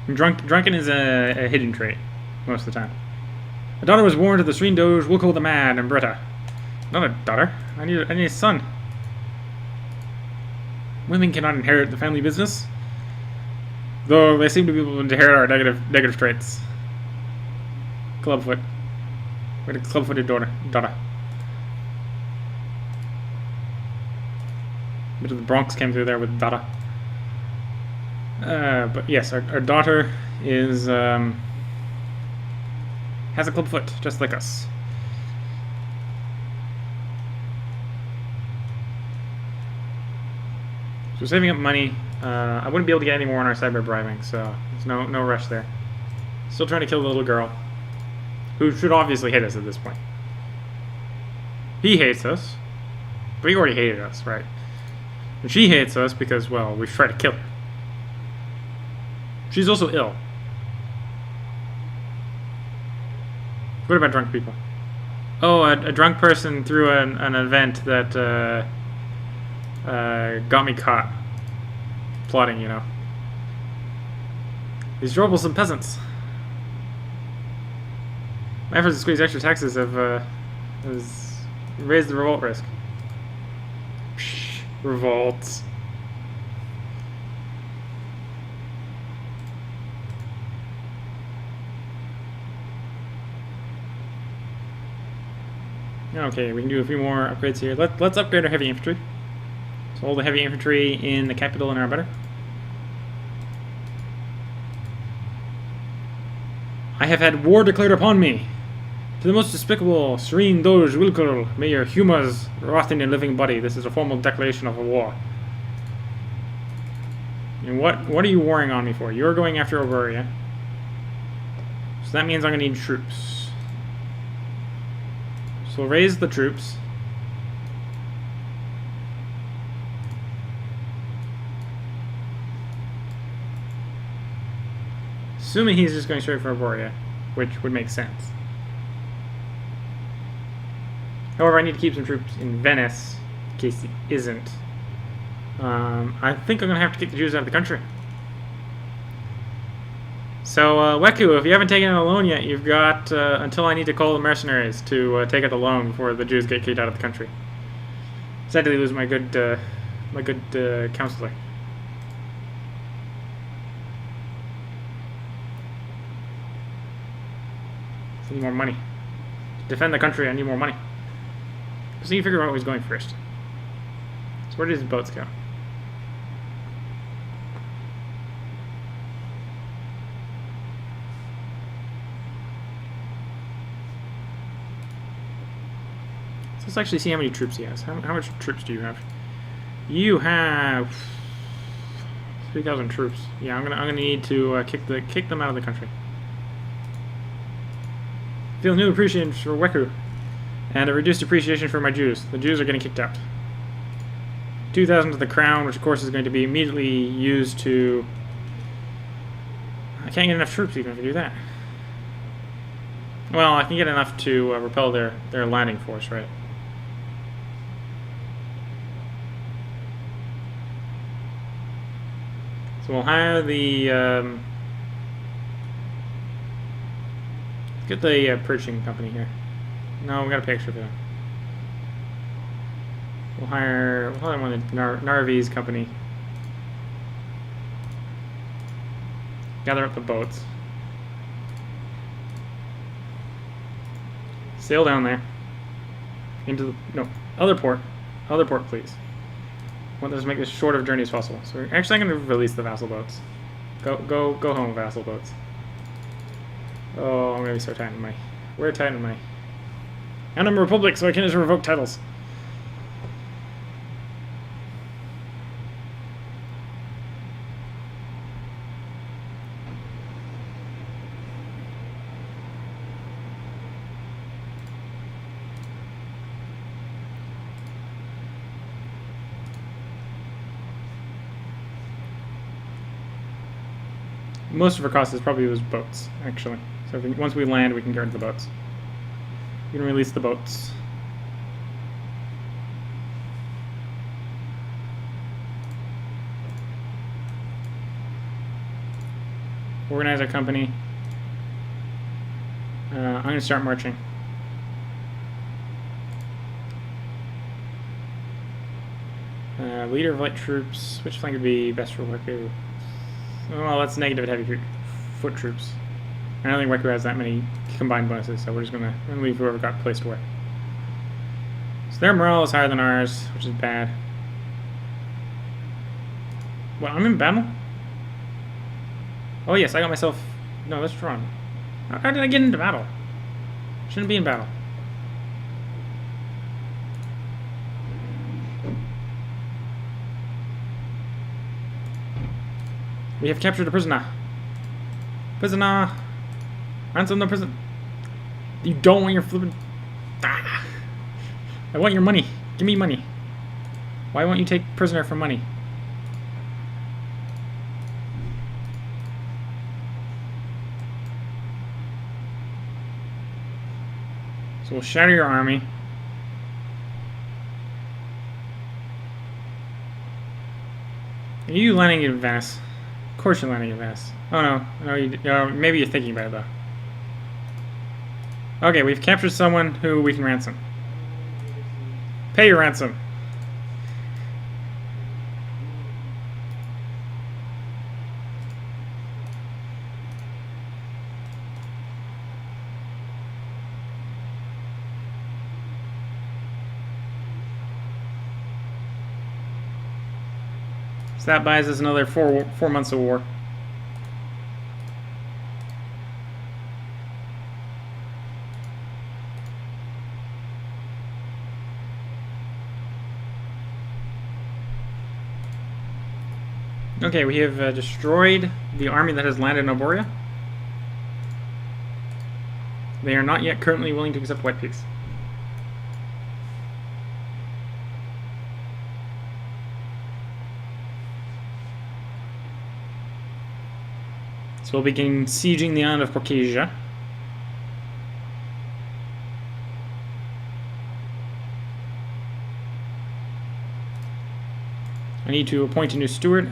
Drunken is a hidden trait, most of the time. A daughter was born to the Serene Doge, Wilco the Mad, and Britta. Not a daughter. I need a son. Women cannot inherit the family business, though they seem to be able to inherit our negative traits. Clubfoot. What a club-footed daughter. Bit of the Bronx came through there with Dada. But yes, our daughter is has a clubfoot, just like us. So saving up money. I wouldn't be able to get any more on our cyber bribing, so there's no rush there. Still trying to kill the little girl, who should obviously hate us at this point. He hates us, but he already hated us, right? And she hates us because, well, we've tried to kill her. She's also ill. What about drunk people? Oh, a drunk person threw an event that got me caught. Plotting, you know. These troublesome peasants. My efforts to squeeze extra taxes have raised the revolt risk. Psh, revolts. Okay, we can do a few more upgrades here. Let's upgrade our heavy infantry. So all the heavy infantry in the capital and are better. I have had war declared upon me. To the most despicable, serene Doge Wilkul, may your humours rot in your living body. This is a formal declaration of a war. And what are you warring on me for? You're going after Oberia. So that means I'm going to need troops. So we'll raise the troops. Assuming he's just going straight for Arborea, which would make sense. However, I need to keep some troops in Venice, in case he isn't. I think I'm going to have to kick the Jews out of the country. So, Weku, if you haven't taken out a loan yet, you've got until I need to call the mercenaries to take out the loan before the Jews get kicked out of the country. Sadly lose my good counselor. I need more money. To defend the country, I need more money. So you figure out who's going first. So where did his boats go? So let's actually see how many troops he has. How much troops do you have? You have 3,000 troops. Yeah, I'm gonna need to kick them out of the country. Feel new appreciation for Weku, and a reduced appreciation for my Jews. The Jews are getting kicked out. 2,000 to the crown, which of course is going to be immediately used to... I can't get enough troops even to do that. Well, I can get enough to repel their landing force, right? So we'll hire the... get the purchasing company here. No, we gotta pay extra for them. We'll hire one of the Narvi's company. Gather up the boats. Sail down there. Into the other port, please. I want us to make this short of journey as possible. So we're actually going to release the vassal boats. Go home, vassal boats. Oh, I'm gonna be so tight in my. We're tight in my. And I'm a republic, so I can't just revoke titles. Most of our cost is probably those boats, actually. So once we land, we can get rid of the boats. We can release the boats. Organize our company. I'm going to start marching. Leader of light troops. Which flank would be best for Weku? Well, that's negative at heavy foot troops. I don't think Weku has that many combined bonuses, so we're just gonna leave whoever got placed away. So their morale is higher than ours, which is bad. What, I'm in battle? Oh yes, I got myself... No, that's wrong. How did I get into battle? Shouldn't be in battle. We have captured a prisoner. Prisoner! Ransom the prison. You don't want your flippin'... Ah. I want your money. Give me money. Why won't you take prisoner for money? So we'll shatter your army. Are you landing in Venice? Of course you're landing in Venice. Oh no, maybe you're thinking about it though. Okay, we've captured someone who we can ransom. Pay your ransom. So that buys us another four months of war. Okay, we have destroyed the army that has landed in Oboria. They are not yet currently willing to accept white peace. So we'll begin sieging the island of Caucasia. I need to appoint a new steward.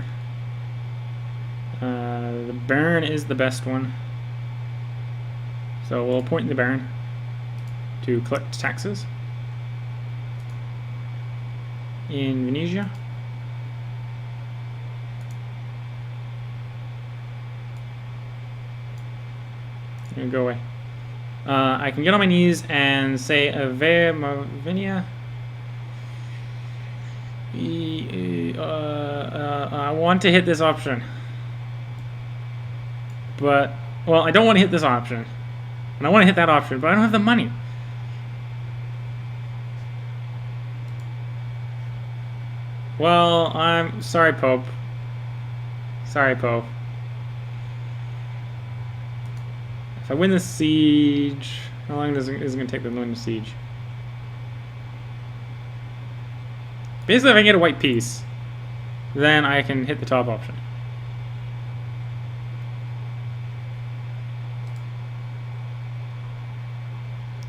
The Baron is the best one. So we'll appoint the Baron to collect taxes. in Venetia. Go away. I can get on my knees and say Ave Maria. I want to hit this option. But, well, I don't want to hit this option. And I want to hit that option, but I don't have the money. Well, I'm sorry, Pope. Sorry, Pope. If I win the siege, how long is it going to take to win the siege? Basically, if I get a white piece, then I can hit the top option.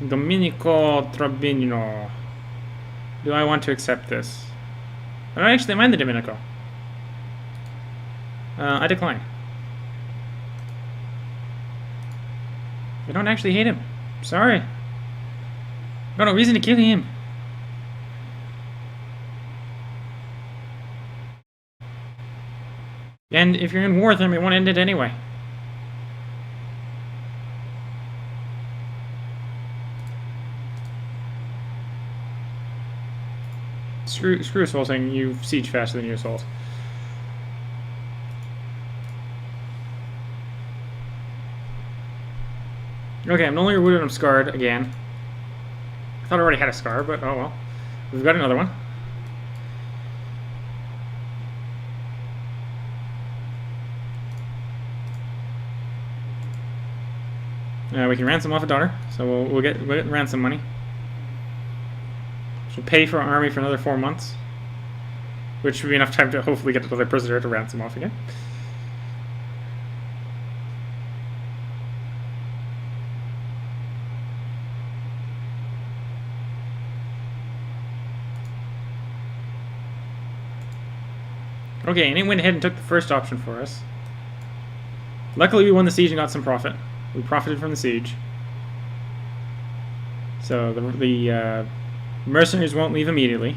Domenico Trabino. Do I want to accept this? I don't actually mind the Domenico. I decline. I don't actually hate him. Sorry. Got no reason to kill him. And if you're in war with him, it won't end it anyway. Screw assaulting, you siege faster than you assault. Okay, I'm no longer wounded, I'm scarred again. I thought I already had a scar, but oh well. We've got another one. We can ransom off a daughter, so we'll get ransom money. Which will pay for our army for another 4 months. Which should be enough time to hopefully get another prisoner to ransom off again. Okay, and it went ahead and took the first option for us. Luckily, we won the siege and got some profit. We profited from the siege. So the mercenaries won't leave immediately.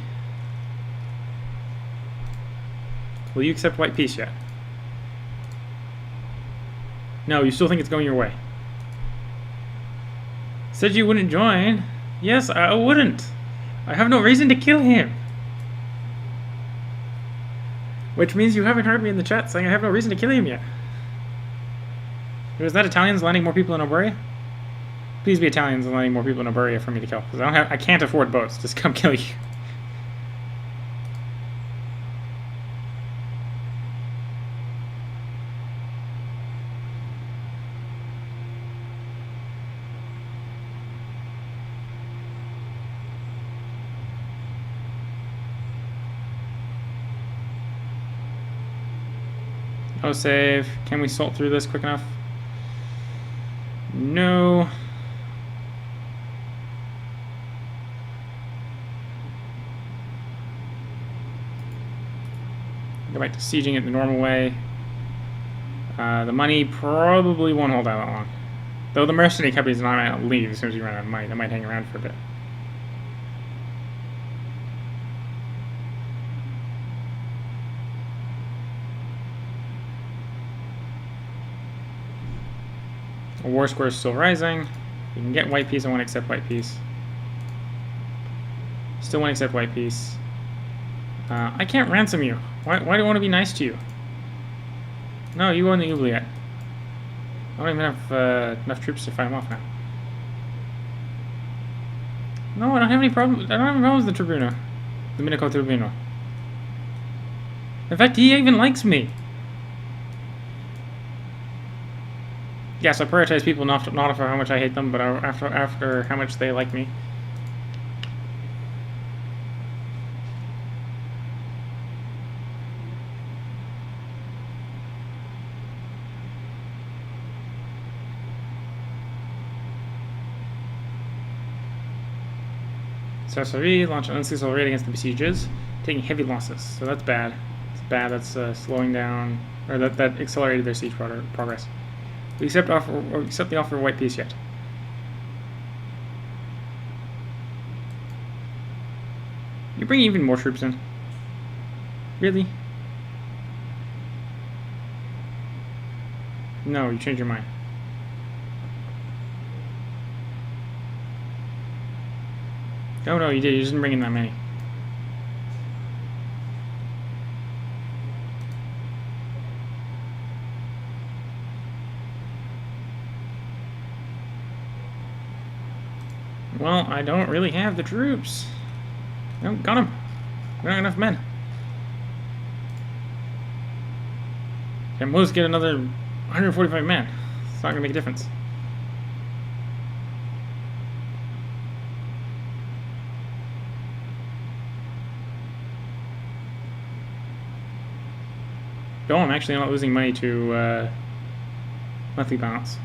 Will you accept white peace yet? No, you still think it's going your way. Said you wouldn't join. Yes, I wouldn't. I have no reason to kill him. Which means you haven't heard me in the chat saying I have no reason to kill him yet. Is that Italians landing more people in Oberia? Please be Italians landing more people in Oberia for me to kill, because I can't afford boats. Just come kill you. Oh, save. Can we salt through this quick enough? No. Go back to sieging it the normal way. The money probably won't hold out that long. Though the mercenary companies might leave as soon as you run out of money. They might hang around for a bit. War score is still rising. You can get white peace. I won't accept white peace. Still won't accept white peace. I can't ransom you. Why do I want to be nice to you? No, you own the oubliette. I don't even have enough troops to fight him off now. No, I don't have any problem. I don't have any problems with the Tribuna. Domenico Tribino. In fact, he even likes me. Yes, I prioritize people not for how much I hate them, but after how much they like me. Sorcery, launch an unsuccessful raid against the besiegers, taking heavy losses. So that's bad. It's bad. That's slowing down, or that accelerated their siege progress. We accept the offer of white peace yet. You bring even more troops in. Really? No, you changed your mind. Oh no, you did. You didn't bring in that many. Well, I don't really have the troops. No, got them. We don't have enough men. At most get another 145 men. It's not gonna make a difference. Oh, I'm actually not losing money to monthly balance.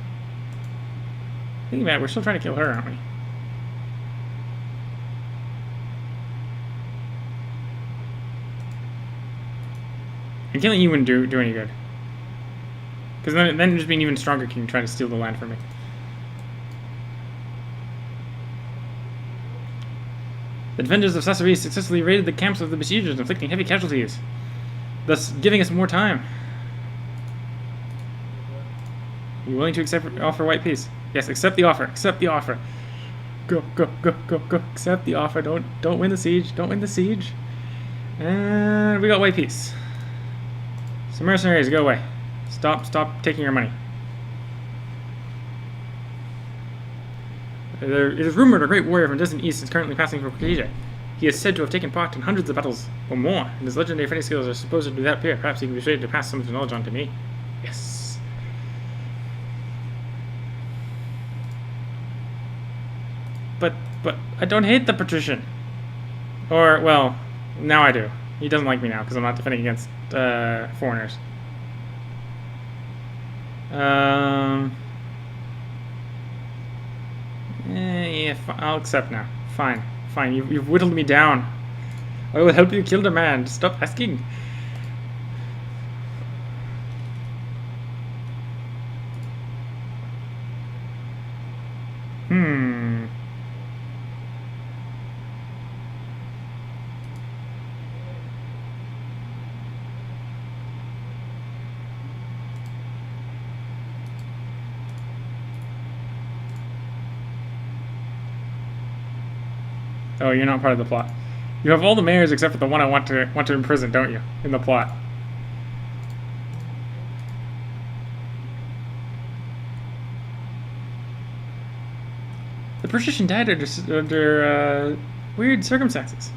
Thinking about it, we're still trying to kill her, aren't we? And killing you wouldn't do any good. Because then just being even stronger can try to steal the land from me. The defenders of Sassari successfully raided the camps of the besiegers, inflicting heavy casualties, thus giving us more time. Are you willing to offer white peace? Yes, accept the offer. Accept the offer. Go, go, go, go, go. Accept the offer. Don't win the siege. Don't win the siege. And we got white peace. So mercenaries, go away. Stop taking our money. It is rumored a great warrior from distant east is currently passing through Asia. He is said to have taken part in hundreds of battles or more, and his legendary fighting skills are supposed to do that appear. Perhaps he can be persuaded to pass some of his knowledge on to me. Yes. But I don't hate the patrician. Or, well, now I do. He doesn't like me now because I'm not defending against foreigners. Yeah, I'll accept now. Fine. You've whittled me down. I will help you kill the man. Stop asking. Oh, you're not part of the plot. You have all the mayors except for the one I want to imprison, don't you? In the plot. The patrician died under weird circumstances.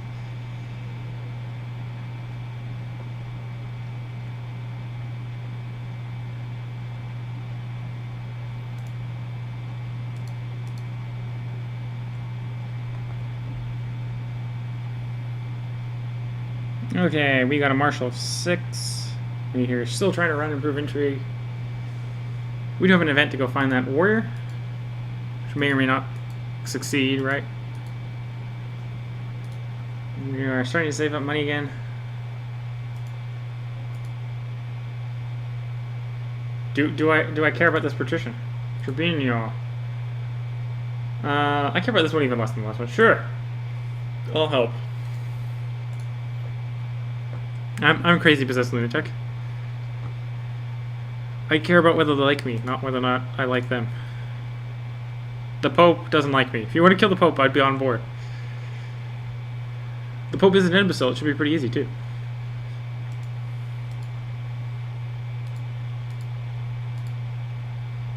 Okay, we got a marshal of 6. We're still trying to run improve intrigue. We do have an event to go find that warrior, which may or may not succeed, right? We are starting to save up money again. Do I care about this patrician? Tribunal. I care about this one even less than the last one. Sure, I'll help. I'm crazy possessed lunatic. I care about whether they like me, not whether or not I like them. The Pope doesn't like me. If you want to kill the Pope, I'd be on board. The Pope is an imbecile. It should be pretty easy, too.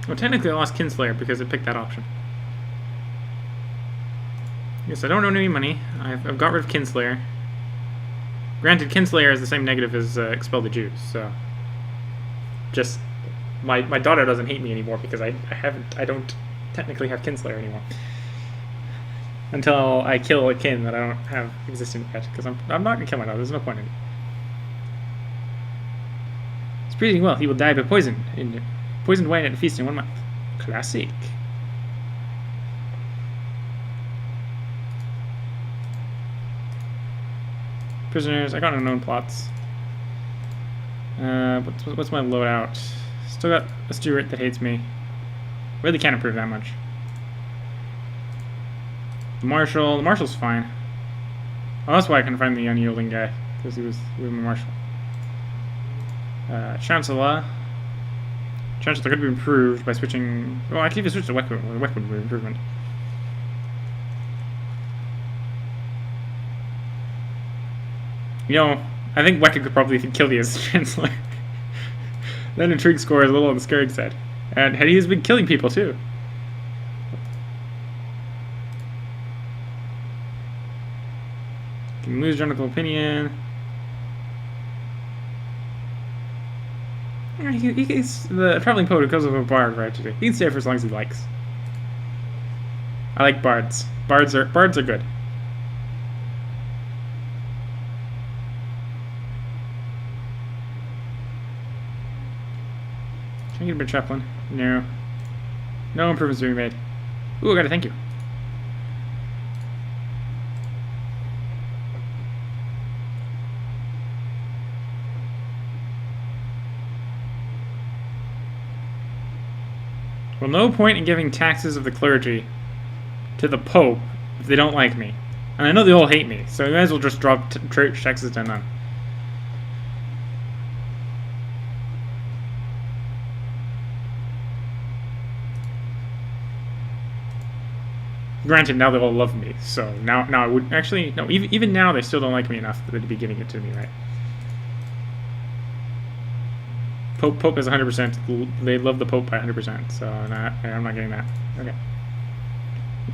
Well, technically I lost Kinslayer because it picked that option. Yes, I don't own any money. I've got rid of Kinslayer. Granted, Kinslayer is the same negative as Expel the Jews, so... Just... My daughter doesn't hate me anymore because I don't technically have Kinslayer anymore. Until I kill a kin that I don't have existent yet, because I'm not going to kill my daughter, there's no point in it. It's breathing well, he will die by poison. In poisoned wine at a feast in 1 month. Classic. Prisoners, I got unknown plots. What's my loadout? Still got a Stewart that hates me. Really can't improve that much. The Marshal's fine. Oh, that's why I can find the unyielding guy. because he was women marshal. Chancellor. Chancellor could be improved by switching. Well, actually, if you switch to weapon would be improvement. You know, I think Weka could probably kill the as Chancellor. Then intrigue score is a little on the scaring side. And he has been killing people too. Can lose general opinion. He's the traveling poet who comes with a bard for tragedy. He can stay for as long as he likes. I like bards. Bards are good. Can I get a bit chaplain? No. No improvements being made. Ooh, I got a thank you. Well, no point in giving taxes of the clergy to the Pope if they don't like me. And I know they all hate me, so you might as well just drop church taxes to none. Granted, now they all love me, so now I would actually no. Even now, they still don't like me enough for them to be giving it to me, right? Pope is 100%. They love the Pope by 100%, so I'm not getting that. Okay.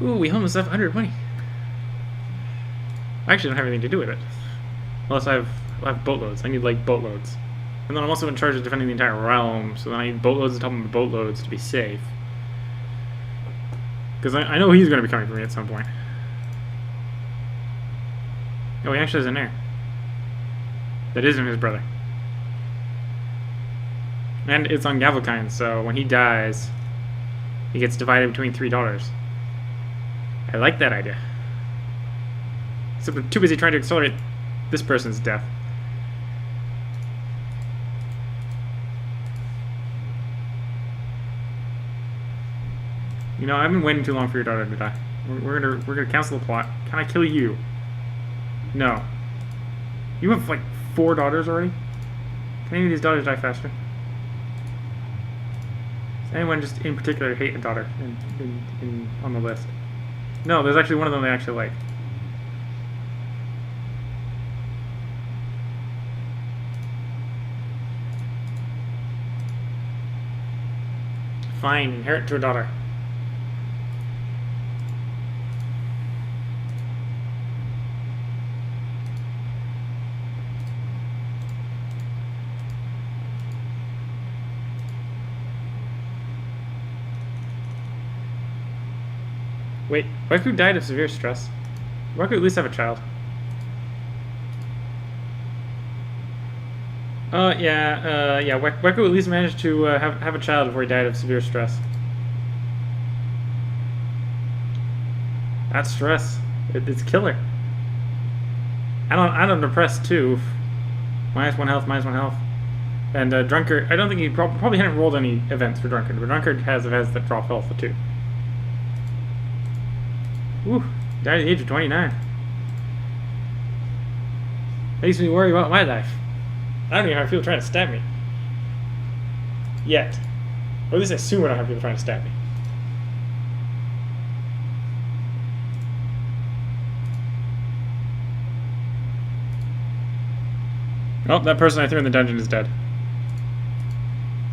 Ooh, we almost have 100 money. I actually don't have anything to do with it, unless I have boatloads. I need like boatloads, and then I'm also in charge of defending the entire realm, so then I need boatloads on top of boatloads to be safe. Because I know he's going to be coming for me at some point. Oh, he actually has an heir. That isn't his brother. And it's on Gavelkind, so when he dies, he gets divided between $3. I like that idea. Except I'm too busy trying to accelerate this person's death. You know, I've been waiting too long for your daughter to die. We're gonna cancel the plot. Can I kill you? No. You have like 4 daughters already? Can any of these daughters die faster? Does anyone just in particular hate a daughter on the list? No, there's actually one of them they actually like. Fine, inherit to a daughter. Wait, Weku died of severe stress. Weku at least have a child. Yeah. Weku at least managed to have a child before he died of severe stress. That's stress. It's killer. And I'm depressed too. -1 health, -1 health. And Drunkard, I don't think he probably hadn't rolled any events for Drunkard, but Drunkard has events that drop health too. Whew, died at the age of 29. Makes me worry about my life. I don't even have people trying to stab me. Yet. Or at least I assume I don't have people trying to stab me. Oh, that person I threw in the dungeon is dead.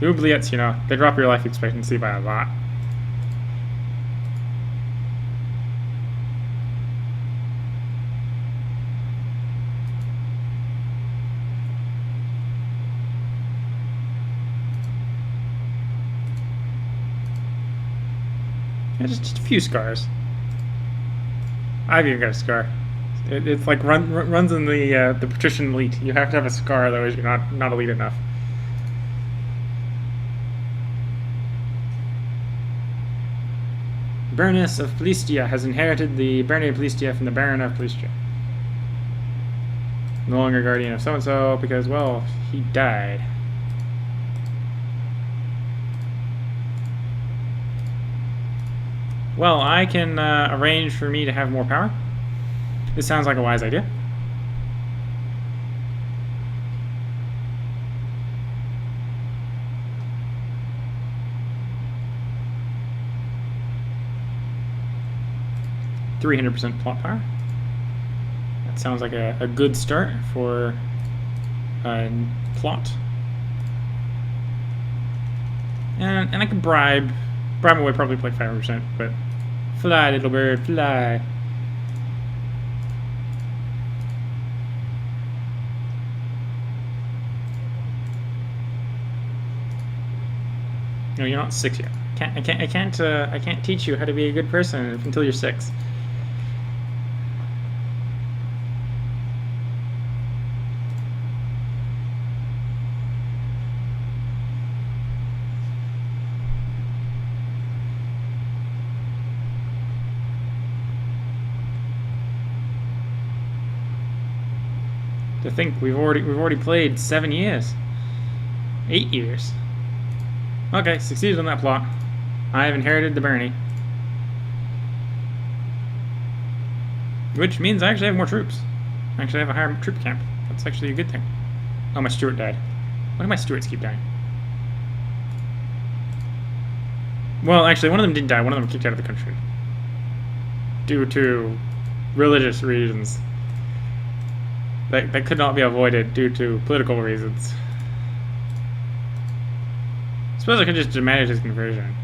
The oubliettes, you know, they drop your life expectancy by a lot. Yeah, just a few scars. I've even got a scar. It's like runs in the patrician elite. You have to have a scar, otherwise you're not elite enough. Baroness of Plistia has inherited the Baroness of Plistia from the Baron of Plistia. No longer guardian of so-and-so because, well, he died. Well, I can arrange for me to have more power. This sounds like a wise idea. 300% plot power. That sounds like a good start for plot. And I can bribe away probably like 5%, but fly, little bird, fly. No, you're not 6 yet. I can't teach you how to be a good person until you're 6. To think we've already played 7 years, 8 years. Okay, succeeded on that plot. I have inherited the Bernie. Which means I actually have more troops. I actually have a higher troop camp. That's actually a good thing. Oh, my Stuart died. Why do my Stuarts keep dying? Well, actually, one of them didn't die. One of them kicked out of the country. Due to religious reasons. That could not be avoided due to political reasons. I suppose I could just demand his conversion.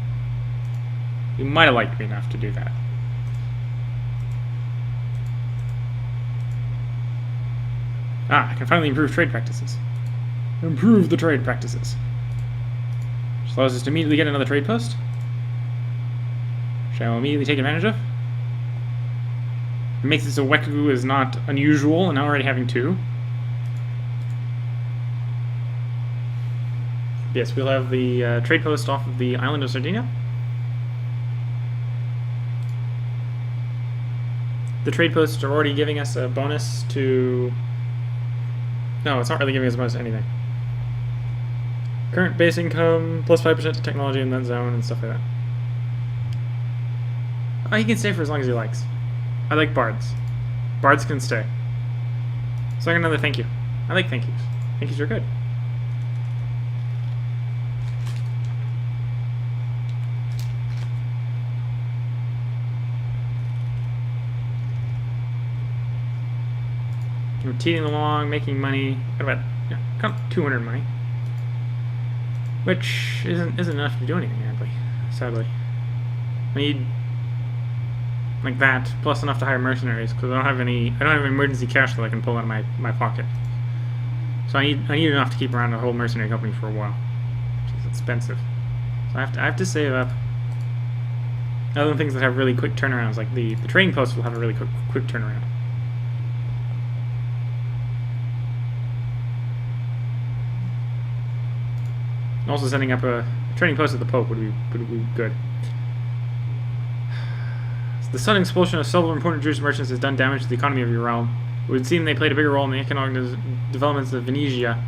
He might have liked me enough to do that. Ah, I can finally improve trade practices. Improve the trade practices. Which allows us to immediately get another trade post. Which I will immediately take advantage of. It makes it so Weku is not unusual, and now already having 2. Yes, we'll have the trade post off of the island of Sardinia. The trade posts are already giving us a bonus to... No, it's not really giving us a bonus to anything. Current base income, plus 5% to technology in that zone, and stuff like that. Oh, he can stay for as long as he likes. I like bards. Bards can stay. So I got another thank you. I like thank yous. Thank yous are good. We're teeing along, making money. Got about 200 money, which isn't enough to do anything. Sadly, I need like that plus enough to hire mercenaries because I don't have any emergency cash that I can pull out of my pocket. So I need enough to keep around a whole mercenary company for a while, which is expensive. So I have to save up. Other things that have really quick turnarounds, like the trading post will have a really quick turnaround. Also, setting up a trading post at the Pope would be good. The sudden expulsion of several important Jewish merchants has done damage to the economy of your realm. It would seem they played a bigger role in the economic developments of Venetia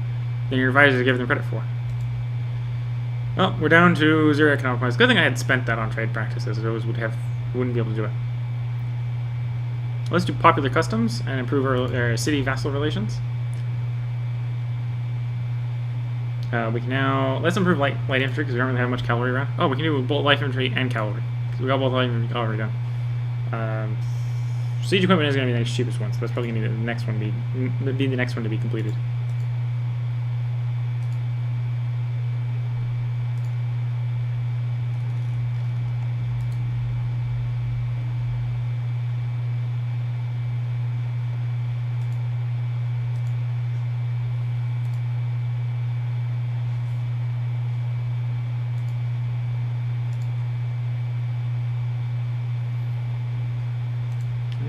than your advisors gave them credit for. Well, we're down to 0 economic points. Good thing I had spent that on trade practices. Those wouldn't be able to do it. Let's do popular customs and improve our city vassal relations. We can now... Let's improve light infantry because we don't really have much cavalry around. Oh, we can do both light infantry and cavalry. Because we got both light infantry and cavalry done. Siege equipment is going to be the next cheapest one, so that's probably going to be the next one to be completed.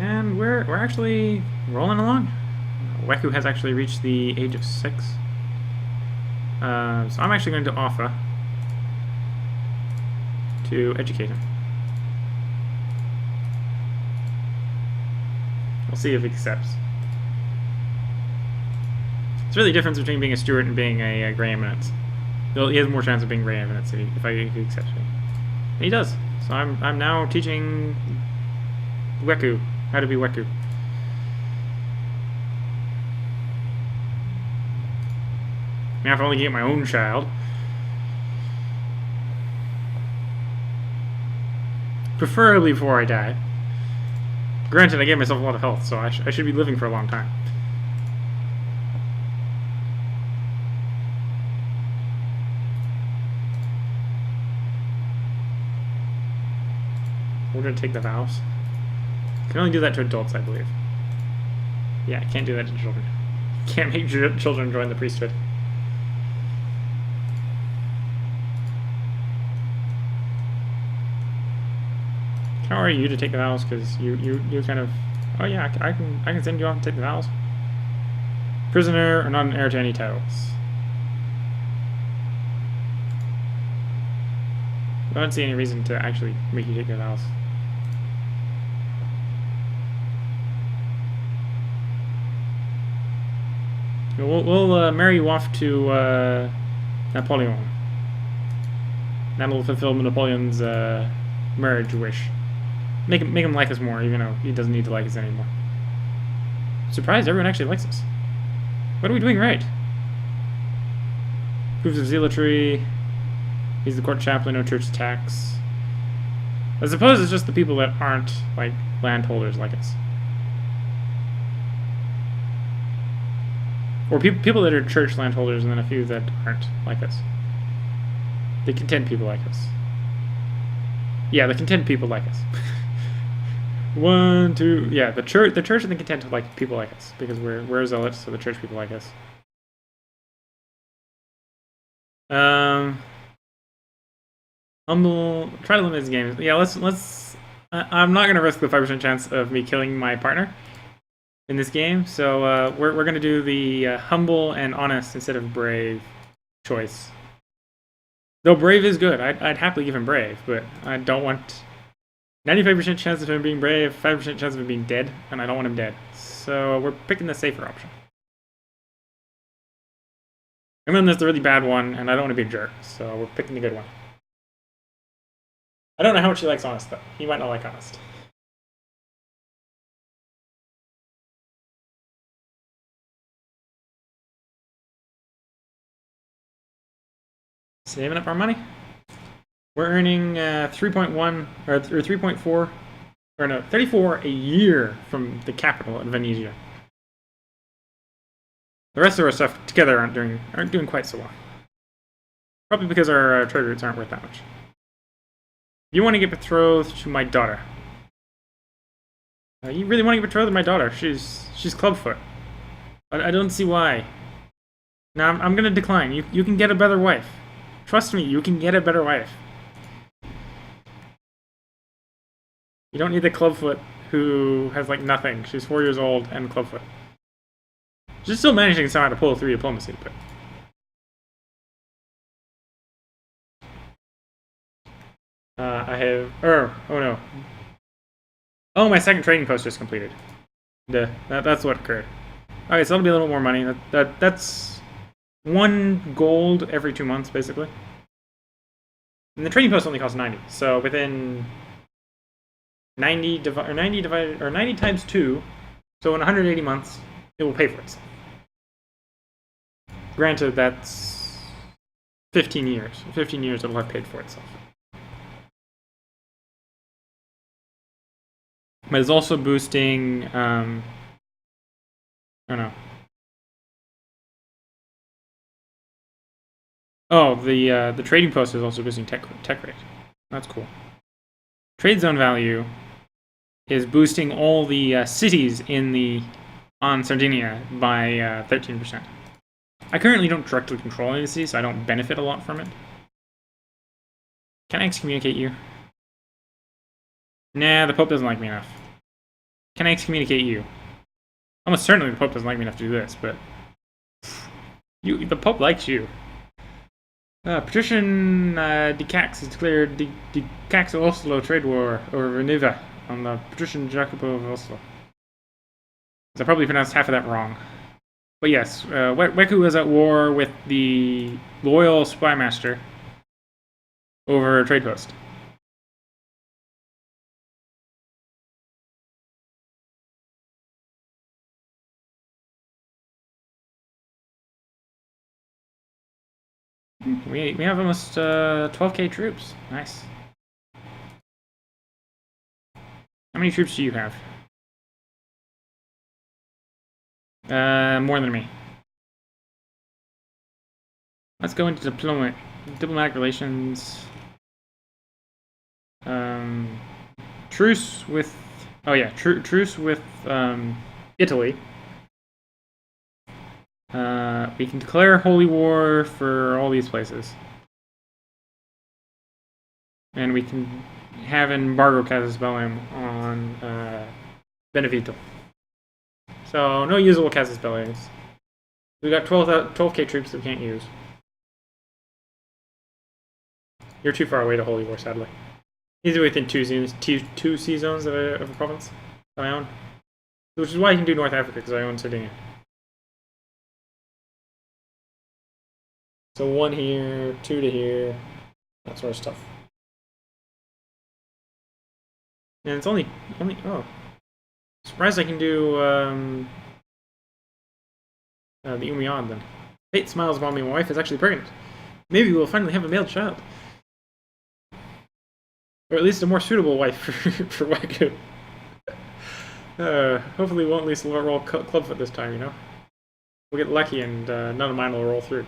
And we're actually rolling along. Weku has actually reached the age of 6. So I'm actually going to offer to educate him. We'll see if he accepts. It's really the difference between being a Stuart and being a Grey Eminence. He has more chance of being Grey Eminence if he accepts me. And he does. So I'm now teaching Weku how to be Weku. Now if I only get my own child. Preferably before I die. Granted, I gave myself a lot of health, so I should be living for a long time. We're gonna take the vows. Can only do that to adults, I believe. Yeah, I can't do that to children. Can't make children join the priesthood. How are you to take the vows? Because you kind of... Oh yeah, I can send you off to take the vows. Prisoner or not an heir to any titles. I don't see any reason to actually make you take the vows. We'll marry you off to Napoleon. That'll fulfill Napoleon's marriage wish. Make him like us more, even though he doesn't need to like us anymore. Surprised everyone actually likes us. What are we doing right? Proofs of zealotry. He's the court chaplain, no church tax. I suppose it's just the people that aren't, like, landholders like us. Or people that are church landholders and then a few that aren't like us. The content people like us. Yeah, the content people like us. 1, 2, yeah, the church and the content like people like us because we're zealots, so the church people like us. Humble. Try to limit his games. Yeah, let's. I'm not gonna risk the 5% chance of me killing my partner in this game, so we're gonna do the humble and honest instead of brave choice. Though brave is good, I'd happily give him brave, but I don't want 95% chance of him being brave, 5% chance of him being dead, and I don't want him dead. So we're picking the safer option. And then there's the really bad one, and I don't want to be a jerk, so we're picking the good one. I don't know how much he likes honest, though. He might not like honest. Saving up our money. We're earning 3.1 or 3.4 or no 34 a year from the capital of Venezia. The rest of our stuff together aren't doing quite so well. Probably because our trade routes aren't worth that much. You want to get betrothed to my daughter. You really want to get betrothed to my daughter? She's clubfoot. I don't see why. Now I'm gonna decline. You can get a better wife. Trust me, you can get a better wife. You don't need the clubfoot who has like nothing. She's 4 years old and clubfoot. She's still managing somehow to pull through diplomacy, but I have. Oh no. Oh, my second trading post just completed. That's what occurred. Okay, so that'll be a little more money. That's 1 gold every 2 months, basically. And the trading post only costs 90, so within 90 times 2, so in 180 months, it will pay for itself. Granted, that's 15 years. 15 years it'll have paid for itself. But it's also boosting, I don't know. Oh, the trading post is also boosting tech rate. That's cool. Trade zone value is boosting all the cities on Sardinia by 13%. I currently don't directly control any of the cities, so I don't benefit a lot from it. Can I excommunicate you? Nah, the Pope doesn't like me enough. Can I excommunicate you? Almost certainly the Pope doesn't like me enough to do this, but the Pope likes you. Patrician Decax has declared Decax Oslo trade war over Geneva on the Patrician Jacopo of Oslo. I probably pronounced half of that wrong. But yes, Weku is at war with the loyal spymaster over a trade post. We have almost 12k troops. Nice. How many troops do you have? More than me. Let's go into diplomatic relations. Truce with. Oh yeah, truce with Italy. We can declare holy war for all these places. And we can have an embargo casus bellium on Benevento. So, no usable casus belliums. We got 12k troops that we can't use. You're too far away to holy war, sadly. He's within two sea zones of a province that I own. Which is why I can do North Africa, because I own Sardinia. So 1 here, 2 to here, that sort of stuff. And it's only oh. Surprised I can do the Umayyad then. Fate smiles upon me, my wife is actually pregnant. Maybe we'll finally have a male child. Or at least a more suitable wife for Wagyu. Hopefully we won't least roll clubfoot this time, you know? We'll get lucky and none of mine will roll through.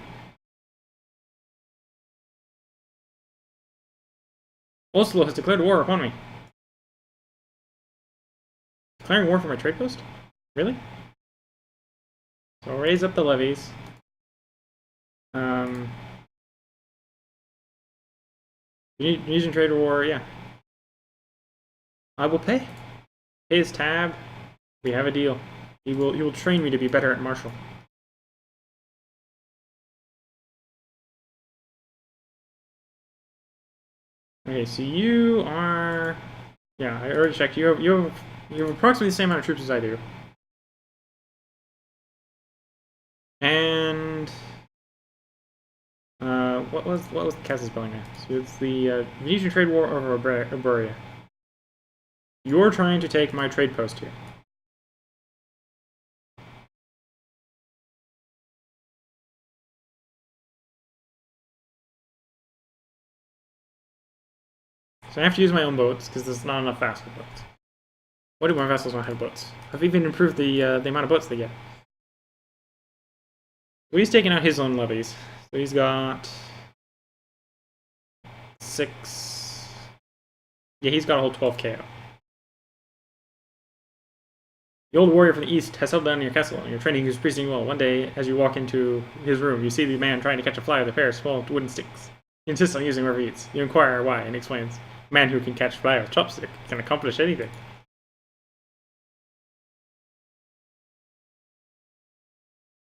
Oslo has declared war upon me. Declaring war for my trade post? Really? So I'll raise up the levies. Indonesian trade war, yeah. I will pay. Pay his tab. We have a deal. He will train me to be better at martial. Okay, so you are. Yeah, I already checked. You have approximately the same amount of troops as I do. And what was the casus belli now? So it's the Venetian trade war over Iberia. You're trying to take my trade post here. So I have to use my own boats because there's not enough vassal boats. What do my vassals not have boats? I've even improved the amount of boats they get. So he's taking out his own levies. So he's got 6. Yeah, he's got a whole 12k. The old warrior from the east has settled down in your castle, and your training is increasing well. One day, as you walk into his room, you see the man trying to catch a fly with a pair of small wooden sticks. He insists on using whatever he eats. You inquire why, and he explains, a man who can catch fly with a chopstick can accomplish anything.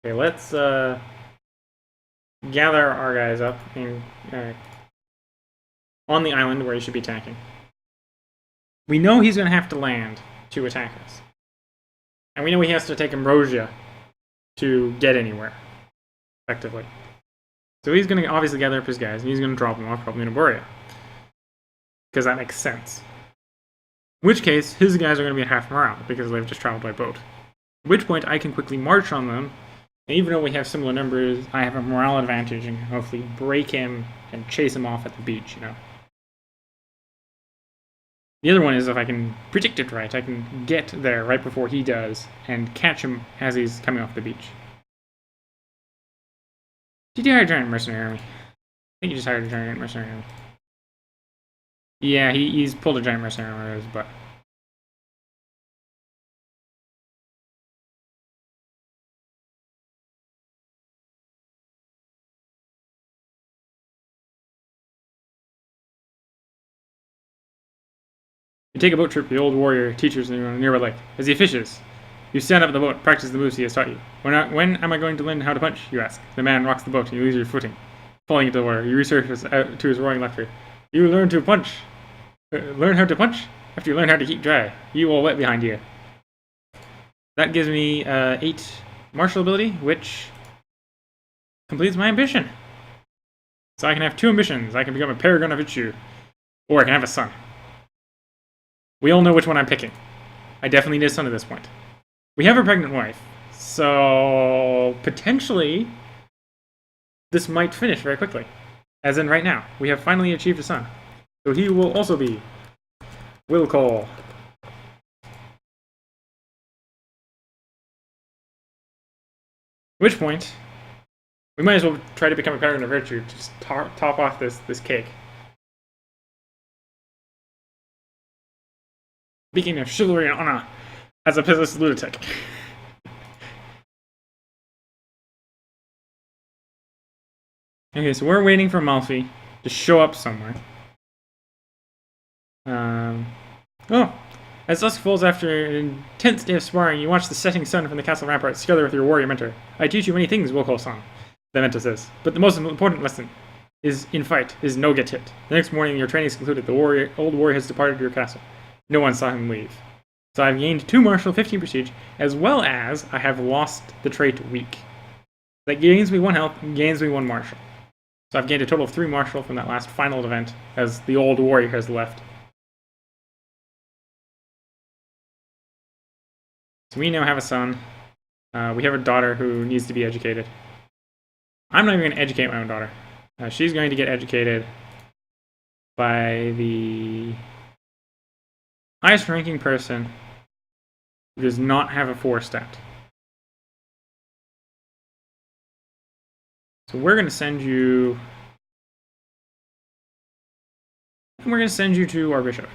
Okay, let's gather our guys up and on the island where he should be attacking. We know he's going to have to land to attack us. And we know he has to take Ambrosia to get anywhere, effectively. So he's going to obviously gather up his guys, and he's going to drop them off probably in Iberia. Because that makes sense. In which case, his guys are going to be at half morale, because they've just traveled by boat. At which point, I can quickly march on them, and even though we have similar numbers, I have a morale advantage and can hopefully break him and chase him off at the beach, you know. The other one is if I can predict it right, I can get there right before he does and catch him as he's coming off the beach. Did you hire a giant mercenary army? I think you just hired a giant mercenary army. Yeah, he's pulled a giant mercenary army out of his butt. You take a boat trip, the old warrior teaches in a nearby lake. As he fishes, you stand up in the boat, practice the moves he has taught you. When am I going to learn how to punch? You ask. The man rocks the boat, and you lose your footing. Falling into the water, you resurface out to his roaring laughter. You learn to punch. Learn how to punch? After you learn how to keep dry, you all wet behind you. That gives me 8 martial ability, which completes my ambition. So I can have 2 ambitions. I can become a paragon of Ichu, or I can have a son. We all know which one I'm picking. I definitely need a son at this point. We have a pregnant wife, so potentially this might finish very quickly. As in right now, we have finally achieved a son. So he will also be Will Call. which point, we might as well try to become a pattern of virtue to just top off this cake. Speaking of chivalry and honor, as a pitiless lunatic. Okay, so we're waiting for Malfi to show up somewhere. Oh, as dusk falls after an intense day of sparring, you watch the setting sun from the castle ramparts together with your warrior mentor. I teach you many things, Wilco-san, the mentor says, but the most important lesson in fight is no get hit. The next morning, your training is concluded. The old warrior has departed your castle. No one saw him leave. So I've gained 2 martial, 15 prestige, as well as I have lost the trait weak. That gains me 1 health, gains me 1 martial. So I've gained a total of 3 martial from that last final event, as the old warrior has left. So we now have a son. We have a daughter who needs to be educated. I'm not even going to educate my own daughter. She's going to get educated by the highest ranking person who does not have a 4 stat. So we're going to send you... We're going to send you to our bishop.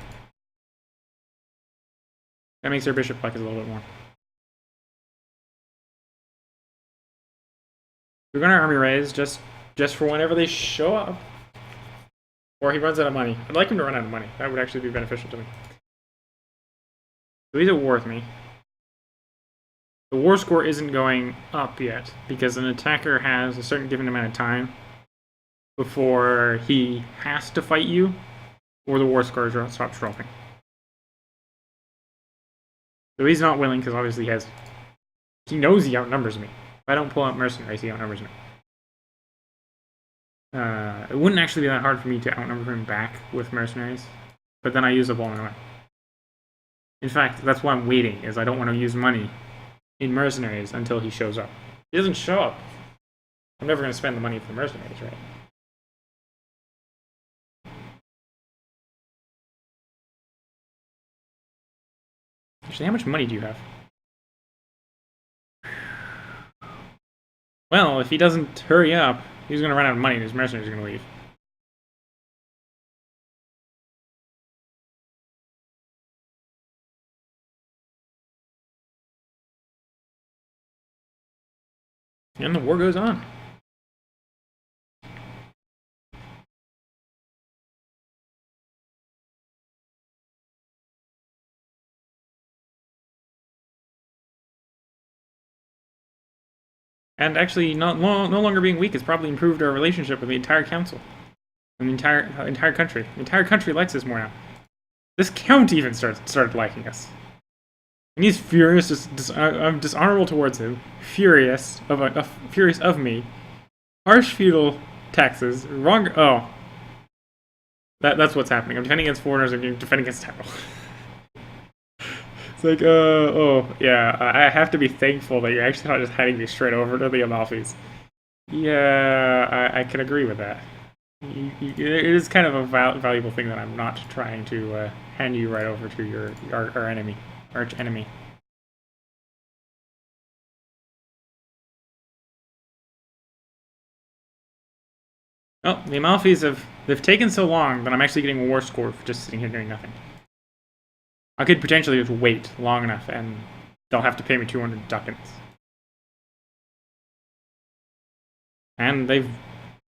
That makes our bishop like us a little bit more. We're going to army raise just for whenever they show up. Or he runs out of money. I'd like him to run out of money. That would actually be beneficial to me. So he's at war with me. The war score isn't going up yet, because an attacker has a certain given amount of time before he has to fight you, or the war score stops dropping. So he's not willing, because obviously he knows he outnumbers me. If I don't pull out mercenaries, he outnumbers me. It wouldn't actually be that hard for me to outnumber him back with mercenaries, but then I use up all my money. In fact, that's why I'm waiting, is I don't want to use money in mercenaries until he shows up. If he doesn't show up, I'm never going to spend the money for mercenaries, right? Actually, how much money do you have? Well, if he doesn't hurry up, he's going to run out of money and his mercenaries are going to leave. And the war goes on. And actually, no longer being weak has probably improved our relationship with the entire council. And the entire country. The entire country likes us more now. This count even started liking us. And he's furious, I'm dishonorable towards him. Furious of me. Harsh feudal taxes. Wrong. Oh. That's what's happening. I'm defending against foreigners, I'm defending against title. It's like, oh, yeah, I have to be thankful that you're actually not just handing me straight over to the Amalfis. Yeah, I can agree with that. It is kind of a valuable thing that I'm not trying to hand you right over to our enemy, arch enemy. Oh, the Amalfis they've taken so long that I'm actually getting a war score for just sitting here doing nothing. I could potentially just wait long enough and they'll have to pay me 200 ducats. And they've...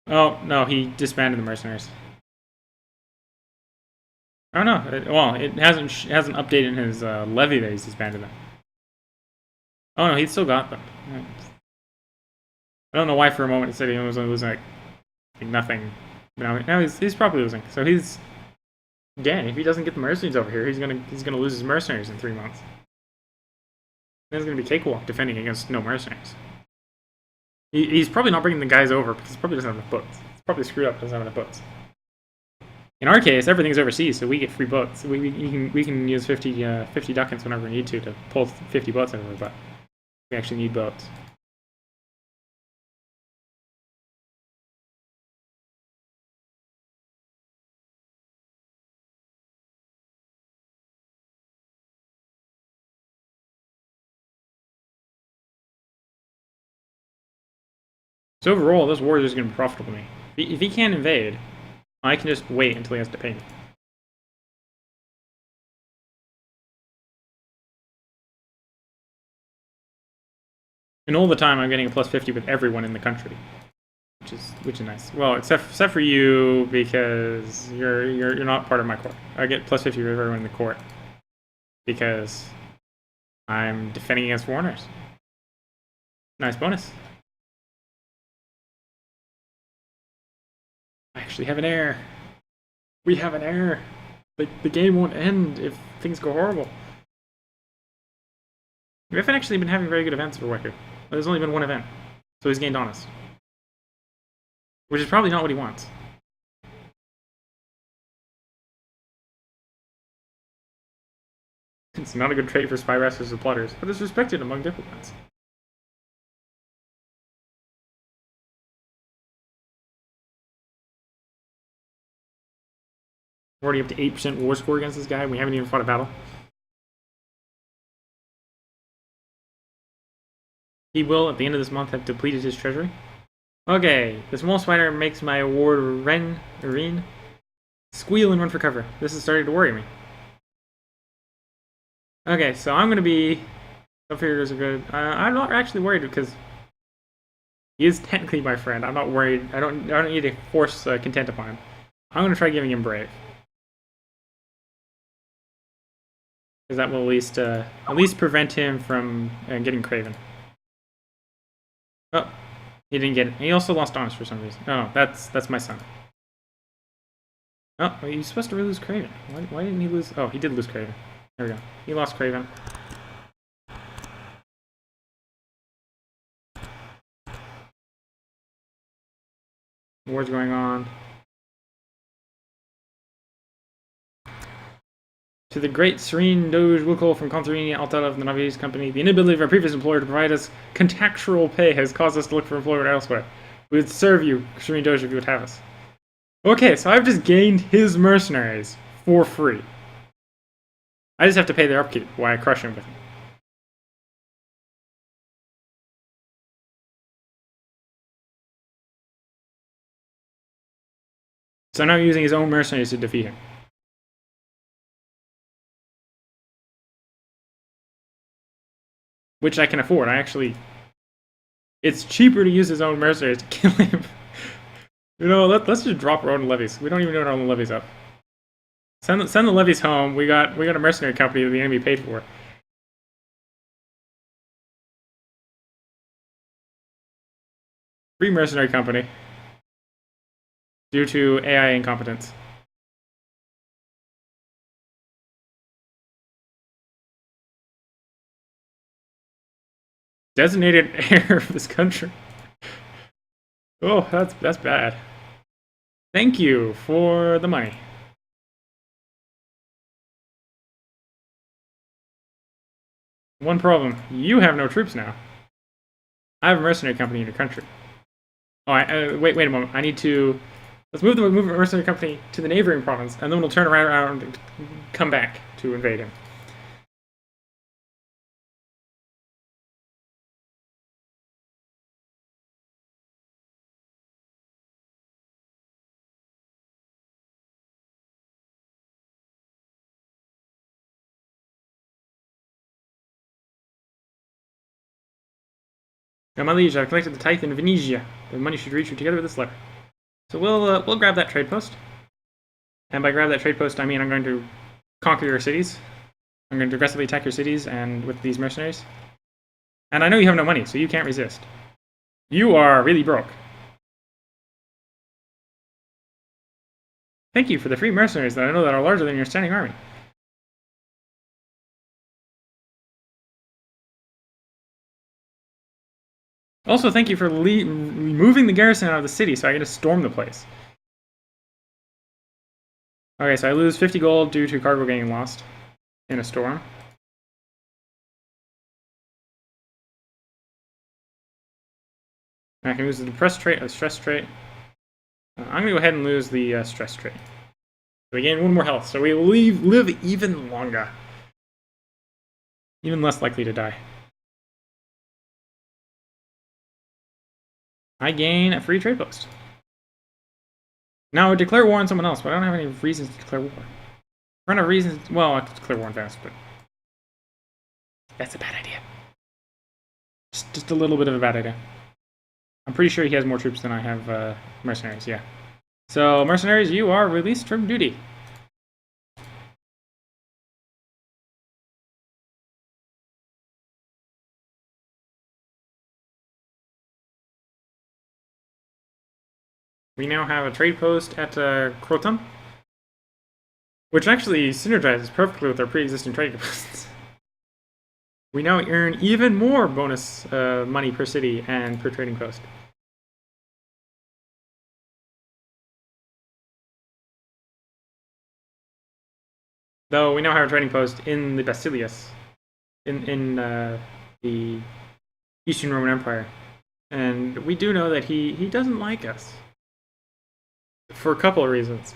Oh, no, he disbanded the mercenaries. Oh no, it hasn't updated his levy that he's disbanded them. Oh no, he's still got them. I don't know why for a moment it said he was losing like nothing. Now he's probably losing. So he's... Again, if he doesn't get the mercenaries over here, he's gonna lose his mercenaries in 3 months. Then it's gonna be cakewalk defending against no mercenaries. He's probably not bringing the guys over because he probably doesn't have enough boats. He's probably screwed up, doesn't have enough boats. In our case, everything's overseas, so we get free boats. We can use 50 ducats whenever we need to pull 50 boats over, but we actually need boats. So overall, this war is going to be profitable to me. If he can't invade, I can just wait until he has to pay me. And all the time, I'm getting a plus 50 with everyone in the country, which is nice. Well, except for you, because you're not part of my court. I get plus 50 with everyone in the court because I'm defending against foreigners. Nice bonus. I actually have an heir. We have an heir. The game won't end if things go horrible. We haven't actually been having very good events for Wecker. There's only been one event, so he's gained honest. Which is probably not what he wants. It's not a good trait for spy masters or plotters, but is respected among diplomats. We're already up to 8% war score against this guy. We haven't even fought a battle. He will, at the end of this month, have depleted his treasury. Okay, the small spider makes my award Reen squeal and run for cover. This is starting to worry me. Okay, so I'm gonna be. Some figures are good. I'm not actually worried because he is technically my friend. I'm not worried. I don't need to force content upon him. I'm gonna try giving him brave, because that will at least prevent him from getting craven. Oh, he didn't get it. He also lost honest for some reason. Oh, that's my son. Oh, well, he's supposed to lose craven. Why didn't he lose? Oh, he did lose craven. There we go. He lost craven. War's going on. To the great serene Doge Wukol from Contarini Alta of the Navi's company, the inability of our previous employer to provide us contractual pay has caused us to look for employment elsewhere. We would serve you, serene Doge, if you would have us. Okay, so I've just gained his mercenaries for free. I just have to pay their upkeep while I crush him with them. So now I'm using his own mercenaries to defeat him. Which I can afford. It's cheaper to use his own mercenaries to kill him. Let's just drop our own levies. We don't even know our own levies up. Send the levies home. We got a mercenary company that the enemy paid for. Free mercenary company. Due to AI incompetence. Designated heir of this country. Oh, that's bad. Thank you for the money. One problem. You have no troops now. I have a mercenary company in your country. Oh, wait a moment. I need to... Let's move the mercenary company to the neighboring province, and then we'll turn around and come back to invade him. Now, my liege, I've collected the tithe in Venetia. The money should reach you together with this letter. So we'll grab that trade post. And by grab that trade post, I mean I'm going to conquer your cities. I'm going to aggressively attack your cities and with these mercenaries. And I know you have no money, so you can't resist. You are really broke. Thank you for the free mercenaries that I know that are larger than your standing army. Also, thank you for removing the garrison out of the city so I can just storm the place. Okay, so I lose 50 gold due to cargo getting lost in a storm. I can lose the depressed trait or the stress trait. I'm going to go ahead and lose the stress trait. So we gain one more health, so we live even longer. Even less likely to die. I gain a free trade post. Now, I declare war on someone else, but I don't have any reasons to declare war. I don't have reasons. Well, I could declare war on fast, but that's a bad idea. Just a little bit of a bad idea. I'm pretty sure he has more troops than I have mercenaries, yeah. So, mercenaries, you are released from duty. We now have a trade post at Croton, which actually synergizes perfectly with our pre-existing trade posts. We now earn even more bonus money per city and per trading post. Though we now have a trading post in the Basilius, in the Eastern Roman Empire. And we do know that he doesn't like us. For a couple of reasons.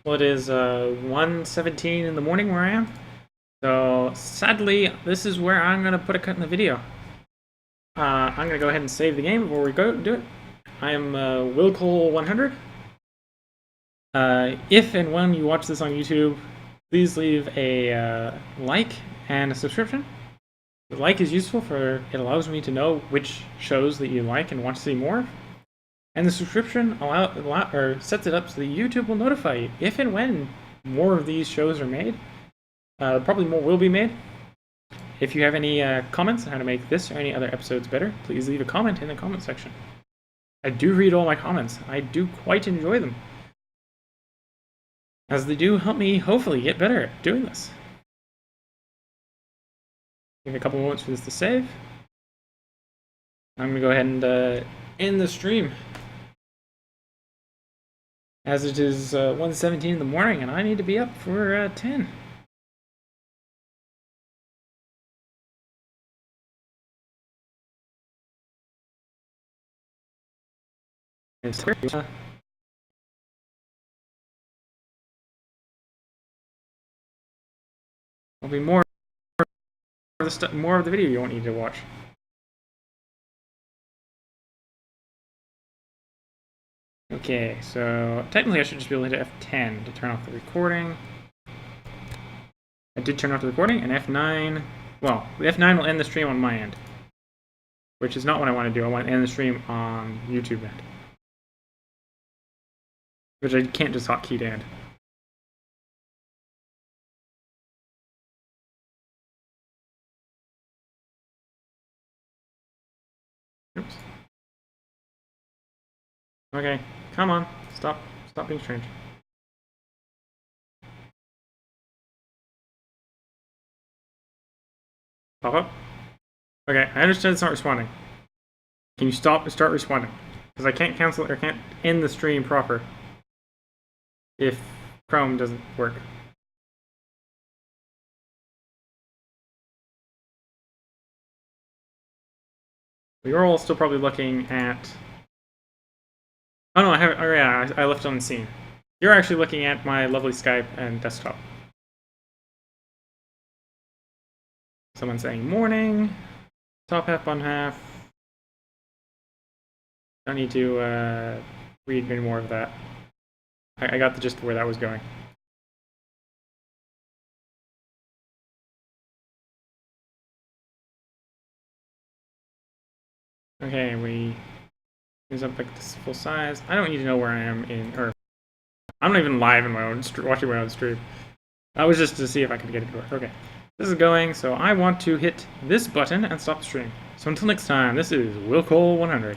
Well, it is 1:17 in the morning where I am. So, sadly, this is where I'm going to put a cut in the video. I'm going to go ahead and save the game before we go do it. I am Willcole100. If and when you watch this on YouTube, please leave a like and a subscription. The like is useful for it allows me to know which shows that you like and want to see more. And the subscription sets it up so that YouTube will notify you if and when more of these shows are made. Probably more will be made. If you have any comments on how to make this or any other episodes better, please leave a comment in the comment section. I do read all my comments. I do quite enjoy them, as they do help me hopefully get better at doing this. Give a couple moments for this to save. I'm going to go ahead and end the stream, as it is 1:17 in the morning and I need to be up for 10. There'll be more of the video you won't need to watch. Okay, so technically I should just be able to hit F10 to turn off the recording. I did turn off the recording, and F9, well, the F9 will end the stream on my end, which is not what I want to do. I want to end the stream on YouTube end, which I can't just hotkey to end. Oops. Okay, come on, stop being strange. Pop up. Okay, I understand it's not responding. Can you start responding? Because I can't cancel or can't end the stream proper if Chrome doesn't work. You're all still probably looking at. Oh no, I have. Oh yeah, I left it unseen. You're actually looking at my lovely Skype and desktop. Someone saying morning, top half, bottom half. Don't need to read any more of that. I got the gist of where that was going. Okay, we use up like this full size. I don't need to know where I am in, or I'm not even live in my own watching my own stream. That was just to see if I could get it to work. Okay, this is going, so I want to hit this button and stop the stream. So until next time, this is Willcole100.